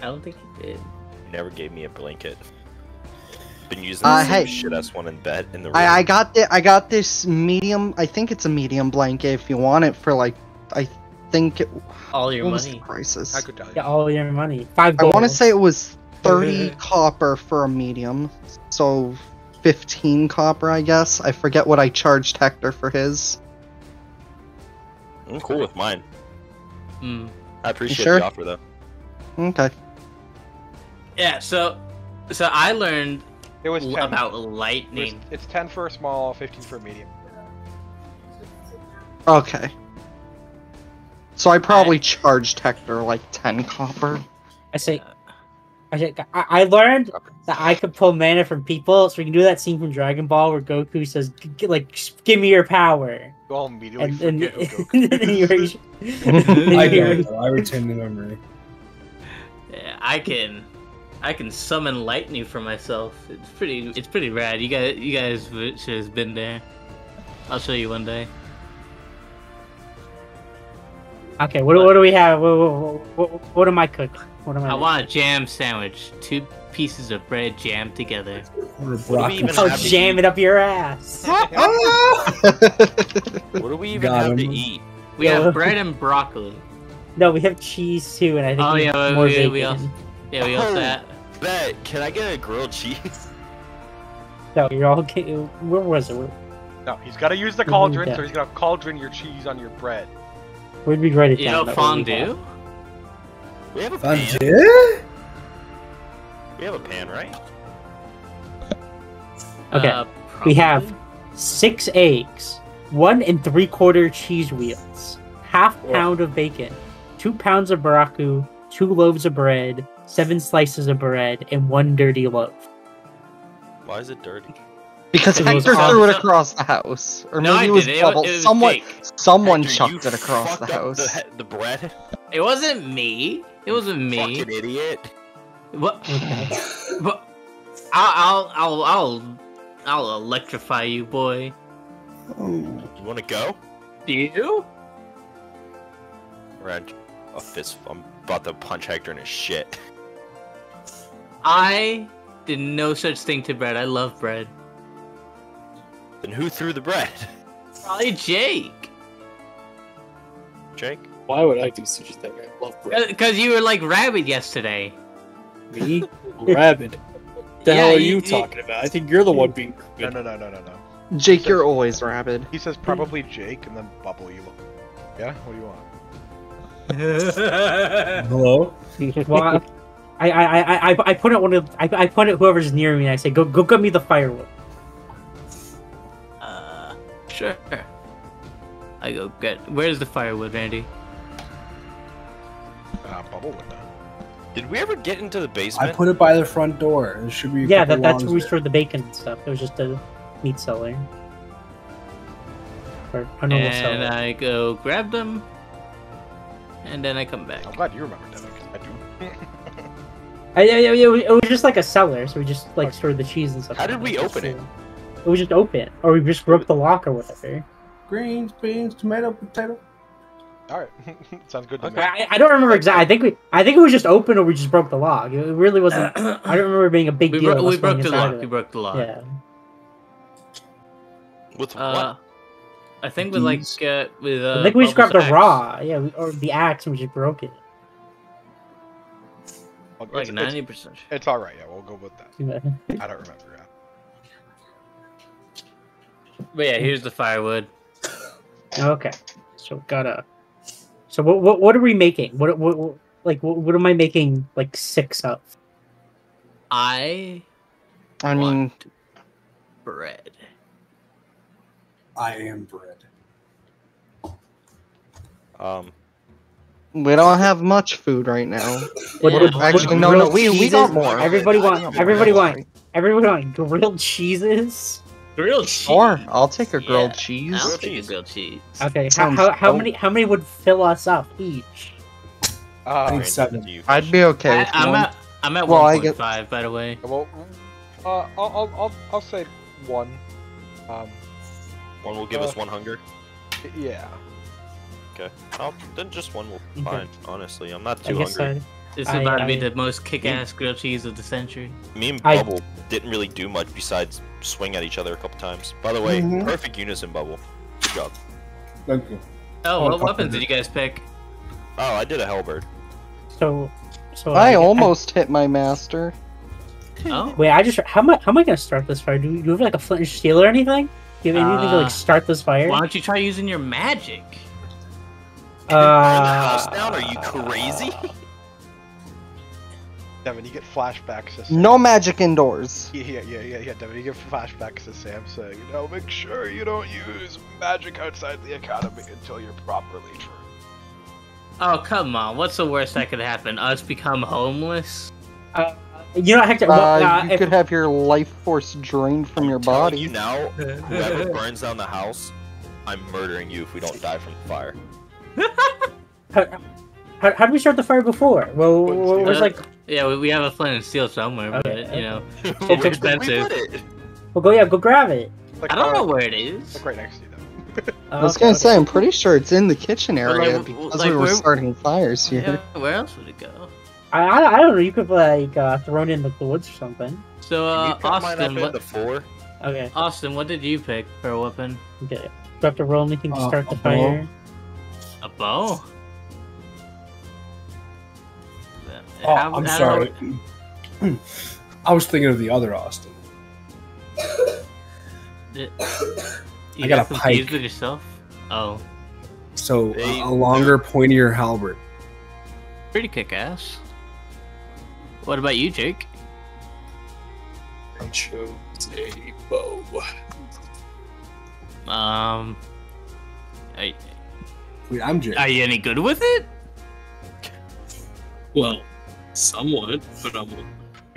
I don't think you did. You never gave me a blanket. Been using the same hey. shit ass one in bed in the room. I got this medium. I think it's a medium blanket. If you want it for like, I think it. All your What was the money. prices? I could tell you. Yeah, all your money. 5 I gold. want to say it was 30 copper for a medium, so 15 copper, I guess. I forget what I charged Hector for his. I'm cool with mine. Mm. I appreciate sure? the offer though. Okay. Yeah. So I learned It was 10. about lightning. It's 10 for a small, 15 for a medium. Okay. So I probably charged Hector like 10 copper. I learned that I could pull mana from people, so we can do that scene from Dragon Ball where Goku says, "Give me your power." You all immediately And forget who Goku is. I don't know. I retain the memory. Yeah, I can summon lightning for myself. It's pretty rad. You guys should have been there. I'll show you one day. Okay, what do we have? What am I cooking? What am I? I want a jam sandwich. 2 pieces of bread jammed together. What do we even I'll have to jam eat? it up your ass. What do we even Got have to him. eat? We have bread and broccoli. No, we have cheese too, and I think Oh we yeah, have more bacon. we also that. Bet. Can I get a grilled cheese? No, you're all. Where was it? No, he's got to use the cauldron, so he's got to cauldron your cheese on your bread. Where'd we write it You down? know fondue? We have a pan. Fondue? We have a pan, right? Okay, we have 6 eggs, 1 3/4 cheese wheels, ½ pound of bacon, 2 pounds of baraku, 2 loaves of bread, 7 slices of bread, and 1 dirty loaf. Why is it dirty? Because It was Hector threw awesome. it across the house. Or No, maybe I it was didn't. Bubble. It was Someone Jake. someone Hector, chucked you it across the fucked up house. The bread. It wasn't me. It wasn't me. Fucking idiot. What? But I'll electrify you, boy. You wanna go? Do you? We're at a fist. I'm about to punch Hector in his shit. I did no such thing to bread. I love bread. Then who threw the bread? Probably Jake. Jake? Why would I do such a thing? I love bread. Because you were like rabid yesterday. Me? Rabid. The Yeah, hell are you- you talking about? I think you're the one being No, rabid. no. Jake, you're always rabid. He says probably Jake, and then Bubble, you look. Yeah? What do you want? Hello? Well, I put it I put it whoever's near me, and I say, go get me the firewood. Sure. I go get. Where's the firewood, Randy? Bubble would know. Did we ever get into the I basement? put it by the front door. There should be a Yeah, couple that's logs where we there. stored the bacon and stuff. It was just a meat cellar. Or a normal And cellar. I go grab them, and then I come back. I'm glad you remember that, because I do. It was just like a cellar, so we just like stored the cheese and stuff. How did we open it? It was just open, or we just broke the lock or whatever. Greens, beans, tomato, potato. All right, sounds good to me. I don't remember exactly. I think it was just open, or we just broke the lock. It really wasn't. I don't remember it being a big deal. We broke the lock. We broke the lock. Yeah. With what? I think with like with. I think we just grabbed the raw, or the axe, and we just broke it. Like 90%. It's all right. Yeah, we'll go with that. Yeah. I don't remember. Yeah. But yeah, here's the firewood. Okay, so gotta. So what are we making? What am I making like 6 of? I mean, bread. I am bread. we don't have much food right now. Actually, no, we got more. Everybody want grilled cheeses. Grilled cheese. Or I'll take a grilled cheese. I'll take a grilled cheese. Okay, how many would fill us up each? I think 7. I'd be okay with I'm one. at Well, 1.5 by the way. Well, I'll say 1. 1 will give us 1 hunger. Yeah. Okay. Then just 1 will be fine. Honestly, I'm not too hungry. This is about to be the most kick-ass grilled cheese of the century. Me and Bubble didn't really do much besides swing at each other a couple times. By the way, perfect unison, Bubble. Good job. Thank you. Oh, what weapons did you guys pick? Oh, I did a halberd. So I almost hit my master. Oh. Wait, how am I gonna start this fire? Do you have like a flint and steel or anything? Do you have anything to like start this fire? Why don't you try using your magic? Burn the house down? Are you crazy? Devin, you get flashbacks. No magic indoors. Yeah, Devin, you get flashbacks to Sam saying, make sure you don't use magic outside the academy until you're properly trained. Oh, come on. What's the worst that could happen? Us become homeless? Hector, you could have your life force drained from your body. You now, whoever burns down the house, I'm murdering you if we don't die from the fire. How did we start the fire before? Well, was like. Yeah, we have a flint and steel somewhere, but it's expensive. Go grab it. I don't know where it is. Look right next to you, though. I was gonna say, I'm pretty sure it's in the kitchen area because we were starting fires here. Yeah, where else would it go? I don't know. You could like throw it in the woods or something. So Austin, what? The 4? Okay. Austin, what did you pick for a weapon? Okay. Do I have to roll anything to start the fire? A bow. Oh, I'm sorry. I was thinking of the other Austin. I got a pike. With yourself? Oh. So a longer, pointier halberd. Pretty kick-ass. What about you, Jake? I chose a bow. Wait, I'm Jake. Are you any good with it? Well, somewhat, but I'm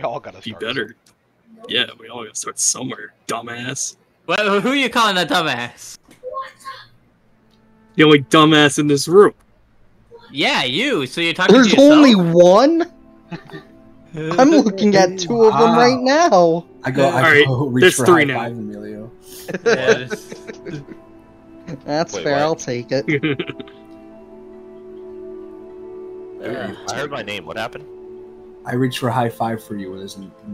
We all gotta be better. Yeah, we all gotta start somewhere, dumbass. Well, who are you calling a dumbass? The only dumbass in this room. Yeah, you. So you're talking There's to yourself? only one? I'm looking at 2 of them right now. I go reach there's for 3 high now. five, Emilio. Yeah, That's Wait, fair, what? I'll take it. I heard my name. What happened? I reached for a high five for you, and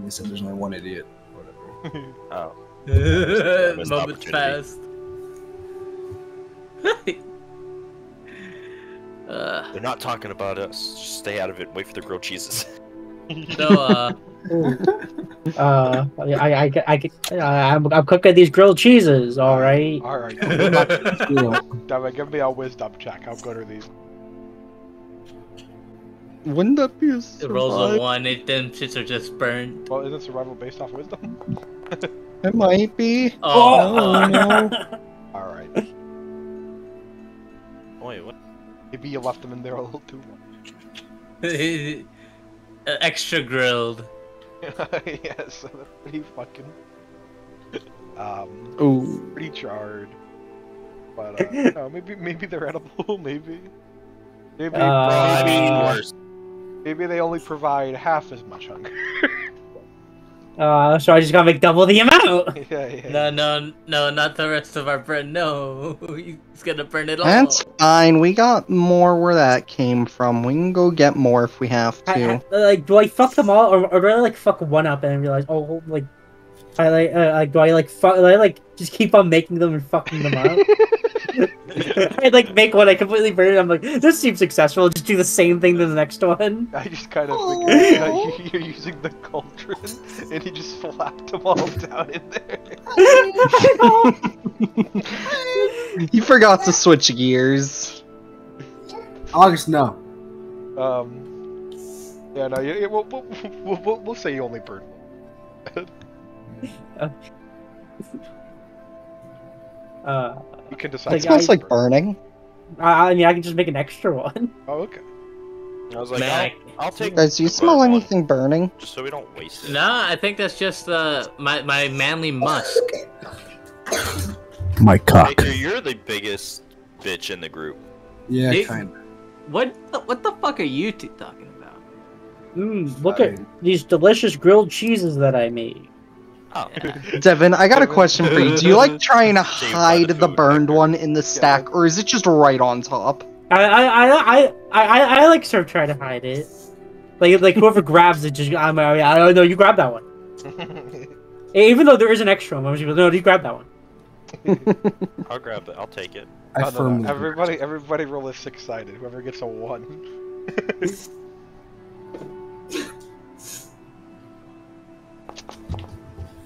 they said there's only one idiot. Whatever. Oh. Moments passed. They're not talking about us. Just stay out of it. Wait for the grilled cheeses. I'm cooking these grilled cheeses. All right. All right. Devin, give me a wisdom check. How good are these? Wouldn't that be a It rolls a 1. Them shits are just burned. Well, isn't survival based off wisdom? It might be. Oh, no. All right. Wait, what? Maybe you left them in there a little too much. Extra grilled. Yes, they're pretty fucking. Ooh. Pretty charred. But maybe they're edible. Maybe. I mean, worse. Maybe they only provide half as much hunger. So I just gotta make double the amount. Yeah. No, not the rest of our bread. No, he's gonna burn it all. That's fine. We got more where that came from. We can go get more if we have to. Like, do I fuck them all, or do I like fuck one up and then realize, oh, like, do I like fuck? Do I like just keep on making them and fucking them up? I like make one, I completely burn it. I'm like, this seems successful. Just do the same thing to the next one. I just kind of figured that you're using the cauldron, and he just flapped them all down in there. You forgot to switch gears. August, no. Yeah, no, we'll say you only burned one. You can decide. It smells like burning. I mean, I can just make an extra one. Oh, okay. I was like, I'll take. Guys, do you smell anything burning? Just so we don't waste it. No, I think that's just my manly musk. My cock. Hector, you're the biggest bitch in the group. Yeah, Dude, kind of. What the fuck are you two talking about? Look at these delicious grilled cheeses that I made. Oh. Devin, I got a question for you. Do you like trying to hide the burned one in the stack, or is it just right on top? I like sort of try to hide it. Like whoever grabs it, just I don't know. You grab that one. Even though there is an extra one, no, you grab that one. I'll grab it. I'll take it. No. Everybody roll a 6-sided. Whoever gets a 1.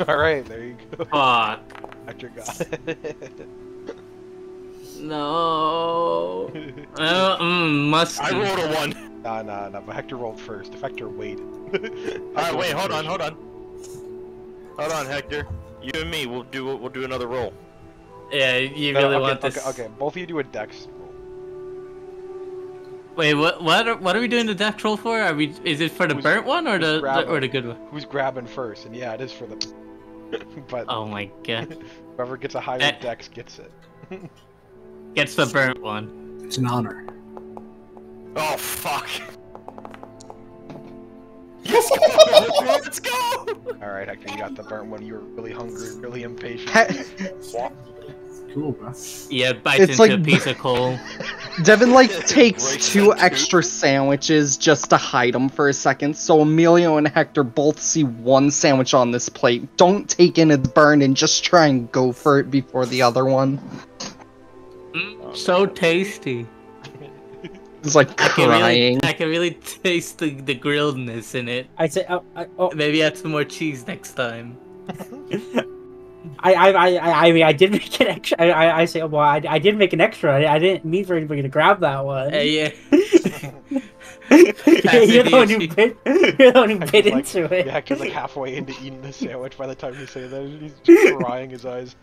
Alright, there you go. Fuck. Hector got it. No. Musky. I rolled a 1. Nah, but Hector rolled first. If Hector waited. Alright, wait, hold on. Hold on, Hector. You and me, we'll do another roll. Yeah, you really want this. Okay, both of you do a dex roll. Wait, what are we doing the dex roll for? Is it for the burnt one or the good one? Who's grabbing first? And yeah, it is for the. But oh my god. Whoever gets a higher dex gets it. Gets the burnt one. It's an honor. Oh fuck. Let's go! Alright, Hector, you got the burnt one. You were really hungry, really impatient. Cool, bro. Yeah, bites into a piece of coal. Devin, takes 2 extra sandwiches just to hide them for a second, so Emilio and Hector both see 1 sandwich on this plate. Don't take in its burn and just try and go for it before the other one. So tasty. It's like crying. I can really taste the grilledness in it. I say, maybe add some more cheese next time. I mean, I did make an extra. I say, well, I did make an extra. I didn't mean for anybody to grab that one. Yeah. You're the one who bit into it. Yeah, Hector's like halfway into eating the sandwich by the time you say that. He's just crying his eyes.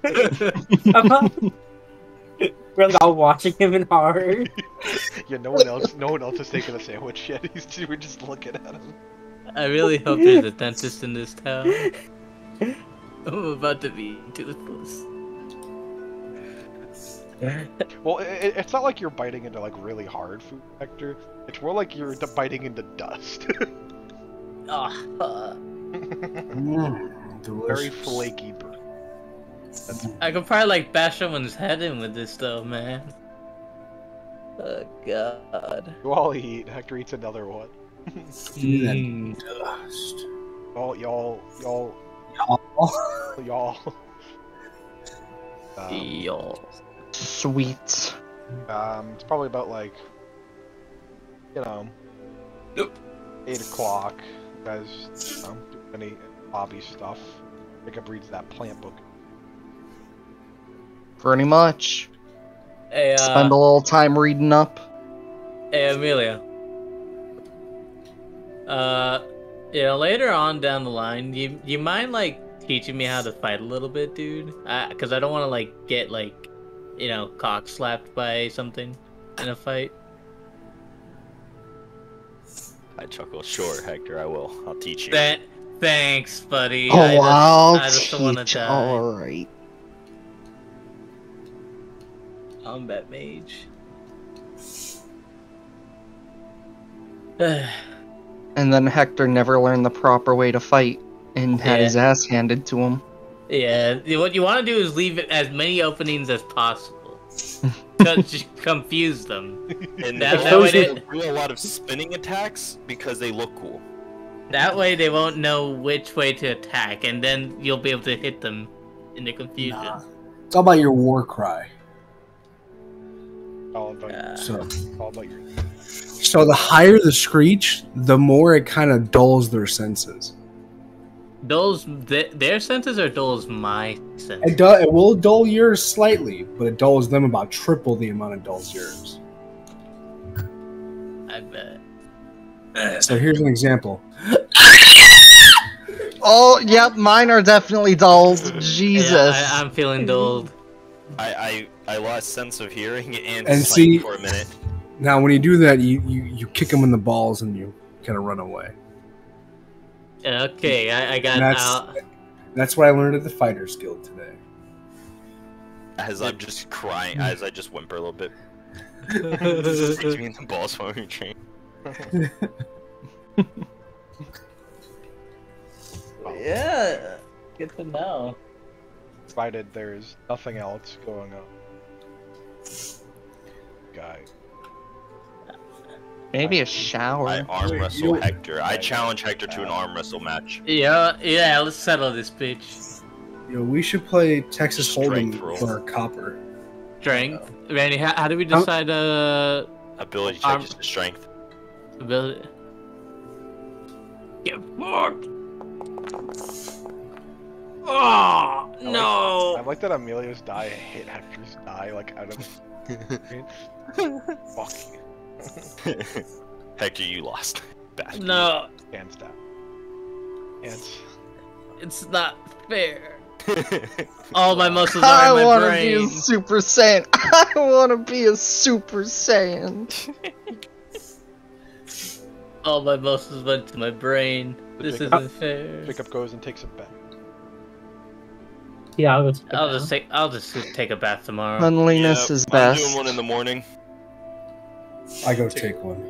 We're all watching him in horror. Yeah, no one else has taken a sandwich yet. We're just looking at him. I really hope there's a dentist in this town. I'm about to be toothless. Well, it's not like you're biting into really hard food, Hector. It's more like you're biting into dust. Very flaky burn. I could probably bash someone's head in with this though, man. Oh god. You all eat. Hector eats another one. Dust. Y'all. Sweet. It's probably about 8 o'clock. You guys, do any hobby stuff. Jacob reads that plant book. Pretty much. Hey, spend a little time reading up. Hey, Amelia. Later on down the line, you mind teaching me how to fight a little bit, dude? Cause I don't want to get cock slapped by something in a fight. I chuckle. Sure, Hector, I will. I'll teach you. Thanks, buddy. Oh, I just don't want to die. Alright. Combat mage. And then Hector never learned the proper way to fight and had his ass handed to him. Yeah, what you want to do is leave as many openings as possible. Just confuse them. And that way they do a lot of spinning attacks because they look cool. That way they won't know which way to attack, and then you'll be able to hit them in the confusion. Nah. It's all about your war cry. All about all about your. So the higher the screech, the more it kind of dulls their senses. Dulls their senses or dulls my senses? It will dull yours slightly, but it dulls them about triple the amount it dulls yours. I bet. So here's an example. Oh, yep, mine are definitely dulled. Jesus. Yeah, I'm feeling dulled. I lost sense of hearing and see for a minute. Now when you do that, you kick them in the balls and you kind of run away. Okay, I got out. That's what I learned at the Fighters Guild today. As I'm just crying, as I just whimper a little bit. Just takes me in the balls while we train. Yeah, good to know. Provided there's nothing else going on. Guy. Maybe a shower. I arm wrestle Hector. I challenge Hector to an arm wrestle match. Yeah, let's settle this bitch. Yo, we should play Texas Hold'em Strength roll. for Copper. Strength? Randy, how do we decide ability check is strength. Ability. Get fucked! Oh, no! I like that Amelia's die hit Hector's die, like, out of... Fuck. Hector, you lost. Bastard. No. Hands down. Hands. It's not fair. All my muscles are in my wanna brain. be a Super Saiyan. I want to be a Super Saiyan. All my muscles went to my brain. This isn't fair. Jacob goes and takes a bath. Yeah, I'll just take a bath tomorrow. Cleanliness is best. I'm doing one in the morning. I go take one.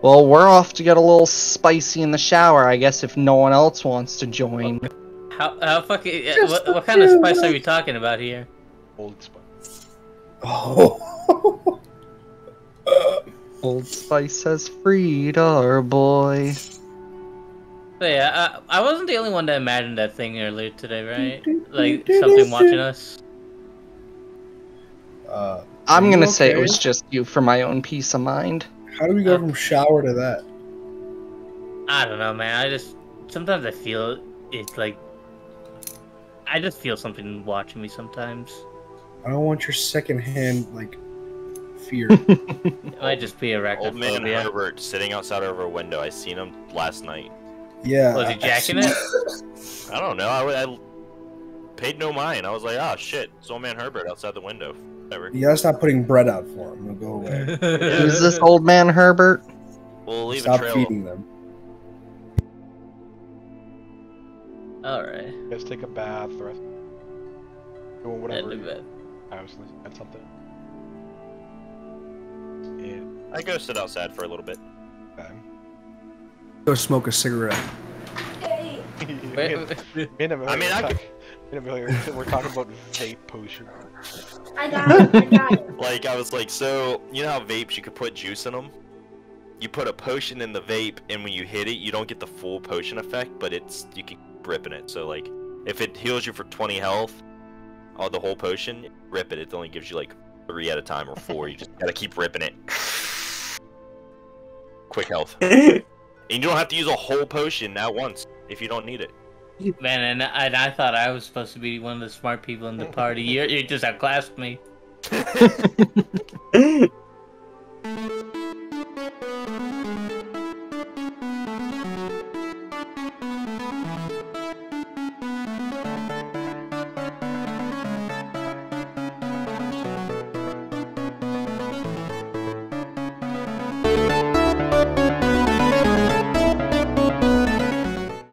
Well, we're off to get a little spicy in the shower, I guess, if no one else wants to join. How fucking... What kind of spice are we talking about here? Old Spice. Oh. Old Spice has freed our boy. So yeah, I wasn't the only one that imagined that thing earlier today, right? Like, something watching us. I'm gonna say it was just you for my own peace of mind. How do we go from shower to that? I don't know, man. Sometimes I feel it's like... I just feel something watching me sometimes. I don't want your secondhand, like, fear. It might just be arachnophobia. Old man Herbert sitting outside of our window. I seen him last night. Yeah. Was he jacking it? I don't know. I paid no mind. I was like, oh shit, it's old man Herbert outside the window. Whatever. You gotta stop putting bread out for him. They'll go away. Who's this old man Herbert? We'll leave Stop a trail. feeding them. Alright. You guys take a bath, the rest doing whatever. I was listening at something. Yeah. I go sit outside for a little bit. Okay. Go smoke a cigarette. Me and Amelia we're talking about vape potion. I got it. Like, I was like, so, you know how vapes, you could put juice in them? You put a potion in the vape, and when you hit it, you don't get the full potion effect, but you can rip in it. So, like, if it heals you for 20 health, the whole potion, rip it. It only gives you, like, 3 at a time or 4. You just gotta keep ripping it. Quick health. And you don't have to use a whole potion at once if you don't need it. Man, and I thought I was supposed to be one of the smart people in the party. You just outclassed me.